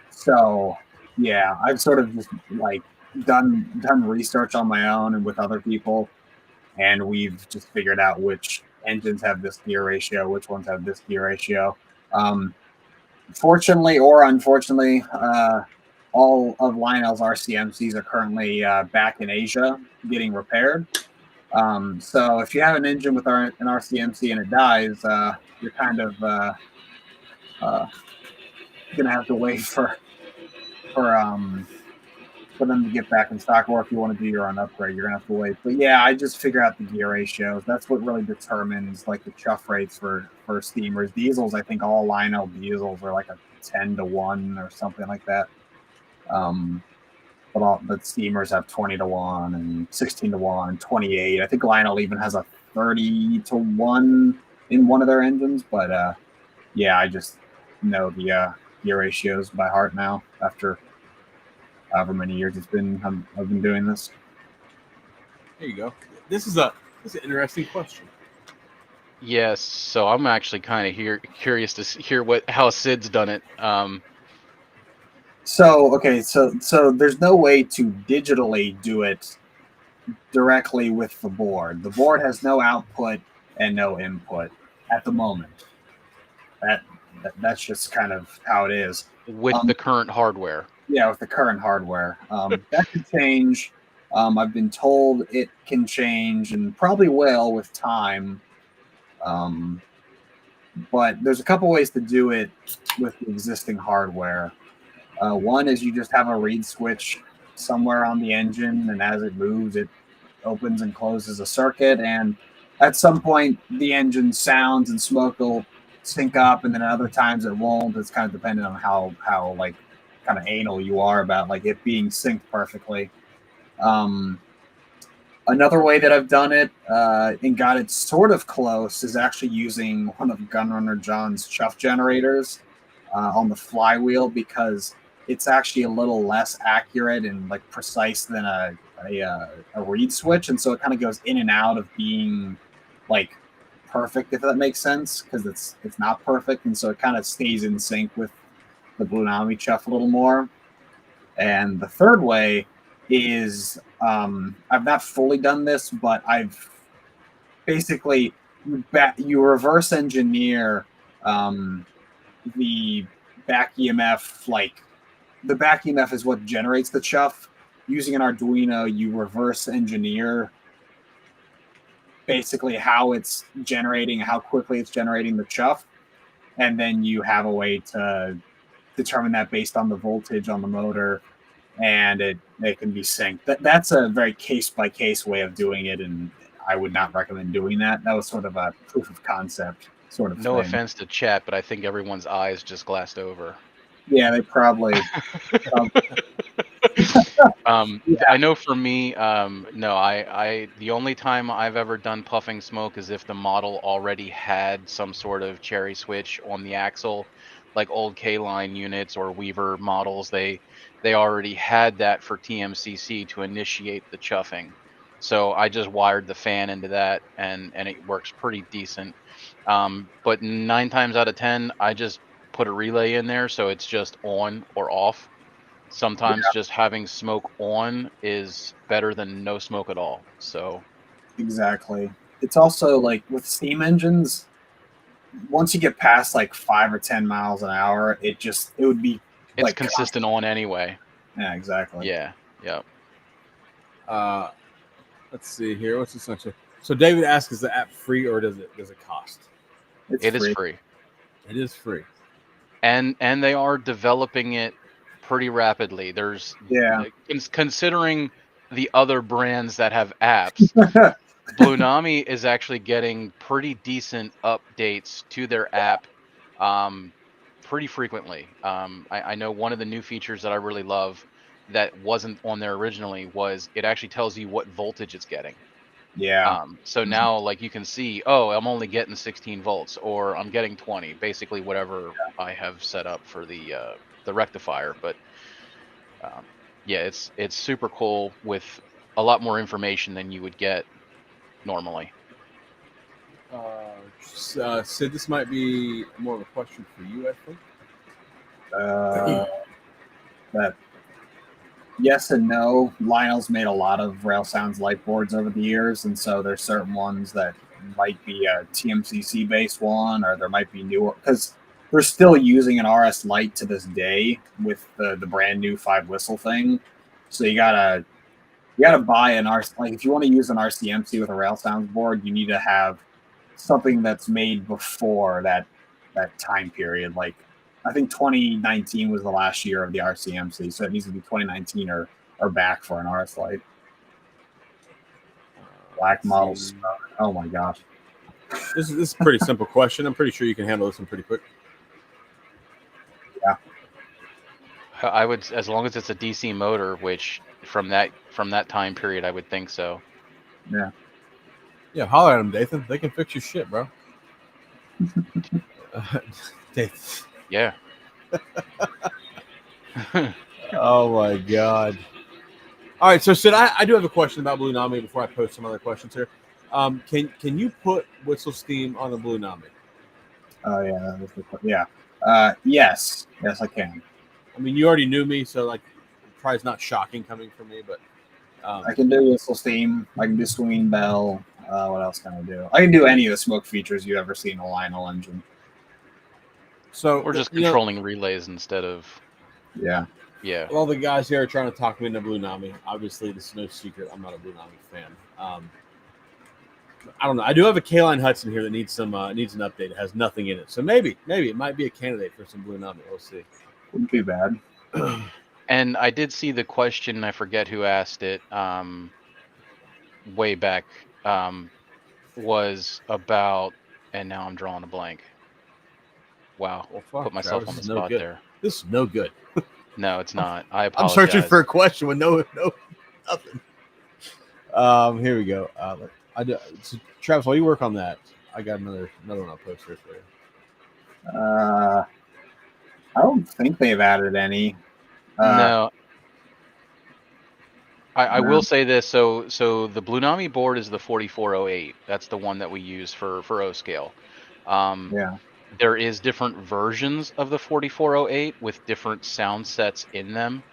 So yeah, I've sort of just like done research on my own and with other people, and we've just figured out which engines have this gear ratio, which ones have this gear ratio. Fortunately or unfortunately, all of Lionel's RCMCs are currently back in Asia getting repaired. So if you have an engine with an RCMC and it dies, you're kind of gonna have to wait for them to get back in stock, or if you want to do your own upgrade, you're gonna have to wait. But yeah, I just figure out the gear ratios. That's what really determines like the chuff rates for steamers. Diesels, I think all Lionel diesels are like a 10-to-1 or something like that. But steamers have 20-to-1 and 16-to-1, 28. I think Lionel even has a 30-to-1 in one of their engines. But yeah, I just know the gear ratios by heart now after however many years I've been doing this.
There you go. This is an interesting question.
Yes, so I'm actually kind of curious to hear how Sid's done it.
So there's no way to digitally do it directly with the board. The board has no output and no input at the moment. That's just kind of how it is
with the current hardware.
Yeah, with the current hardware, that could change. I've been told it can change and probably will with time. But there's a couple ways to do it with the existing hardware. One is you just have a reed switch somewhere on the engine, and as it moves, it opens and closes a circuit. And at some point, the engine sounds and smoke will sync up, and then at other times it won't. It's kind of dependent on how kind of anal you are about like it being synced perfectly. Another way that I've done it and got it sort of close is actually using one of Gunrunner John's chuff generators on the flywheel, because it's actually a little less accurate and like precise than a reed switch, and so it kind of goes in and out of being like perfect, if that makes sense, because it's not perfect, and so it kind of stays in sync with the Blunami chuff a little more. And the third way is I've not fully done this, but I've basically you reverse engineer the back EMF. Like the back EMF is what generates the chuff. Using an Arduino, you reverse engineer basically how it's generating, how quickly it's generating the chuff, and then you have a way to determine that based on the voltage on the motor, and it can be synced. That's a very case by case way of doing it, and I would not recommend doing that. That was sort of a proof of concept sort of
No
thing.
offense to chat, but I think everyone's eyes just glassed over.
Yeah, they probably.
I know for me, no, I the only time I've ever done puffing smoke is if the model already had some sort of cherry switch on the axle, like old K-line units or Weaver models. They already had that for TMCC to initiate the chuffing. So I just wired the fan into that, and it works pretty decent. But 9 times out of 10, I just put a relay in there, so it's just on or off. Sometimes just having smoke on is better than no smoke at all. So
Exactly. It's also like with steam engines, once you get past like 5 or 10 miles an hour, it would be
it's
like
consistent on anyway.
Yeah, exactly.
Yeah.
Let's see here. What's this next one? So David asks, is the app free or does it cost?
It is free.
It is free.
And they are developing it pretty rapidly. There's considering the other brands that have apps, Blunami is actually getting pretty decent updates to their app pretty frequently. I know one of the new features that I really love that wasn't on there originally was it actually tells you what voltage it's getting.
Yeah.
So now, like, you can see, oh, I'm only getting 16 volts, or I'm getting 20, basically whatever I have set up for the rectifier. But yeah, it's super cool with a lot more information than you would get normally.
Sid, this might be more of a question for you, I think.
That yes and no. Lionel's made a lot of Rail Sounds light boards over the years, and so there's certain ones that might be a TMCC based one, or there might be newer, because they're still using an RS Lite to this day with the brand new 5-whistle thing. So you gotta buy an RC. Like if you want to use an RCMC with a Rail Sounds board, you need to have something that's made before that time period. Like I think 2019 was the last year of the RCMC, so it needs to be 2019 or back for an RS Lite. Black models. Oh my gosh.
This is a pretty simple question. I'm pretty sure you can handle this one pretty quick.
Yeah.
I would, as long as it's a DC motor, which from that time period, I would think so.
Yeah.
Yeah, holler at them, Dathan. They can fix your shit, bro. Dathan.
Yeah.
Oh my god. All right, so Sid, I do have a question about Blunami before I post some other questions here. Can you put whistle steam on the Blunami?
Oh yeah, yeah. Yes, I can.
I mean, you already knew me, so like, probably it's not shocking coming from me, but
I can do whistle steam. I can do swinging bell. What else can I do? I can do any of the smoke features you've ever seen in a Lionel engine.
So
we're just controlling relays instead of.
Yeah.
All the guys here are trying to talk me into Blunami. Obviously, this is no secret. I'm not a Blunami fan. I don't know. I do have a K-Line Hudson here that needs an update. It has nothing in it, so maybe it might be a candidate for some Blunami. We'll see.
Wouldn't be bad.
And I did see the question. I forget who asked it. Way back, was about, and now I'm drawing a blank. Wow,
well, fuck,
put myself
Travis,
on the spot there.
This is no good.
No, it's not. I
I'm
apologize.
searching for a question with no nothing. Here we go. So Travis, while you work on that, I got another one I'll post here for you.
I don't think they've added any.
No. I
No.
will say this. So the Blunami board is the 4408. That's the one that we use for O scale.
Yeah.
There is different versions of the 4408 with different sound sets in them.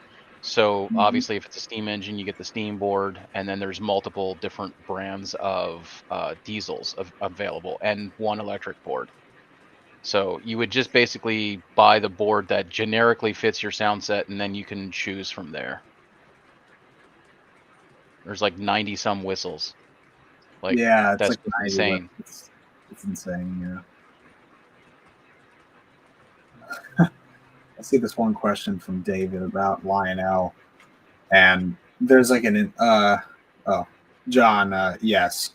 So
Mhm.
obviously, if it's a steam engine, you get the steam board, and then there's multiple different brands of diesels available and one electric board. So you would just basically buy the board that generically fits your sound set, and then you can choose from there. There's like 90 some whistles. Like
Yeah, it's
that's
like
just
90.
insane.
It's insane. Yeah. I see this one question from David about Lionel, and there's like John. Yes.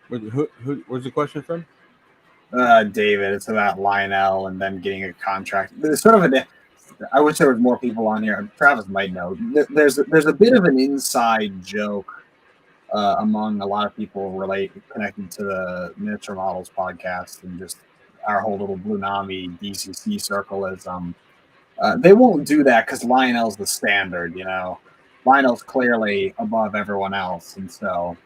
Where's the question from?
David. It's about Lionel and then getting a contract. There's sort of I wish there was more people on here. Travis might know. There's a bit of an inside joke among a lot of people connected to the Miniature Models podcast and just our whole little Blunami DCC circle is they won't do that because Lionel's the standard, you know. Lionel's clearly above everyone else, and so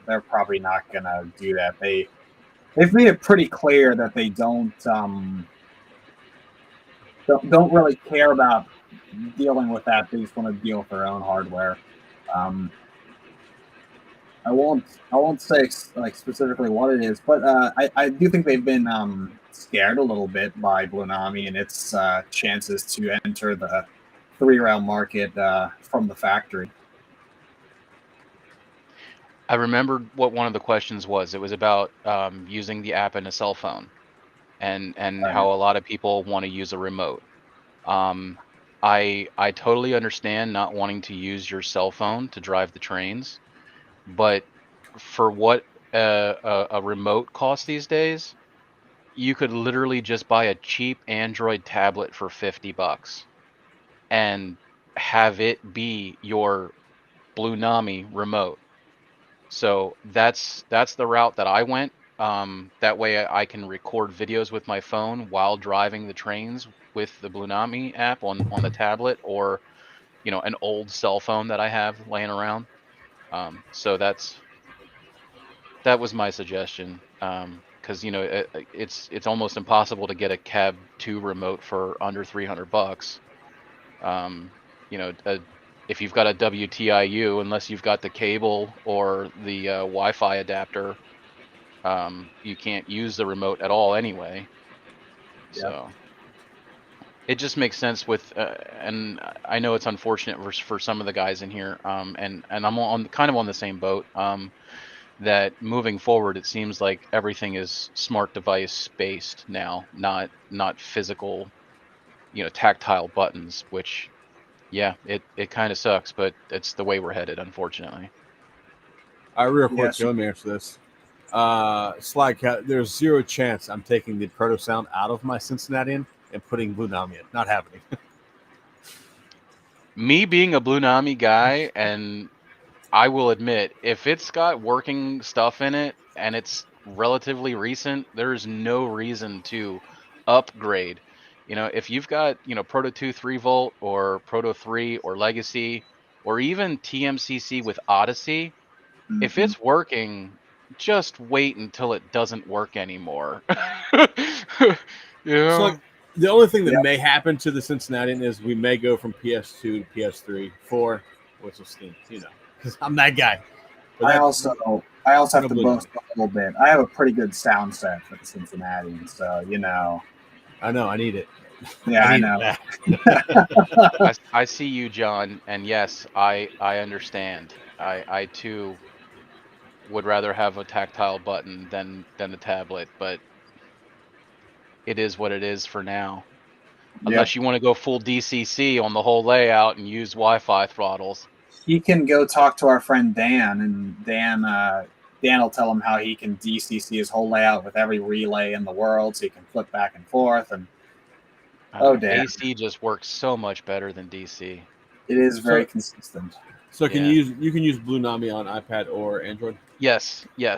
they're probably not gonna do that. They've made it pretty clear that they don't really care about dealing with that. They just want to deal with their own hardware. I won't say like specifically what it is, but I do think they've been scared a little bit by Blunami and its chances to enter the 3-rail market from the factory.
I remembered what one of the questions was. It was about using the app in a cell phone, and how a lot of people want to use a remote. I totally understand not wanting to use your cell phone to drive the trains, but for what a remote costs these days, you could literally just buy a cheap Android tablet for $50 and have it be your Blunami remote. So that's the route that I went. That way I can record videos with my phone while driving the trains with the Blunami app on the tablet, or an old cell phone that I have laying around. So that was my suggestion. Because it's almost impossible to get a Cab 2 remote for under $300. You know, if you've got a WTIU, unless you've got the cable or the Wi-Fi adapter, you can't use the remote at all anyway.
Yeah.
So it just makes sense and I know it's unfortunate for some of the guys in here, and I'm kind of on the same boat. That moving forward, it seems like everything is smart device based now, not physical, tactile buttons, which, yeah, it kind of sucks, but it's the way we're headed, unfortunately.
All right, real quick,
Yes.
let me answer this. Slide cat, there's zero chance I'm taking the Proto Sound out of my Cincinnatian and putting Blunami in. Not happening.
Me being a Blunami guy, and I will admit, if it's got working stuff in it and it's relatively recent, there's no reason to upgrade. If you've got, Proto 2 3-volt or Proto 3 or Legacy or even TMCC with Odyssey, if it's working, just wait until it doesn't work anymore.
So, like, the only thing that
Yep.
may happen to the Cincinnatian is we may go from PS2 to PS3, 4, which will stink, because I'm that guy. But
I also have
no
to
Blunami.
boast a little bit. I have a pretty good sound set for the Cincinnati, so
I know, I need it.
Yeah, I
need
know.
that.
I see you, John, and yes, I understand. I too would rather have a tactile button than the tablet, but it is what it is for now.
Yep.
Unless you want to go full DCC on the whole layout and use Wi-Fi throttles.
He can go talk to our friend Dan, and Dan will tell him how he can DCC his whole layout with every relay in the world, so he can flip back and forth. And Oh, damn.
AC just works so much better than DC.
It is very
So-
consistent.
So can
Yeah.
you can use Blue Nami on iPad or Android?
Yes.
Yeah.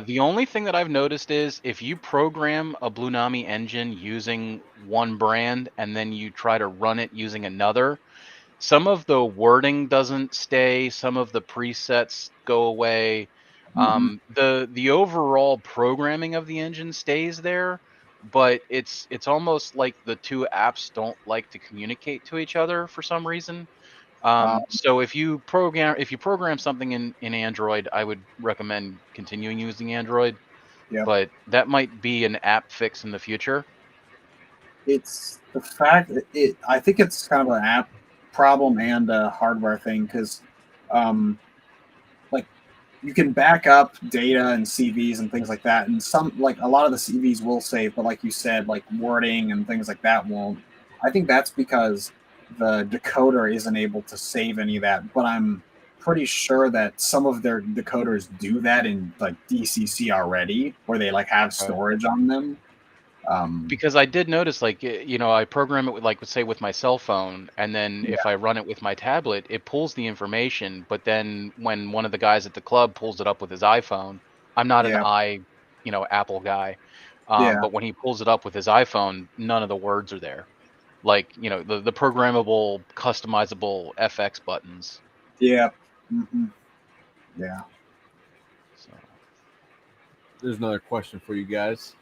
The only thing that I've noticed is if you program a Blue Nami engine using one brand and then you try to run it using another, some of the wording doesn't stay, some of the presets go away. The overall programming of the engine stays there, but it's almost like the two apps don't like to communicate to each other for some reason. So if you program something in Android, I would recommend continuing using Android,
Yep.
but that might be an app fix in the future.
It's the fact that I think it's kind of an app problem and a hardware thing because, like, you can back up data and CVs and things like that, and some like a lot of the CVs will save, but like you said, like wording and things like that won't. I think that's because the decoder isn't able to save any of that. But I'm pretty sure that some of their decoders do that in like DCC already, where they like have
Okay.
storage on them.
Because I did notice, like, I program it with, like, say, with my cell phone, and then
Yeah.
if I run it with my tablet, it pulls the information. But then when one of the guys at the club pulls it up with his iPhone, I'm not an
Yeah.
Apple guy,
Yeah.
but when he pulls it up with his iPhone, none of the words are there. Like, the programmable, customizable FX buttons.
Yeah. hmm Yeah.
So
There's another question for you guys.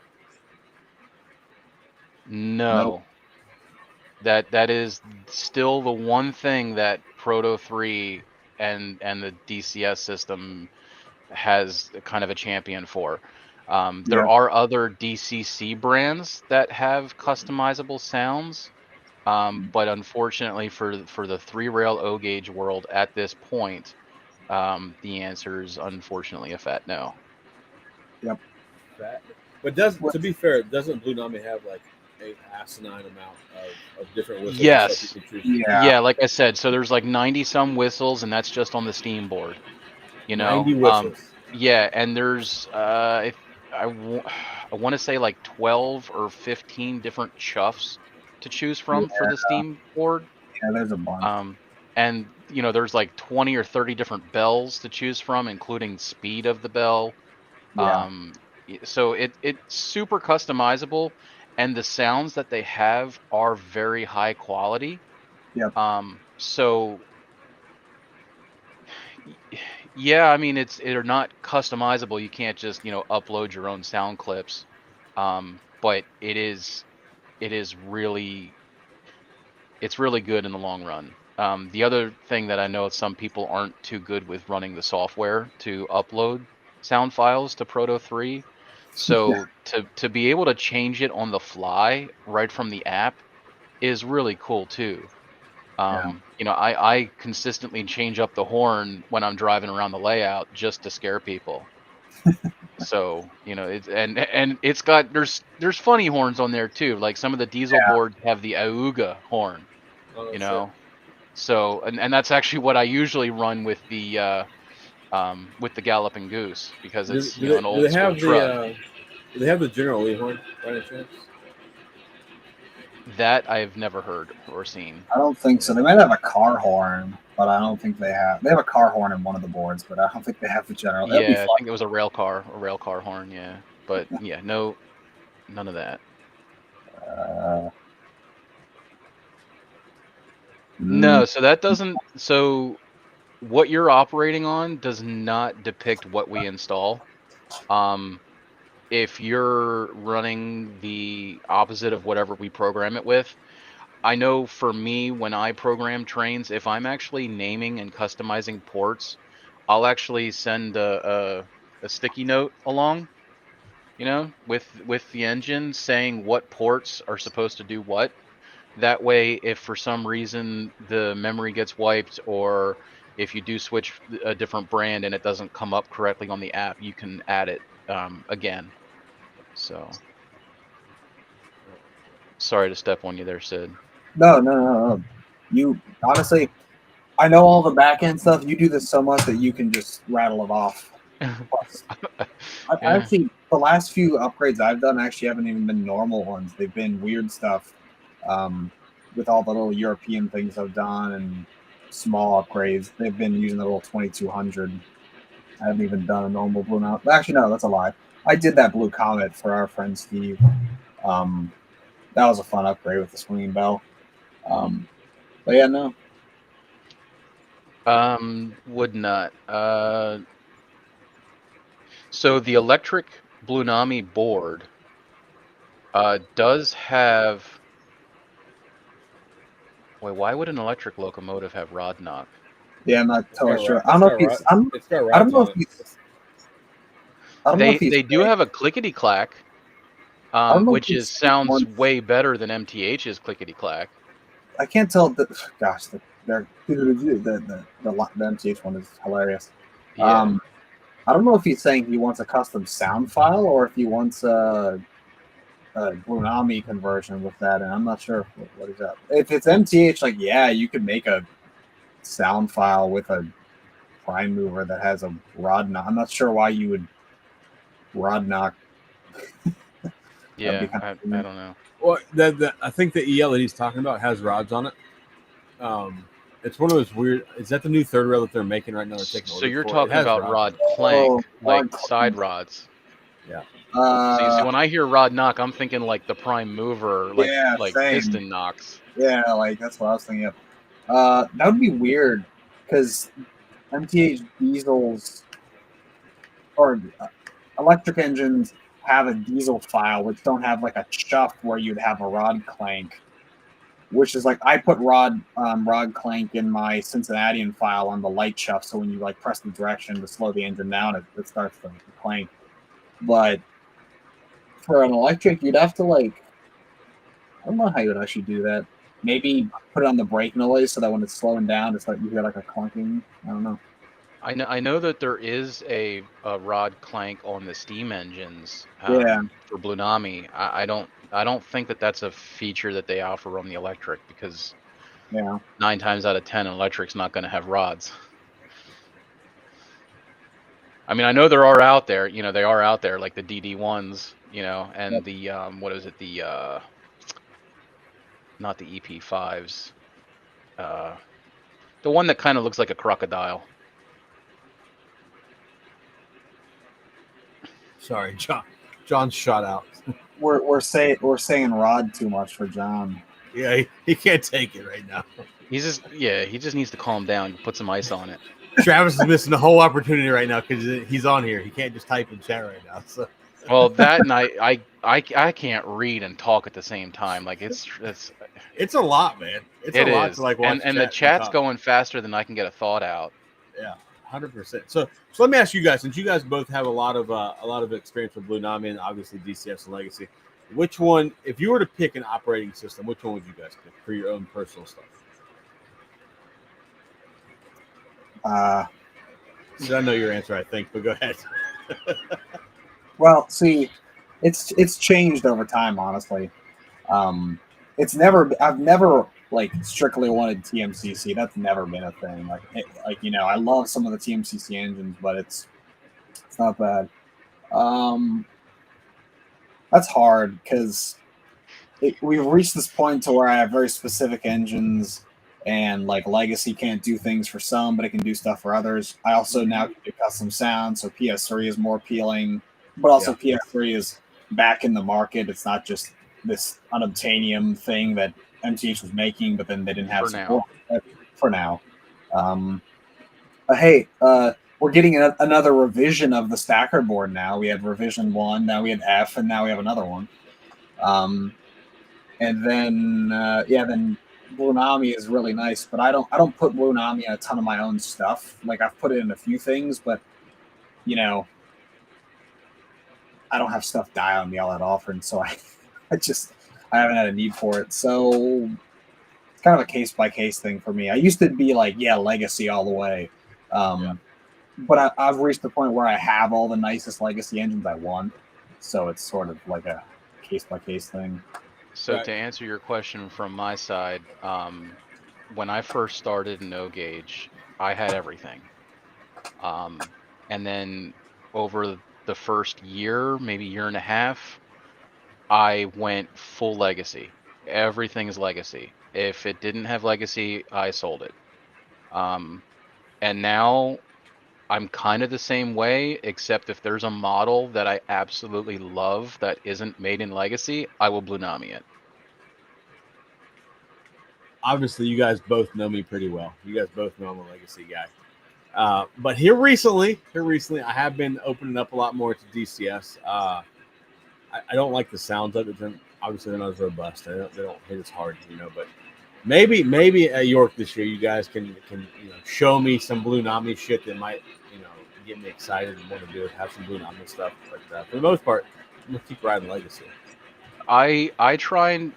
no. That is still the one thing that Proto 3 and the DCS system has kind of a champion for. There
Yeah.
are other DCC brands that have customizable sounds, but unfortunately for the 3-rail O gauge world at this point, the answer is unfortunately a fat no.
Yep.
But to be fair, doesn't Blue Nami have like an asinine amount of different whistles? and
Yes.
stuff you can choose?
Yeah, like I said, so there's like 90 some whistles, and that's just on the Steam board.
90 whistles.
Yeah, and there's I want to say like 12 or 15 different chuffs to choose from for the Steam board.
Yeah. There's a bunch.
And there's like 20 or 30 different bells to choose from, including speed of the bell.
Yeah.
So it's super customizable, and the sounds that they have are very high quality.
Yep.
So yeah, I mean they're not customizable. You can't just upload your own sound clips, but it's really good in the long run. The other thing that I know some people aren't too good with running the software to upload sound files to Proto 3. So to be able to change it on the fly right from the app is really cool too. I consistently change up the horn when I'm driving around the layout just to scare people. So it's and it's got there's funny horns on there too. Like some of the diesel boards have the Auga horn.
Oh,
You
shit.
know, so and that's actually what I usually run with the Galloping Goose, because it's an old school truck.
Do they have the General Lee horn by any chance?
That I've never heard or seen.
I don't think so. They might have a car horn, but I don't think they have. They have a car horn in one of the boards, but I don't think they have the general. That'd be
Yeah, I
fun.
think it was a rail car horn. Yeah, but yeah, no, none of that. No, so that doesn't. So what you're operating on does not depict what we install. If you're running the opposite of whatever we program it with, I know for me, when I program trains, if I'm actually naming and customizing ports, I'll actually send a sticky note along, with the engine saying what ports are supposed to do what. That way, if for some reason the memory gets wiped, or if you do switch a different brand and it doesn't come up correctly on the app, you can add it again. So, sorry to step on you there, Sid.
No. You honestly, I know all the back end stuff. You do this so much that you can just rattle it off. Plus, I actually, the last few upgrades I've done actually haven't even been normal ones. They've been weird stuff. With all the little European things I've done and small upgrades, they've been using the little 2200. I haven't even done a normal Blue Mountain. Actually, no, that's a lie. I did that Blue Comet for our friend Steve. That was a fun upgrade with the swinging bell. But yeah, no.
Would not. So the electric Blunami board does have. Wait, why would an electric locomotive have rod knock?
Yeah, I'm not totally
got
sure.
ro-
I don't know if
it's
he's.
got ro- it's got
I don't
rods
know
on
if
it.
he's. I don't know if he's.
They do have a clickety clack,
don't know if
which
he's
sounds
one-
way better than MTH's clickety clack.
I can't tell. Gosh, the MTH one is hilarious.
Yeah.
I don't know if he's saying he wants a custom sound file or if he wants a Blunami conversion with that, and I'm not sure what he's at. If it's MTH, like yeah, you could make a sound file with a prime mover that has a rod knock. I'm not sure why you would rod knock.
Yeah,
kind
I
of
don't know.
Well, I think the EL that he's talking about has rods on it. It's one of those weird. Is that the new third rail that they're making right now?
So you're talking about rod
Oh,
clank, like
rod clank.
side rods.
Yeah.
See, when I hear rod knock, I'm thinking like the prime mover, like
Yeah, same.
piston knocks.
Yeah, like that's what I was thinking of. That would be weird because MTH diesels or electric engines have a diesel file which don't have like a chuff where you'd have a rod clank, which is like I put rod clank in my Cincinnatian file on the light chuff, so when you like press the direction to slow the engine down, it starts to clank. But for an electric, you'd have to like, I don't know how you would actually do that. Maybe put it on the brake noise so that when it's slowing down, it's like you hear like a clunking. I don't know.
I know that there is a rod clank on the steam engines
Yeah.
for Blunami. I don't think that that's a feature that they offer on the electric because
Yeah.
9 times out of 10 an electric's not going to have rods. I mean, I know there are out there, they are out there like the DD1s, and
Yep.
the what is it, the not the EP5s, the one that kind of looks like a crocodile.
Sorry, John shot out.
We're saying rod too much for John.
Yeah, he can't take it right now.
He just needs to calm down and put some ice on it.
Travis is missing the whole opportunity right now because he's on here. He can't just type in chat right now. So.
Well, that and I can't read and talk at the same time. Like it's
a lot, man. It's a lot to like watch.
And the chat's going faster than I can get a thought out.
Yeah, 100%. So let me ask you guys, since you guys both have a lot of experience with Blunami and obviously DCS and Legacy, which one, if you were to pick an operating system, which one would you guys pick for your own personal stuff? I know your answer, I think, but go ahead.
Well, see, it's changed over time, honestly. I've never like strictly wanted TMCC. That's never been a thing. I love some of the TMCC engines, but it's not bad. That's hard because we've reached this point to where I have very specific engines. And like Legacy can't do things for some, but it can do stuff for others. I also now can do custom sound, so PS3 is more appealing. But also PS3 is back in the market. It's not just this unobtainium thing that MTH was making, but then they didn't have support for now. Hey, we're getting another revision of the Stacker board now. We had revision 1, now we had F, and now we have another one. And then then Blunami is really nice, but I don't put Blunami in a ton of my own stuff. Like I've put it in a few things, but I don't have stuff die on me all that often, so I haven't had a need for it. So it's kind of a case by case thing for me. I used to be like, Legacy all the way. But I've reached the point where I have all the nicest Legacy engines I want. So it's sort of like a case by case thing.
So to answer your question from my side, when I first started in No Gauge, I had everything. And then over the first year, maybe year and a half, I went full Legacy. everything's legacy. If it didn't have legacy, I sold it. And now I'm kind of the same way, except if there's a model that I absolutely love that isn't made in legacy, I will Blunami it.
Obviously, you guys both know me pretty well. You guys both know I'm a legacy guy. But here recently, I have been opening up a lot more to DCS. I don't like the sounds of it. Obviously, they're not as robust. They don't hit as hard, But maybe at York this year, you guys can show me some Blunami shit that might get me excited and want to do it. Have some Blunami stuff. But for the most part, I'm gonna keep riding legacy.
I try and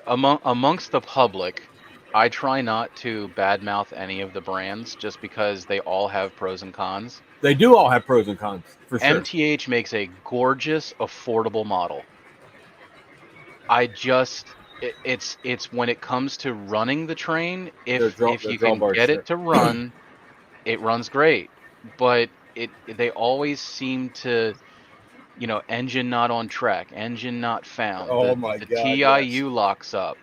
amongst the public, I try not to badmouth any of the brands just because they all have pros and cons.
They do all have pros and cons, for sure.
MTH makes a gorgeous, affordable model. It's when it comes to running the train, if you can get it to run, it runs great. But they always seem to, engine not on track, engine not found.
Oh
the TIU locks up.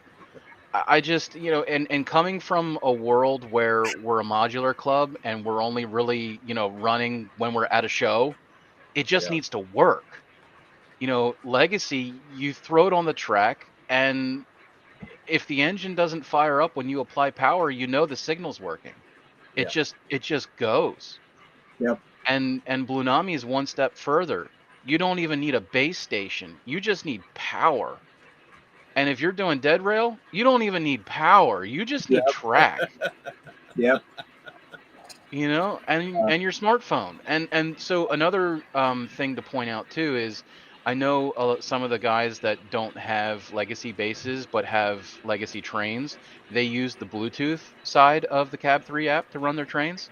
I just, and coming from a world where we're a modular club and we're only really, running when we're at a show, it just needs to work. Legacy, you throw it on the track, and if the engine doesn't fire up when you apply power, the signal's working. It just goes.
Yep.
And Blunami is one step further. You don't even need a base station. You just need power. And if you're doing dead rail, you don't even need power. You just need track.
Yep.
And your smartphone. And so another thing to point out too is, I know some of the guys that don't have legacy bases but have legacy trains, they use the Bluetooth side of the Cab 3 app to run their trains.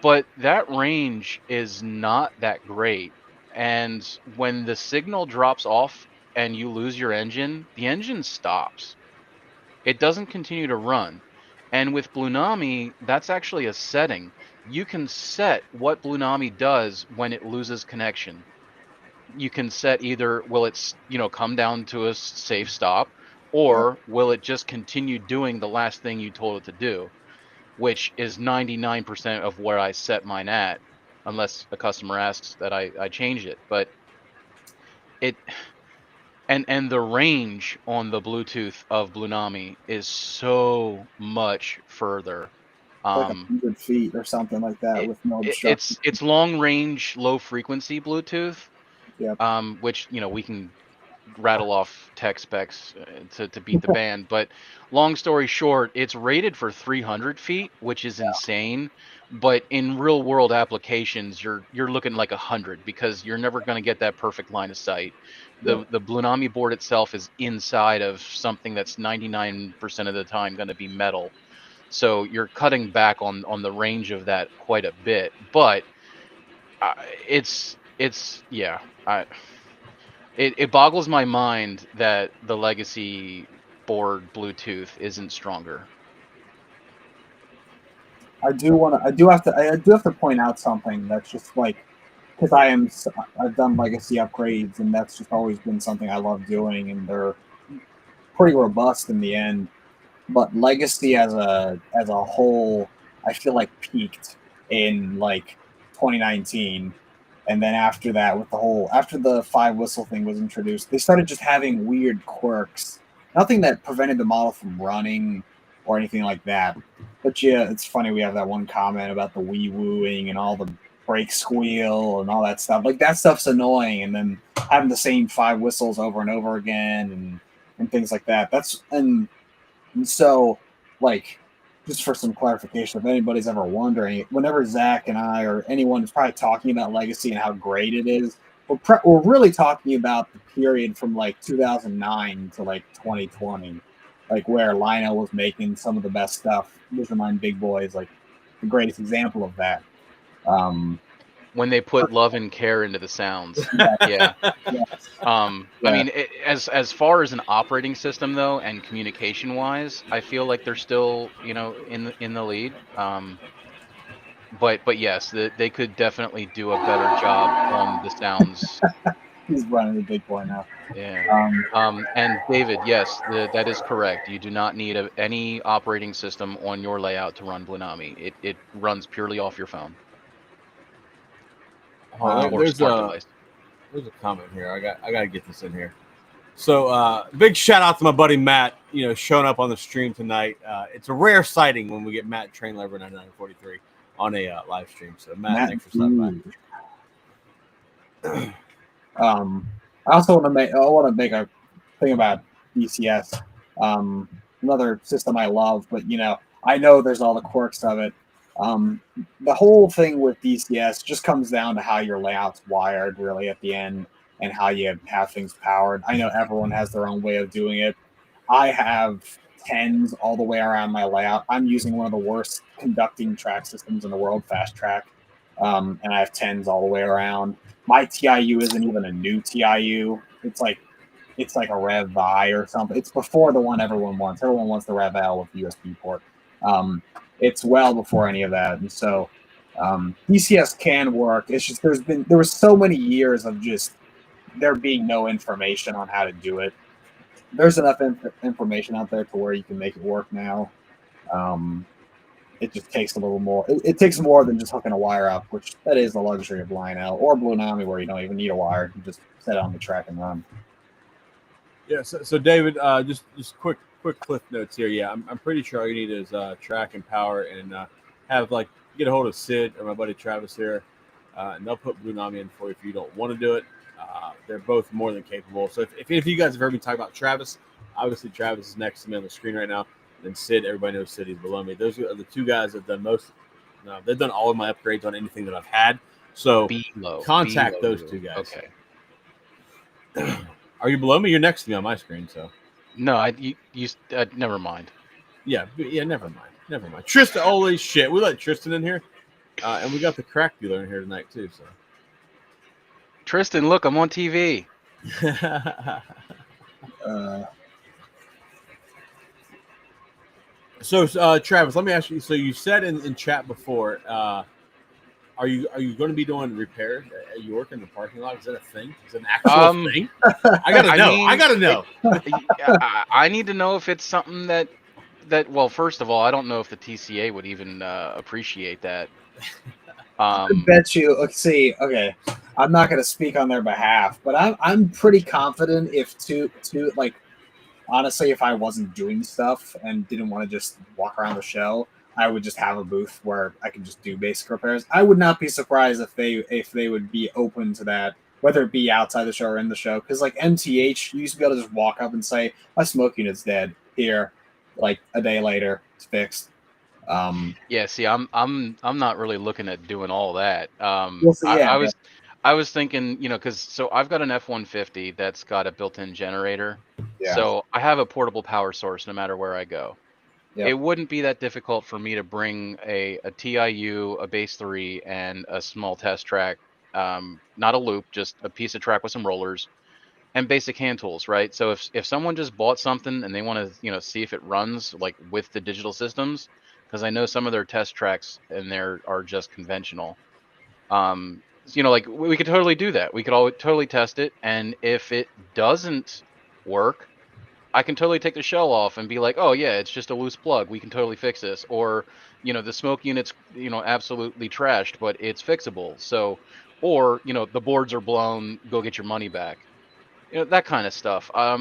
But that range is not that great. And when the signal drops off and you lose your engine, the engine stops. It doesn't continue to run. And with Blunami, that's actually a setting. You can set what Blunami does when it loses connection. You can set either will it come down to a safe stop, or will it just continue doing the last thing you told it to do, which is 99% of where I set mine at, unless a customer asks that I change it. But and the range on the Bluetooth of Blunami is so much further.
Like 100 feet or something like that with no obstruction.
It's long range, low frequency Bluetooth.
Yep.
Which we can rattle off tech specs to beat the band. But long story short, it's rated for 300 feet, which is insane. But in real world applications, you're looking like 100, because you're never going to get that perfect line of sight. The Blunami board itself is inside of something that's 99% of the time going to be metal. So you're cutting back on the range of that quite a bit. But it boggles my mind that the legacy board Bluetooth isn't stronger.
I do have to point out something that's just like, because I've done legacy upgrades, and that's just always been something I love doing, and they're pretty robust in the end. But legacy as a whole, I feel like peaked in like 2019. And then after that, after the 5-whistle thing was introduced, they started just having weird quirks. Nothing that prevented the model from running or anything like that. But yeah, it's funny, we have that one comment about the wee-wooing and all the brake squeal and all that stuff. Like, that stuff's annoying. And then having the same 5 whistles over and over again and things like that. And so, like, just for some clarification, if anybody's ever wondering, whenever Zach and I or anyone is probably talking about legacy and how great it is, we're really talking about the period from like 2009 to like 2020, like where Lionel was making some of the best stuff. Mine Big Boy is like the greatest example of that.
When they put love and care into the sounds.
Yeah.
I mean, as far as an operating system though, and communication wise, I feel like they're still in the lead. But yes, they could definitely do a better job on the sounds.
He's running the big boy now.
Yeah. And David, yes, that is correct. You do not need any operating system on your layout to run Bluenami. It runs purely off your phone or
There's
smart
a
device.
comment here. I gotta get this in here. So big shout out to my buddy Matt, showing up on the stream tonight. It's a rare sighting when we get Matt Trainlever 9943 on a live stream. So Matt, thanks for stopping by.
I also want to make a thing about DCS. Another system I love, but I know there's all the quirks of it. The whole thing with DCS just comes down to how your layout's wired, really, at the end, and how you have things powered. I know everyone has their own way of doing it. I have tens all the way around my layout. I'm using one of the worst conducting track systems in the world, Fast Track, and I have tens all the way around. My TIU isn't even a new TIU. It's like a Rev I or something. It's before the one everyone wants. Everyone wants the Rev L with the USB port. It's well before any of that, and so DCS can work. It's just there was so many years of just there being no information on how to do it. There's enough information out there to where you can make it work now. It just takes a little more. It takes more than just hooking a wire up, which that is the luxury of Lionel or Bluenami, where you don't even need a wire. You just set it on the track and run.
Yeah. So David, just quick cliff notes here. Yeah, I'm pretty sure all you need is track and power, and get a hold of Sid or my buddy Travis here, and they'll put Bluenami in for you if you don't want to do it. They're both more than capable. So if you guys have heard me talk about Travis, obviously Travis is next to me on the screen right now. Then Sid, everybody knows Sid, he's below me. Those are the two guys that have done most. They've done all of my upgrades on anything that I've had. So contact those two guys.
Okay.
Are you below me? You're next to me on my screen. So
no, you never mind.
Yeah, never mind. Tristan, holy shit, we let Tristan in here, and we got the crack dealer in here tonight too. So
Tristan, look, I'm on TV.
So Travis, let me ask you. So you said in chat before, are you going to be doing repairs at York in the parking lot? Is that a thing? Is it an actual thing? I gotta know. I gotta know.
I need to know if it's something that. Well, first of all, I don't know if the TCA would even appreciate that.
I bet you. Let's see. Okay, I'm not going to speak on their behalf, but I'm pretty confident if honestly, if I wasn't doing stuff and didn't want to just walk around the show, I would just have a booth where I could just do basic repairs. I would not be surprised if they would be open to that, whether it be outside the show or in the show. Because like MTH, you used to be able to just walk up and say, "My smoke unit's dead." Here, like a day later, it's fixed.
Yeah, see, I'm not really looking at doing all that. I was thinking, because I've got an F-150 that's got a built-in generator, so I have a portable power source no matter where I go. Yep. It wouldn't be that difficult for me to bring a TIU, a base 3, and a small test track, not a loop, just a piece of track with some rollers and basic hand tools, right? So if someone just bought something and they want to see if it runs like with the digital systems, because I know some of their test tracks in there are just conventional. Like we could totally do that. We could totally test it, and if it doesn't work, I can totally take the shell off and be like, oh yeah, it's just a loose plug. We can totally fix this. Or, the smoke unit's, absolutely trashed, but it's fixable. So, or, the boards are blown, go get your money back. That kind of stuff. I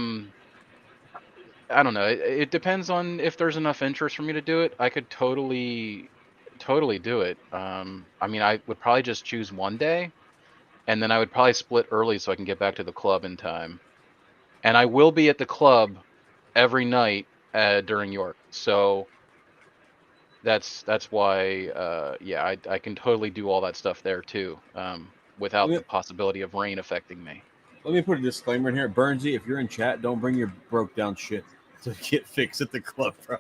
don't know. It depends on if there's enough interest for me to do it. I could totally do it. I would probably just choose one day, and then I would probably split early so I can get back to the club in time. And I will be at the club every night during York. So that's why, I can totally do all that stuff there too, without the possibility of rain affecting me.
Let me put a disclaimer in here. Burnsy, if you're in chat, don't bring your broke down shit to get fixed at the club, bro.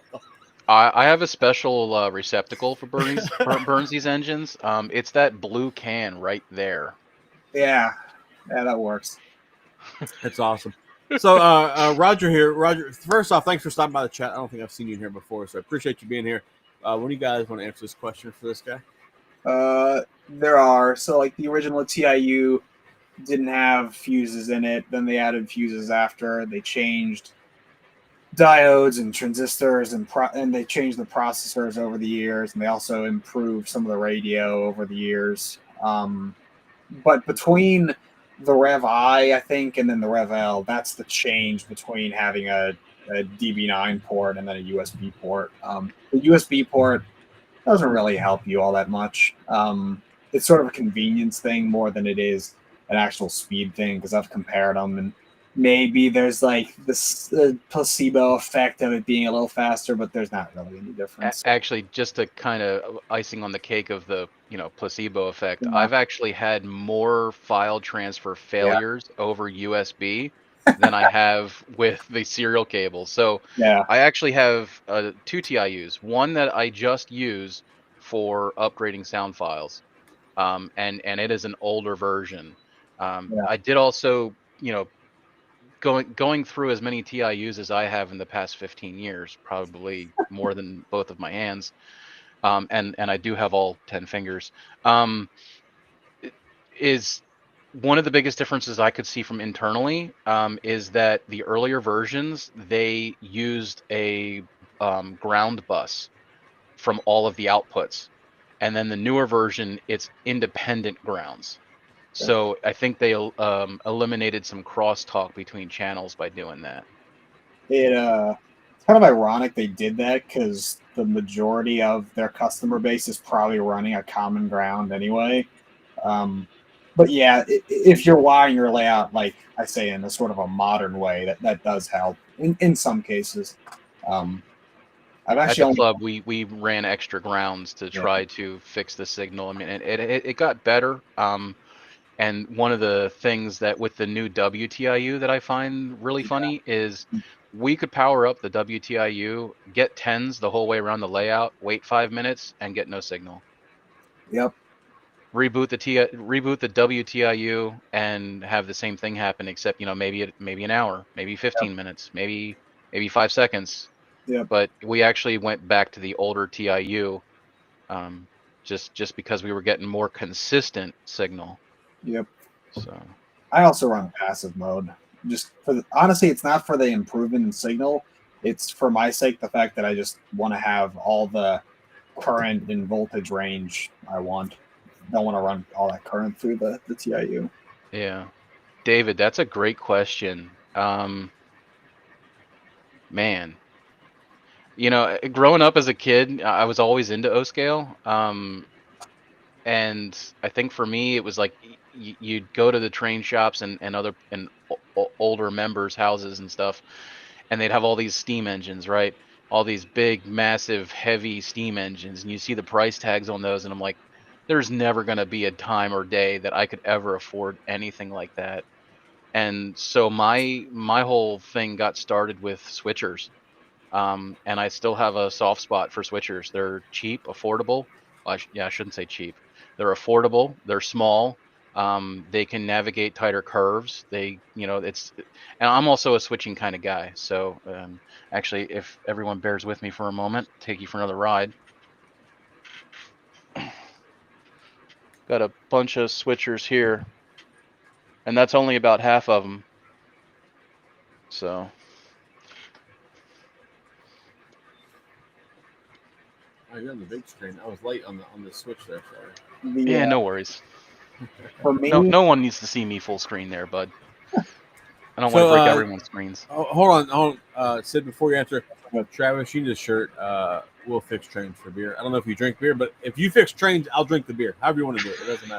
I have a special receptacle for Burnsy's engines. It's that blue can right there.
Yeah, that works.
That's awesome. So Roger here. Roger, first off, thanks for stopping by the chat. I don't think I've seen you in here before, so I appreciate you being here. When do you guys want to answer this question for this guy?
There are. So like the original TIU, didn't have fuses in it. Then they added fuses after. They changed diodes and transistors and they changed the processors over the years, and they also improved some of the radio over the years. But between the Rev I think, and then the Rev L, that's the change between having a DB9 port and then a USB port. The USB port doesn't really help you all that much. It's sort of a convenience thing more than it is an actual speed thing, because I've compared them, and maybe there's like this placebo effect of it being a little faster, but there's not really any difference.
Actually, just to kind of icing on the cake of the placebo effect,
Yeah.
I've actually had more file transfer failures over USB than I have with the serial cable. So
Yeah,
I actually have 2 TIUs. One that I just use for upgrading sound files, and it is an older version.
Yeah.
I did also, going through as many TIUs as I have in the past 15 years, probably more than both of my hands. And I do have all 10 fingers. Is one of the biggest differences I could see from internally, is that the earlier versions, they used a ground bus from all of the outputs, and then the newer version, it's independent grounds. So I think they eliminated some crosstalk between channels by doing that.
It's kind of ironic they did that, because the majority of their customer base is probably running a common ground anyway. But yeah, if you're wiring your layout, like I say, in a sort of a modern way, that does help in some cases. I've
At the
actually
club, we ran extra grounds to try to fix the signal. I mean, it got better. And one of the things that with the new WTIU that I find really funny is we could power up the WTIU, get 10s the whole way around the layout, wait 5 minutes, and get no signal.
Yep.
Reboot the WTIU and have the same thing happen, except maybe an hour, maybe 15 minutes, maybe 5 seconds.
Yep.
But we actually went back to the older TIU, just because we were getting more consistent signal.
Yep.
So
I also run passive mode. Just honestly, it's not for the improvement in signal. It's for my sake, the fact that I just want to have all the current and voltage range I want. Don't want to run all that current through the TIU.
yeah, David, that's a great question. Man, growing up as a kid, I was always into O scale. And I think for me, it was like you'd go to the train shops and older members' houses and stuff, and they'd have all these steam engines, right? All these big, massive, heavy steam engines, and you see the price tags on those, and I'm like, there's never going to be a time or day that I could ever afford anything like that. And so my whole thing got started with switchers, and I still have a soft spot for switchers. They're cheap, affordable. Well, I shouldn't say cheap. They're affordable. They're small. They can navigate tighter curves. And I'm also a switching kind of guy. So actually, if everyone bears with me for a moment, take you for another ride. Got a bunch of switchers here, and that's only about half of them. So
you're on the big screen. I was late on the switch there. Sorry.
yeah, no worries.
For me,
No one needs to see me full screen there, bud. I don't want to break everyone's screens.
Hold on. Sid, before you answer, Travis, you need a shirt. We'll fix trains for beer. I don't know if you drink beer, but if you fix trains, I'll drink the beer. However you want to do it. It doesn't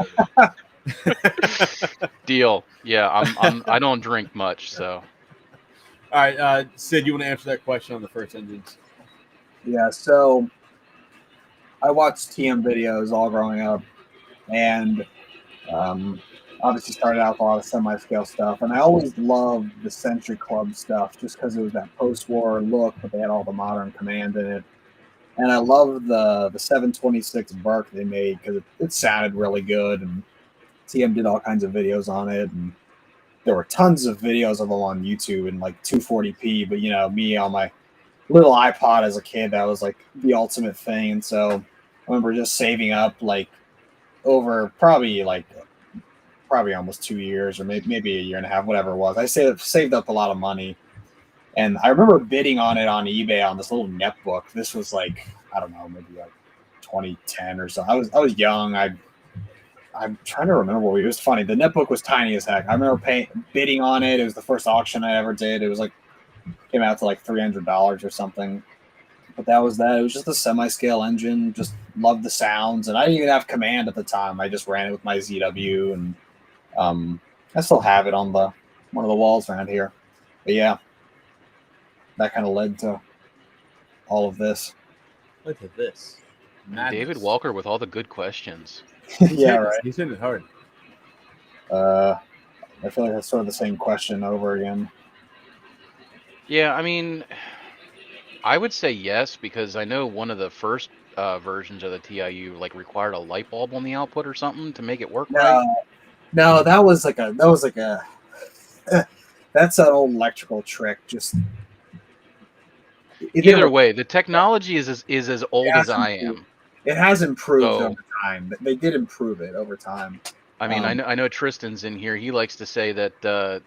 matter.
Deal. Yeah, I don't drink much, so.
All right, Sid, you want to answer that question on the first engines?
Yeah, so I watched TM videos all growing up, and obviously started out with a lot of semi-scale stuff, and I always loved the Century Club stuff just because it was that post-war look, but they had all the modern command in it. And I loved the 726 Burke they made because it sounded really good, and TM did all kinds of videos on it, and there were tons of videos of them on YouTube in like 240p. But me on my little iPod as a kid, that was like the ultimate thing. And so I remember just saving up like over probably like probably almost 2 years, or maybe a year and a half, whatever it was. I saved up a lot of money, and I remember bidding on it on eBay on this little netbook. This was like, I don't know, maybe like 2010 or so. I was young. I'm trying to remember it was funny. The netbook was tiny as heck. I remember bidding on it. It was the first auction I ever did. It was like, came out to like $300 or something. But that was that. It was just a semi-scale engine. Just loved the sounds, and I didn't even have command at the time. I just ran it with my ZW, and I still have it on one of the walls around here. But yeah, that kind of led to all of this.
Look at this. Madness.
David Walker with all the good questions.
Yeah, right.
He's hitting it hard.
I feel like that's sort of the same question over again.
Yeah, I mean, I would say yes, because I know one of the first versions of the TIU like required a light bulb on the output or something to make it work right.
No, that was like a that's an old electrical trick. Just
either way, the technology is as old as I am.
It has improved over time. They did improve it over time.
I mean, I know Tristan's in here. He likes to say that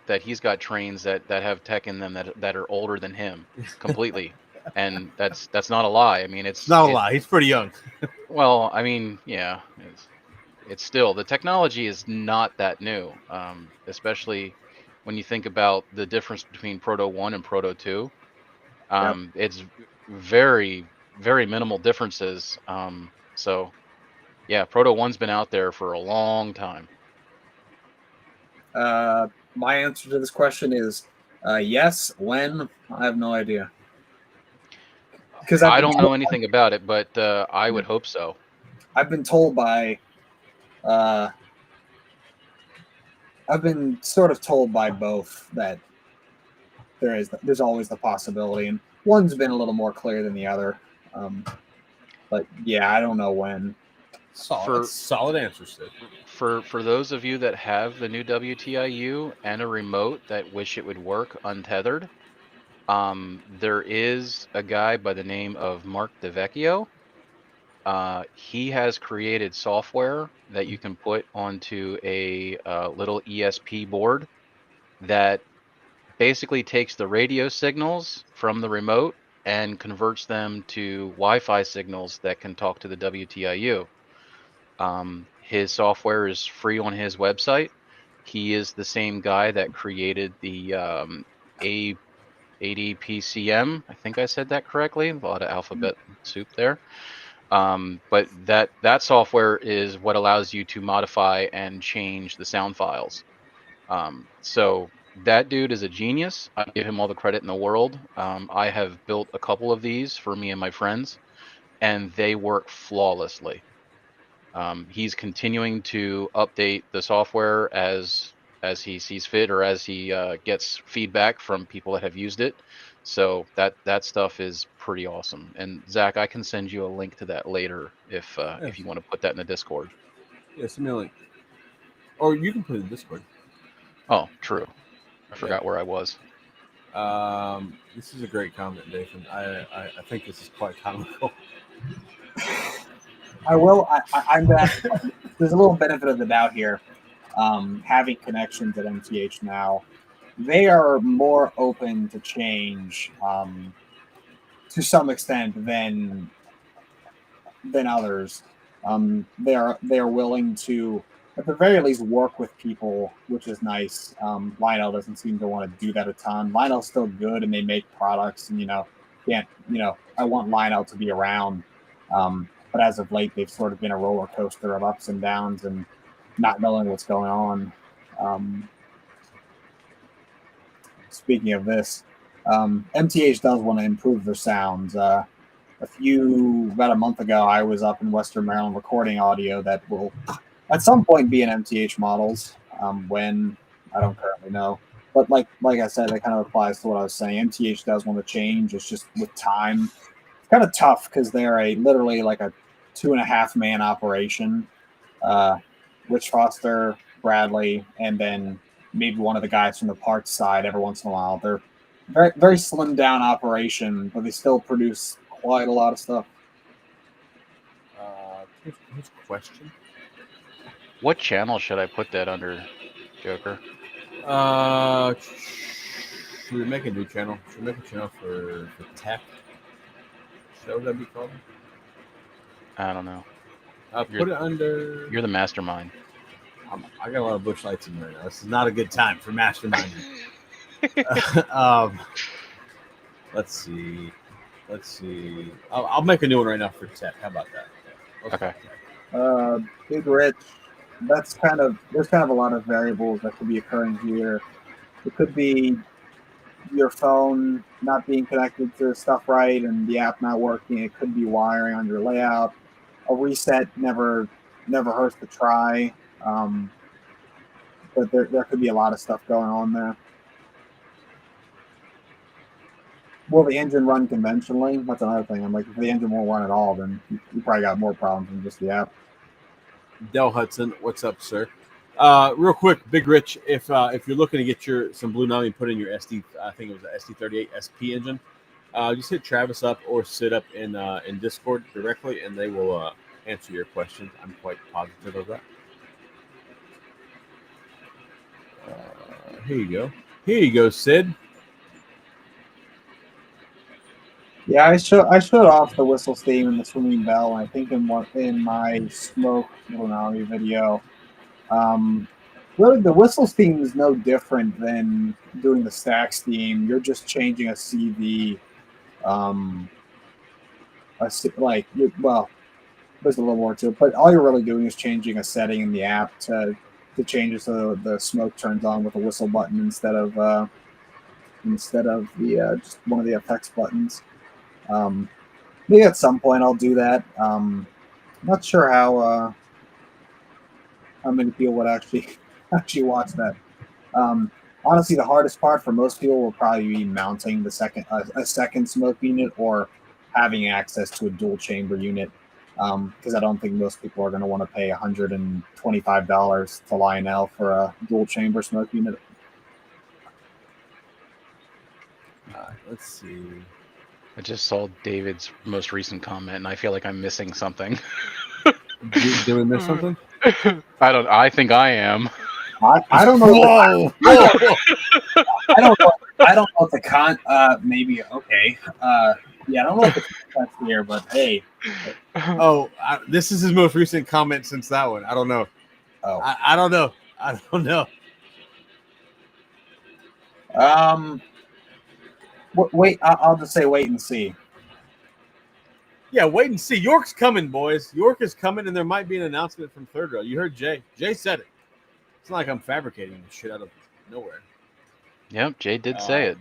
that he's got trains that have tech in them that are older than him completely, and that's not a lie. I mean, it's
not a lie. He's pretty young.
Well, I mean, yeah, it's still, the technology is not that new, especially when you think about the difference between Proto 1 and Proto 2. It's very, very minimal differences. So yeah, Proto 1's been out there for a long time.
My answer to this question is yes. When? I have no idea.
Because I don't know anything about it, but I would hope so.
I've been told by I've been sort of told by both that there's always the possibility, and one's been a little more clear than the other. But yeah, I don't know when.
Solid answer, Sid.
For those of you that have the new WTIU and a remote that wish it would work untethered, there is a guy by the name of Mark DeVecchio. He has created software that you can put onto a little ESP board that basically takes the radio signals from the remote and converts them to Wi-Fi signals that can talk to the WTIU. His software is free on his website. He is the same guy that created the ADPCM. I think I said that correctly. A lot of alphabet soup there. But that software is what allows you to modify and change the sound files. So that dude is a genius. I give him all the credit in the world. I have built a couple of these for me and my friends, and they work flawlessly. He's continuing to update the software as he sees fit, or as he gets feedback from people that have used it. So that stuff is pretty awesome. And Zach, I can send you a link to that later if you want to put that in the Discord.
Yeah, send me a link. Or you can put it in Discord.
Oh, true. I forgot where I was.
This is a great comment, Nathan. I think this is quite comical.
I'm gonna. There's a little benefit of the doubt here. Having connections at MTH now, they are more open to change to some extent than others. They are willing to, at the very least, work with people, which is nice. Lionel doesn't seem to want to do that a ton. Lionel's still good, and they make products, and I want Lionel to be around. But as of late, they've sort of been a roller coaster of ups and downs and not knowing what's going on. Speaking of this, MTH does want to improve their sounds. About a month ago, I was up in Western Maryland recording audio that will at some point be in MTH models. When, I don't currently know. But like I said, it kind of applies to what I was saying. MTH does want to change. It's just with time. It's kind of tough because they're literally like a 2.5-man operation. Rich Foster, Bradley, and then maybe one of the guys from the parts side every once in a while. They're very, very slimmed down operation, but they still produce quite a lot of stuff.
His question.
What channel should I put that under, Joker?
Should we make a new channel? Should we make a channel for tech? Should that be called?
I don't know.
Put it under.
You're the mastermind.
I got a lot of bush lights in right now. This is not a good time for masterminding. Let's see. I'll make a new one right now for tech. How about that?
Okay.
Big Rich. There's kind of a lot of variables that could be occurring here. It could be your phone not being connected to stuff right and the app not working. It could be wiring on your layout. A reset never hurts to try. But there could be a lot of stuff going on there. Will the engine run conventionally? That's another thing. I'm like, if the engine won't run at all, then you probably got more problems than just the app.
Del Hudson, what's up, sir? Real quick, Big Rich, if you're looking to get some Blue Nami put in your SD, I think it was an SD38 SP engine, just hit Travis up or sit up in Discord directly, and they will answer your questions. I'm quite positive of that. Here you go, Sid.
Yeah, I shut off the whistle steam and the swimming bell. I think in my smoke Lunari video. Really, the whistle steam is no different than doing the stack steam. You're just changing a CV. There's a little more to it, but all you're really doing is changing a setting in the app to change it so the smoke turns on with a whistle button instead of the just one of the effects buttons. Maybe at some point I'll do that. Not sure how many people would actually watch that. Honestly, the hardest part for most people will probably be mounting a second smoke unit or having access to a dual chamber unit. Because I don't think most people are going to want to pay $125 to Lionel for a dual chamber smoke unit.
Let's see.
I just saw David's most recent comment, and I feel like I'm missing something.
Did we miss something?
I think I am.
I don't know.
Whoa!
I don't know. I don't know if the maybe okay. Yeah, I don't know if the content's here, but hey.
This is his most recent comment since that one. I don't know. I don't know.
Wait. I'll just say wait and see.
Yeah, wait and see. York's coming, boys. York is coming, and there might be an announcement from Third Row. You heard Jay. Jay said it. It's not like I'm fabricating this shit out of nowhere.
Yep, Jay did say it.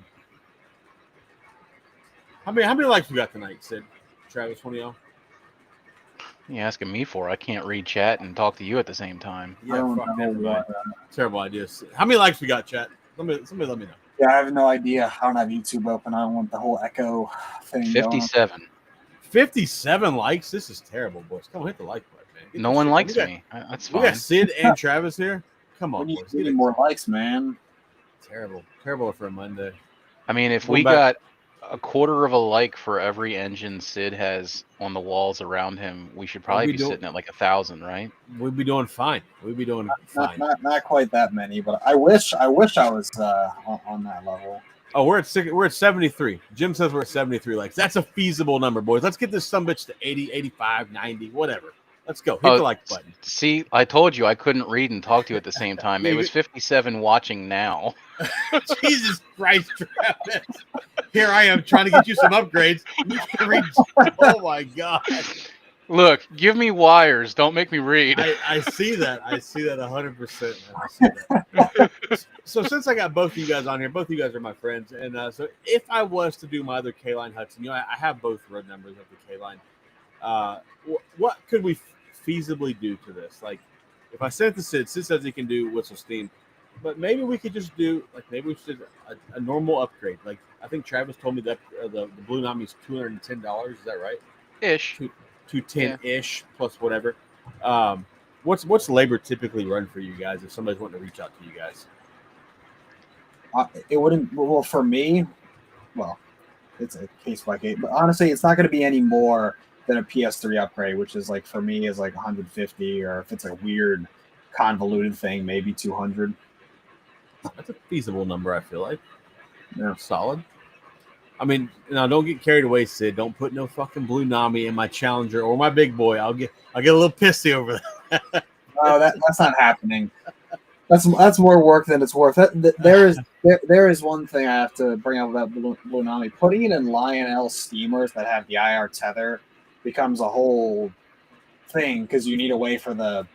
How many likes we got tonight, Sid? Travis, one of y'all?
What are you asking me for? I can't read chat and talk to you at the same time.
Yeah, fuck everybody. Terrible ideas. How many likes we got, chat? Somebody let me know.
Yeah, I have no idea. I don't have YouTube open. I don't want the whole echo thing.
57.
57 likes? This is terrible, boys. Come on, hit the like button, man.
No one likes me. That's fine.
We got Sid and Travis here. Come on,
boys. Get more likes, man.
Terrible for a Monday.
I mean, if we got a quarter of a like for every engine Sid has on the walls around him, we should probably be sitting at like 1,000, right?
We'd be doing fine.
Not quite that many, but I wish I was on that level.
Oh, we're at 73. Jim says we're at 73 likes. That's a feasible number, boys. Let's get this sumbitch to 80, 85, 90, whatever. Let's go. Hit the like button.
See, I told you I couldn't read and talk to you at the same time. It was 57 watching now.
Jesus Christ, Travis. Here I am trying to get you some upgrades. You can read. Oh, my God.
Look, give me wires. Don't make me read.
I see that. I see that 100%. I see that. So since I got both of you guys on here, both of you guys are my friends. And so if I was to do my other K-Line Hudson, I have both road numbers of the K-Line. What could we feasibly do to this? Like, if I sent to Sid says he can do whistle steam, but maybe we could just do maybe we should a normal upgrade. Like, I think Travis told me that the Blue Nami is $210. Is that right?
Ish.
210-ish plus whatever. What's labor typically run for you guys if somebody's wanting to reach out to you guys?
It wouldn't. Well, for me, it's a case by case. But honestly, it's not going to be any more than a PS3 upgrade, which is like for me is like 150, or if it's a weird convoluted thing, maybe 200.
That's a feasible number, I feel like.
Yeah.
Solid. I mean, now don't get carried away, Sid. Don't put no fucking Blue Nami in my Challenger or my big boy. I'll get a little pissy over that.
No, that's not happening. That's more work than it's worth. There is one thing I have to bring up about Blue Nami. Putting it in Lionel steamers that have the IR tether becomes a whole thing because you need a way for to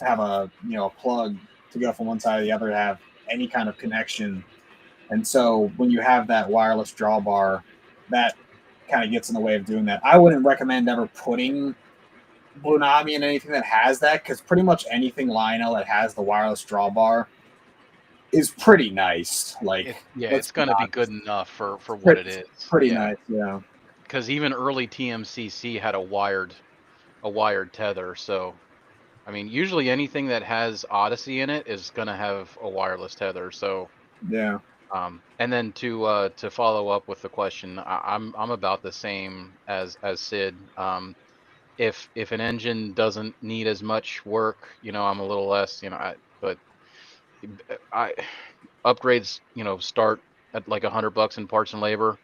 have a plug to go from one side to the other to have any kind of connection. And so when you have that wireless drawbar, that kind of gets in the way of doing that. I wouldn't recommend ever putting Blue Nami in anything that has that, because pretty much anything Lionel that has the wireless drawbar is pretty nice. Like,
it's going to be good enough for what it is.
Pretty nice, yeah.
Because even early TMCC had a wired tether. So, I mean, usually anything that has Odyssey in it is going to have a wireless tether. So,
yeah.
And then to follow up with the question, I'm about the same as Sid. If an engine doesn't need as much work, I'm a little less, but I upgrades, start at like $100 in parts and labor,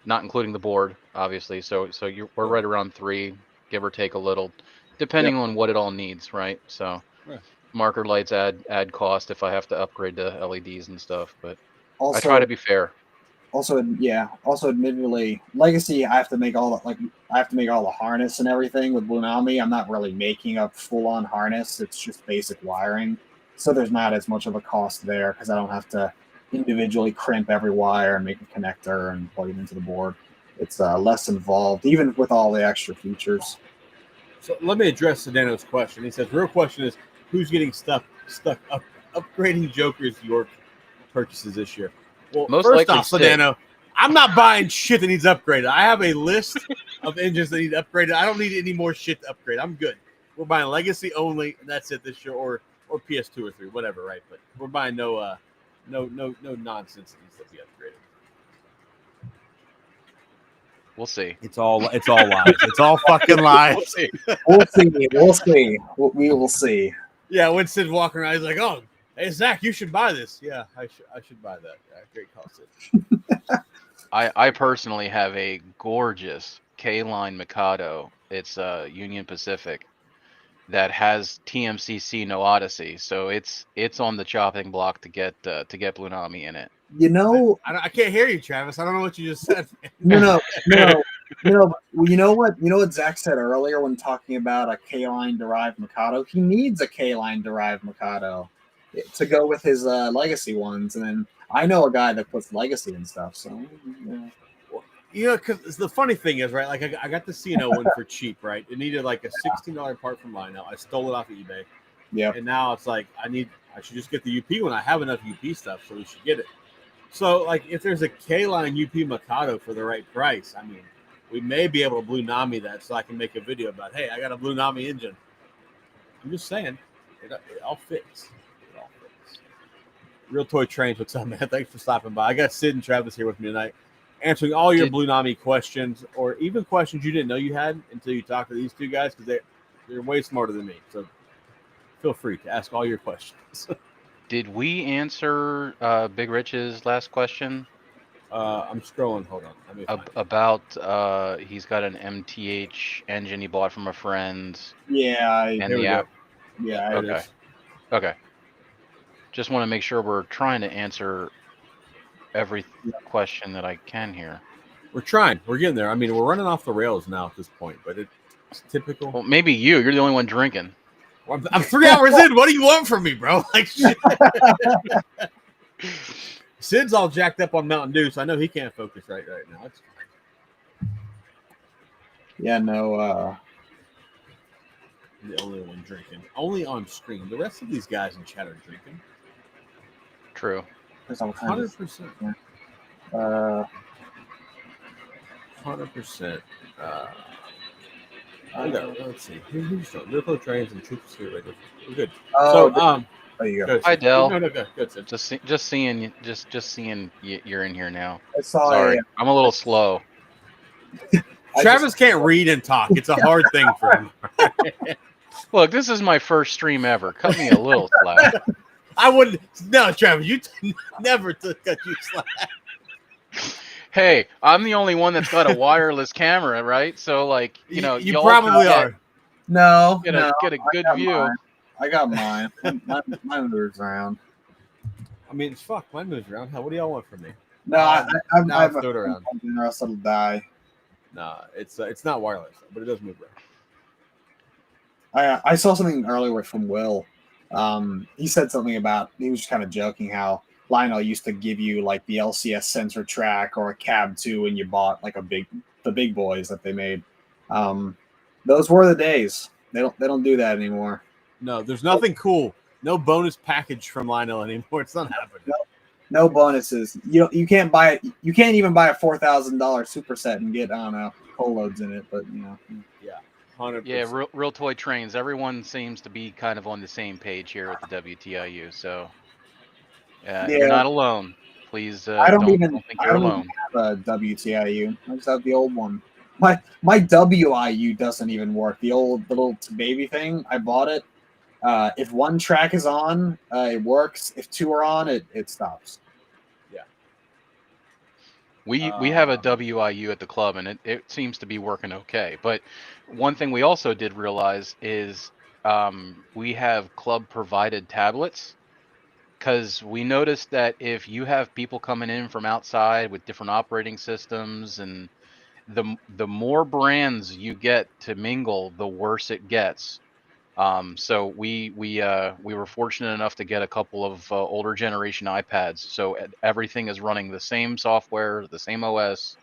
not including the board, obviously. So we're right around 3, give or take a little, depending on what it all needs, right? So marker lights add cost if I have to upgrade to LEDs and stuff, but
also,
I try to be fair.
Also, admittedly, Legacy, I have to make all the harness and everything with Blue Nami. I'm not really making a full-on harness. It's just basic wiring. So there's not as much of a cost there because I don't have to individually crimp every wire and make a connector and plug it into the board. It's less involved, even with all the extra features.
So let me address Sedano's question. He says, real question is, who's getting stuck upgrading Joker's York purchases this year? Well,
most
first
likely
off, Sedano, I'm not buying shit that needs upgraded. I have a list of engines that need upgraded. I don't need any more shit to upgrade. I'm good. We're buying Legacy only, and that's it this year, or PS2 or 3, whatever, right? But we're buying no nonsense that needs to be upgraded.
We'll see.
It's all lies. It's all fucking lies.
We'll see. We will see.
Yeah, when Sid's walking around, he's like, "Oh, hey Zach, you should buy this." Yeah, I should buy that. Yeah, great call, Sid.
I personally have a gorgeous K-Line Mikado. It's Union Pacific that has TMCC no Odyssey, so it's on the chopping block to get Blue Nami in it.
I can't hear you, Travis. I don't know what you just said.
No. You know what Zach said earlier when talking about a K-Line derived Mikado? He needs a K-Line derived Mikado to go with his Legacy ones, and then I know a guy that puts Legacy and stuff. So,
because the funny thing is, right? Like I got the C&O one for cheap, right? It needed like a $16 part from Lionel. I stole it off of eBay.
Yeah.
And now it's like I should just get the UP one. I have enough UP stuff, so we should get it. So, like, if there's a K-Line UP Mikado for the right price, I mean, we may be able to Blue Nami that so I can make a video about, hey, I got a Blue Nami engine. I'm just saying, it all fits. It all fits. Real Toy Trains, what's up, man? Thanks for stopping by. I got Sid and Travis here with me tonight, answering all your Blue Nami questions, or even questions you didn't know you had until you talked to these two guys, because they're way smarter than me. So feel free to ask all your questions.
Did we answer Big Rich's last question?
I'm scrolling. Hold on. Let me
about he's got an MTH engine he bought from a friend.
Yeah.
And the app.
Yeah.
Okay. Okay. Just want to make sure we're trying to answer every question that I can here.
We're trying. We're getting there. I mean, we're running off the rails now at this point, but it's typical.
Well, maybe you're the only one drinking.
I'm 3 hours in. What do you want from me, bro? Like, shit. Sid's all jacked up on Mountain Dew, so I know he can't focus right now. It's fine.
Yeah, no.
I'm the only one drinking. Only on screen. The rest of these guys in chat are drinking.
True.
100%. 100%. Let's see. Who's still? Real Trains and Troops here. Right. We're good.
There you go.
Hi, Del.
No, good. Sid.
Just seeing you're in here now.
Sorry,
I'm a little slow.
Travis can't read and talk. It's a hard thing for him.
Look, this is my first stream ever. Cut me a little slack.
I wouldn't. No, Travis, you never cut you slack.
Hey, I'm the only one that's got a wireless camera, right? So, like, you know,
you
y'all
probably
can
are.
No,
get
no.
a good
got
view.
mine. I got mine. Mine moves around.
I mean, fuck, mine moves around. Hell, what do y'all want from me?
No,
Now
I've
throw it around.
or else it'll die.
Nah, it's not wireless, but it does move around.
I saw something earlier from Will. He said something about, he was just kind of joking how Lionel used to give you like the LCS sensor track or a cab 2 when you bought like the big boys that they made. Those were the days. They don't do that anymore.
No, there's nothing cool. No bonus package from Lionel anymore. It's not happening.
No bonuses. You can't buy it. You can't even buy a $4,000 superset and get, I don't know, coal loads in it. But
100%.
Yeah, real toy trains. Everyone seems to be kind of on the same page here at the WTIU. So, you're not alone. Please,
I don't
think you're
even
alone.
have a WTIU. I just have the old one. My WIU doesn't even work. The little baby thing. I bought it. If one track is on, it works. If 2 are on, it stops.
We have a WIU at the club, and it seems to be working okay. But one thing we also did realize is we have club provided tablets, because we noticed that if you have people coming in from outside with different operating systems, and the more brands you get to mingle, the worse it gets. So we were fortunate enough to get a couple of older generation iPads. So everything is running the same software, the same OS.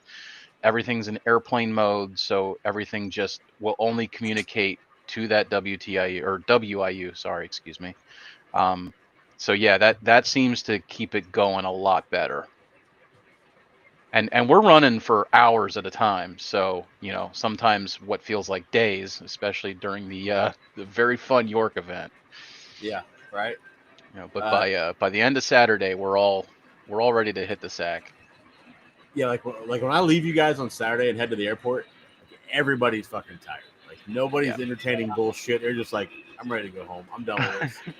Everything's in airplane mode, so everything just will only communicate to that WTIU or WIU. Sorry, excuse me. So yeah, that seems to keep it going a lot better. And we're running for hours at a time, so sometimes what feels like days, especially during the very fun York event.
Yeah, right.
But by the end of Saturday, we're all ready to hit the sack.
Yeah, like when I leave you guys on Saturday and head to the airport, everybody's fucking tired. Like nobody's entertaining bullshit. They're just like, I'm ready to go home. I'm done with this.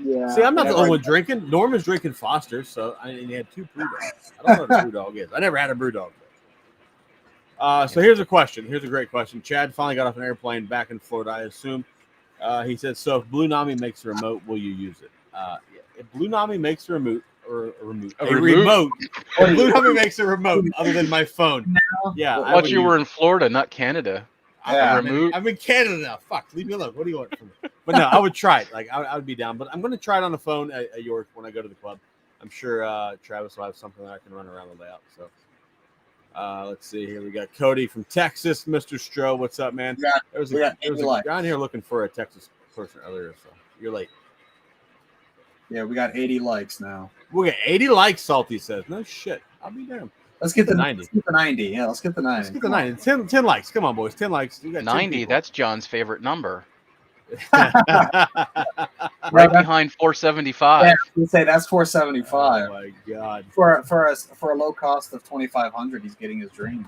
Yeah.
See, I'm not the only one drinking. Norman's drinking Foster, so he had 2 brew dogs. I don't know what a brew dog is. I never had a brew dog. So here's a question. Here's a great question. Chad finally got off an airplane back in Florida, I assume. He said, so if Blue Nami makes a remote, will you use it? If Blue Nami makes a remote, if Blue Nami makes a remote other than my phone. Yeah.
I thought you were in Florida, not Canada.
I'm in Canada now. Fuck, leave me alone. What do you want from me? But no, I would try it. Like I would be down. But I'm going to try it on the phone at York when I go to the club. I'm sure Travis will have something that I can run around the layout. So let's see here. We got Cody from Texas, Mr. Stroh. What's up, man? There was a guy in here looking for a Texas person earlier, so you're late.
Yeah, we got 80 likes now.
We got 80 likes, Salty says. No shit. I'll be damned.
Let's get the
90.
Let's get the 90. Yeah, let's get the 90.
Let's get the 90. 10 likes. Come on, boys. 10 likes. We got
90, that's John's favorite number.
right
Right behind 475.
Yeah, you say that's 475.
Oh my god.
For a low cost of 2,500, he's getting his dream.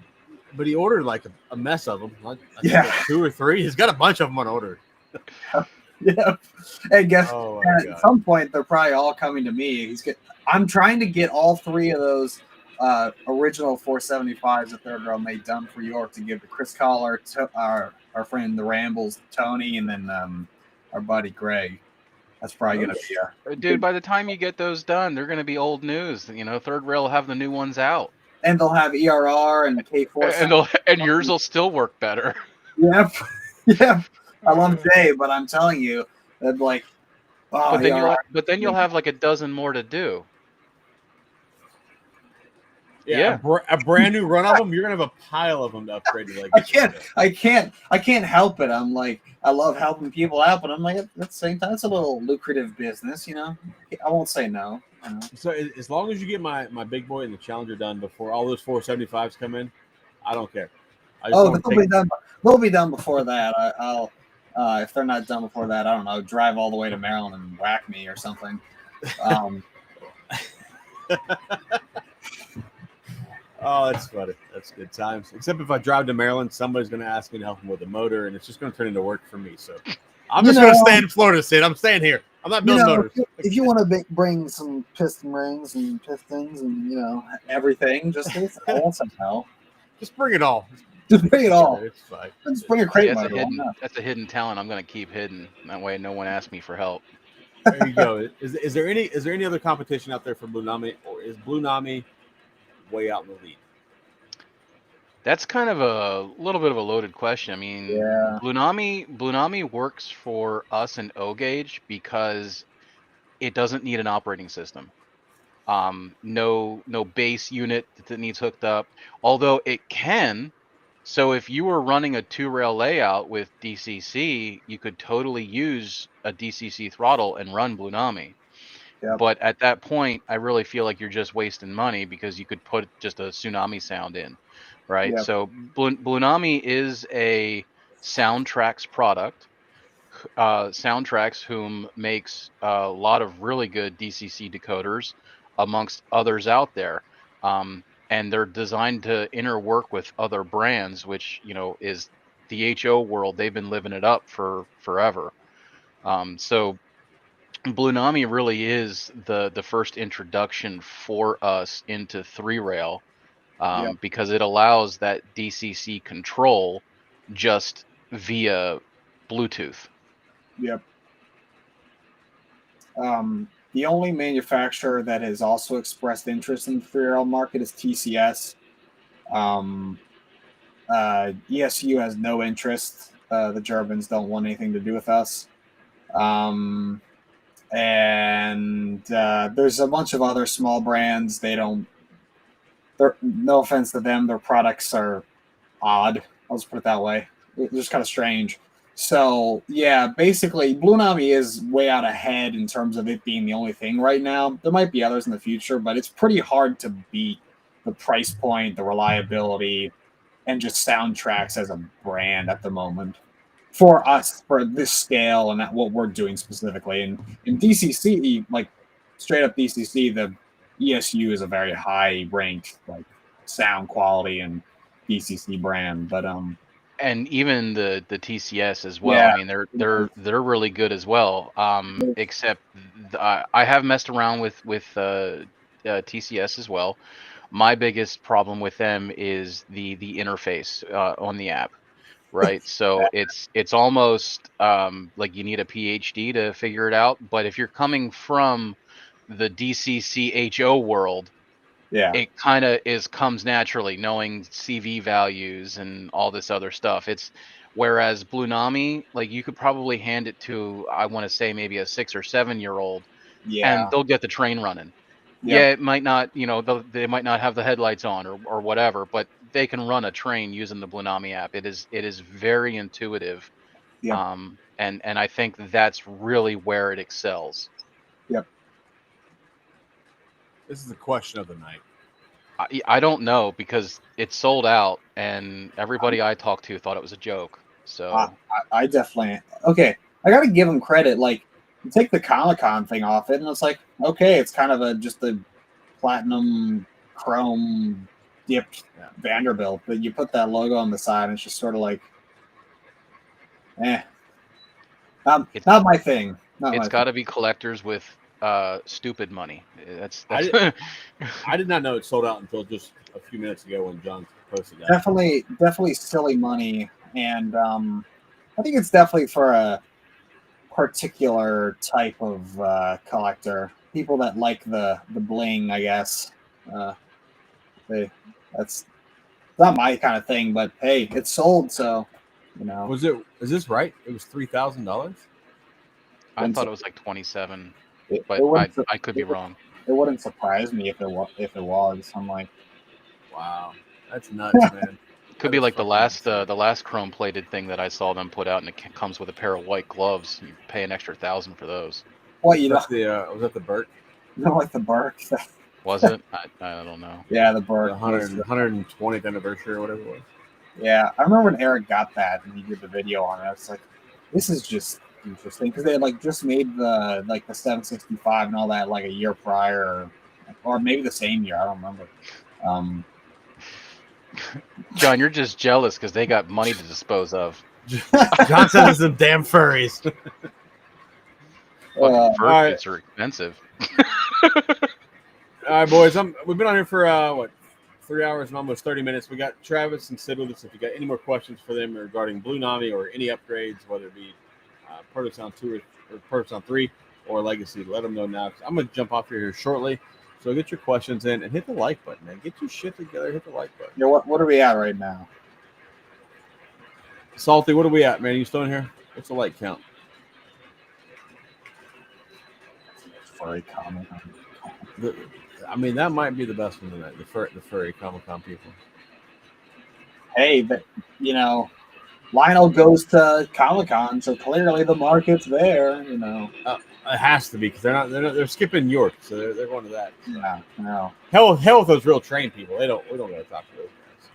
But he ordered like a mess of them. I think
Yeah.
like 2 or 3. He's got a bunch of them on order.
Yeah. And guess
Oh my
at
god.
some point they're probably all coming to me. I'm trying to get all 3 of those original 475s that Third Rail made done for York to give to Chris Collar, our friend the Rambles, Tony, and then our buddy Greg. That's probably gonna be
Dude, by the time you get those done, they're going to be old news. Third Rail will have the new ones out.
and they'll have ERR and the K4.
And yours will still work better.
Yep. Yep. I love Jay, but I'm telling you, that like, oh,
But then you'll have like a dozen more to do.
Yeah. A brand new run of them. You're gonna have a pile of them to upgrade to. Like
I can't help it. I'm like, I love helping people out, but I'm like, at the same time, it's a little lucrative business, I won't say no.
So as long as you get my big boy and the Challenger done before all those 475s come in, I don't care.
They'll be done before that. I'll if they're not done before that, I don't know, drive all the way to Maryland and whack me or something.
Oh, that's funny. That's good times. Except if I drive to Maryland, somebody's going to ask me to help them with the motor, and it's just going to turn into work for me. So I'm
You
just gonna
know-
stay in Florida, Sid. I'm staying here. I'm not
You
building
know,
motors.
if you want to bring some piston rings and pistons and
Everything, just somehow.
Just bring it all.
just bring it all.
It's fine.
Just bring a crate
Yeah,
motor. Why not?
that's a hidden talent I'm gonna keep hidden. That way, no one asks me for help.
There you go. Is there any other competition out there for Blue Nami, or is Blue Nami way out in the lead?
That's kind of a little bit of a loaded question. I mean,
Yeah.
Blue Nami works for us in O-Gauge because it doesn't need an operating system. No base unit that needs hooked up, although it can. So if you were running a 2-rail layout with DCC, you could totally use a DCC throttle and run Blue Nami.
Yep.
But at that point, I really feel like you're just wasting money because you could put just a tsunami sound in, right?
Yep.
So Blue Nami is a Soundtrax product. Soundtrax, whom makes a lot of really good DCC decoders, amongst others out there. And they're designed to interwork with other brands, which is the HO world. They've been living it up for forever. So Blue Nami really is the first introduction for us into 3-rail,
Yep.
because it allows that DCC control just via Bluetooth.
Yep. The only manufacturer that has also expressed interest in the 3-rail market is TCS. ESU has no interest. The Germans don't want anything to do with us. And there's a bunch of other small brands. No offense to them, their products are odd. I'll just put it that way. They're just kind of strange. So yeah, basically, Blue Nami is way out ahead in terms of it being the only thing right now. There might be others in the future, but it's pretty hard to beat the price point, the reliability, and just Soundtrax as a brand at the moment for us, for this scale and what we're doing specifically. And in DCC, like straight up DCC, the ESU is a very high ranked like sound quality and DCC brand, but
And even the TCS as well.
Yeah.
I mean, they're really good as well. Except I have messed around with TCS as well. My biggest problem with them is the interface on the app, right? So it's almost like you need a PhD to figure it out. But if you're coming from the DCCHO world,
yeah,
it kind of comes naturally, knowing CV values and all this other stuff. Whereas Blue Nami, like, you could probably hand it to, I want to say, maybe a 6 or 7-year-old,
yeah,
and they'll get the train running.
Yep.
Yeah, it might not, they might not have the headlights on or whatever, but they can run a train using the Blue Nami app. It is very intuitive.
Yep.
And I think that's really where it excels.
This is the question of the night.
I don't know, because it sold out and everybody I talked to thought it was a joke. So
I definitely okay. I got to give them credit. Like, you take the Comic-Con thing off it, and it's like, okay, it's kind of just a platinum chrome dipped Vanderbilt, but you put that logo on the side, and it's just sort of like,
It's
not my thing.
It's got to be collectors with stupid money. That's
I did not know it sold out until just a few minutes ago when John posted that.
Definitely silly money, and I think it's definitely for a particular type of collector. People that like the bling, I guess. That's not my kind of thing, but hey, it's sold, so
Is this right? It was $3,000.
I thought it was like 27,
It
but
wouldn't
I could be wrong.
It wouldn't surprise me if it was. I'm like,
Wow, that's nuts, man.
Could be like the last chrome plated thing that I saw them put out, and it comes with a pair of white gloves. You pay an extra $1,000 for those.
what
Was that the Burke?
like the Burke?
Was it? I don't know.
Yeah, the
The
Burke.
120th anniversary or whatever it was.
Yeah, I remember when Eric got that and he did the video on it. It's like, this is just interesting because they had just made the 765 and all that like a year prior, or maybe the same year. I don't remember.
John, you're just jealous because they got money to dispose of.
John says it's some damn furries.
Fucking fur
alright.
suits are expensive.
All right, boys. We've been on here for 3 hours and almost 30 minutes. We got Travis and Sid with us. If you got any more questions for them regarding Blue Nami or any upgrades, whether it be Protosound 2 or Protosound 3 or Legacy, let them know now. I'm going to jump off here shortly. So get your questions in and hit the like button, man. Get your shit together. Hit the like button.
Yeah, what are we at right now?
Salty, what are we at, man? You still in here? What's the like count?
Furry Comic.
I mean, that might be the best one tonight. The furry Comic-Con people.
Hey, but you know, Lionel goes to Comic-Con, so clearly the market's there. You know,
It has to be because they're skipping York, so they're going to that.
yeah, no.
Hell with those real trained people. We don't gotta talk to those guys.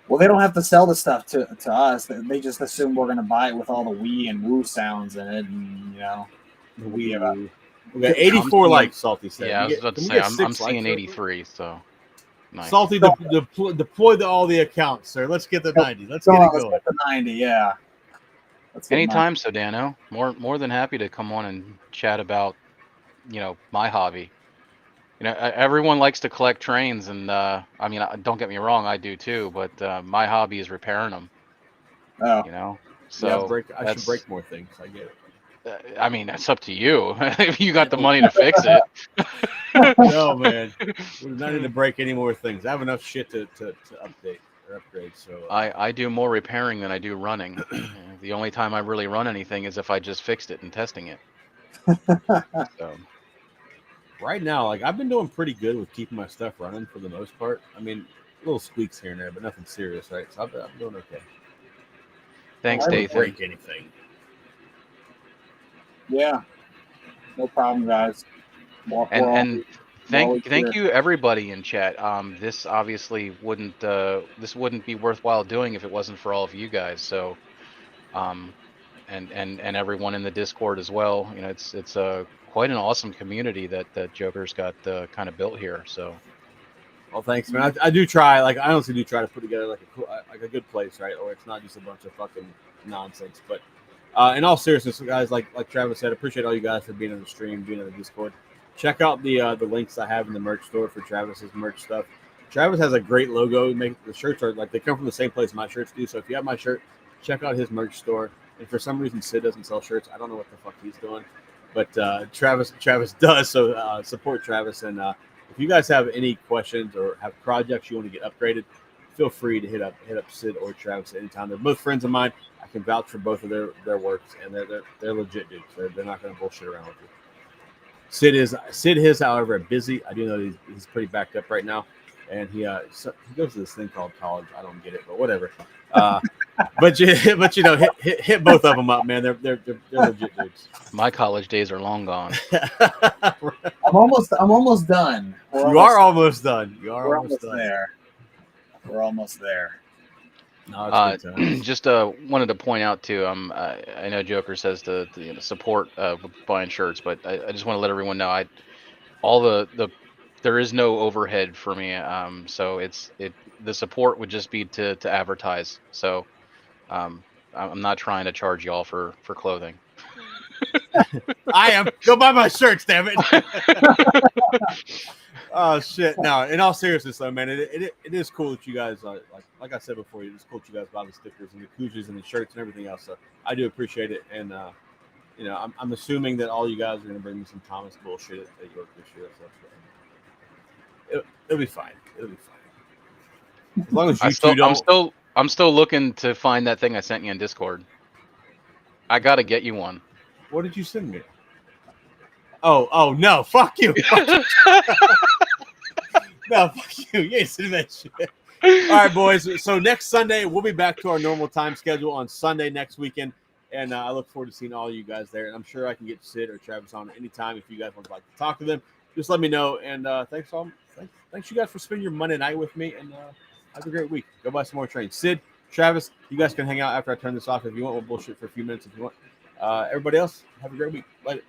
Well, they don't have to sell the stuff to us. They just assume we're gonna buy it with all the wee and woo sounds in it, and you know, the wee about.
We got 84
I'm
likes, Salty said.
Yeah, I was about to say I'm seeing 83. So nice.
Salty, deploy all the accounts, sir. Let's get the 90. Let's get it
Let's
going.
get the 90. Yeah. Let's get
Anytime, so Dano. More than happy to come on and chat about, my hobby. Everyone likes to collect trains, and I mean, don't get me wrong, I do too. But my hobby is repairing them.
Oh.
So
yeah, I should break more things. I get it.
I mean, that's up to you. If you got the money to fix it.
No, man. We're not need to break any more things. I have enough shit to update or upgrade. So
I do more repairing than I do running. The only time I really run anything is if I just fixed it and testing it. So.
Right now, like I've been doing pretty good with keeping my stuff running for the most part. I mean, little squeaks here and there, but nothing serious, right? So I'm doing okay.
Thanks,
I don't
Dathan.
break anything.
Yeah. No problem, guys.
And thank you everybody in chat. This obviously wouldn't be worthwhile doing if it wasn't for all of you guys. So, and everyone in the Discord as well. It's quite an awesome community that Joker's got kind of built here. So,
well, thanks, man. I do try. Like I honestly do try to put together like a good place, right? Or it's not just a bunch of fucking nonsense. But in all seriousness, guys, like Travis said, appreciate all you guys for being on the stream, being on the Discord. Check out the links I have in the merch store for Travis's merch stuff. Travis has a great logo. The shirts are like they come from the same place my shirts do. So if you have my shirt, check out his merch store. And for some reason, Sid doesn't sell shirts. I don't know what the fuck he's doing, but Travis does. So support Travis. And if you guys have any questions or have projects you want to get upgraded, feel free to hit up Sid or Travis at any time. They're both friends of mine. I can vouch for both of their works, and they're legit dudes. They're not going to bullshit around with you. Sid is, however, busy. I do know he's pretty backed up right now, and he goes to this thing called college. I don't get it, but whatever. But hit both of them up, man. They're legit dudes.
my college days are long gone.
I'm almost done.
You are almost done.
We're almost there. We're almost there.
No, it's good times.
Just wanted to point out too. I know Joker says to support buying shirts, but I just want to let everyone know there is no overhead for me. So the support would just be to advertise. So I'm not trying to charge y'all for clothing.
I am. Go buy my shirts, damn it. Oh shit! No, in all seriousness, though, man, it is cool that you guys like I said before. It's cool that you guys buy the stickers and the koozies and the shirts and everything else. So I do appreciate it, and I'm assuming that all you guys are going to bring me some Thomas bullshit at York this year. So it'll be fine. It'll be fine as long as you two don't.
I'm still looking to find that thing I sent you in Discord. I gotta get you one.
What did you send me? Oh no! Fuck you! No, fuck you! You ain't sending that shit. All right, boys. So next Sunday we'll be back to our normal time schedule on Sunday next weekend, and I look forward to seeing all you guys there. And I'm sure I can get Sid or Travis on anytime if you guys would like to talk to them. Just let me know. And thanks you guys for spending your Monday night with me. And have a great week. Go buy some more trains. Sid, Travis, you guys can hang out after I turn this off if you want. We'll bullshit for a few minutes if you want. Everybody else, have a great week. Later.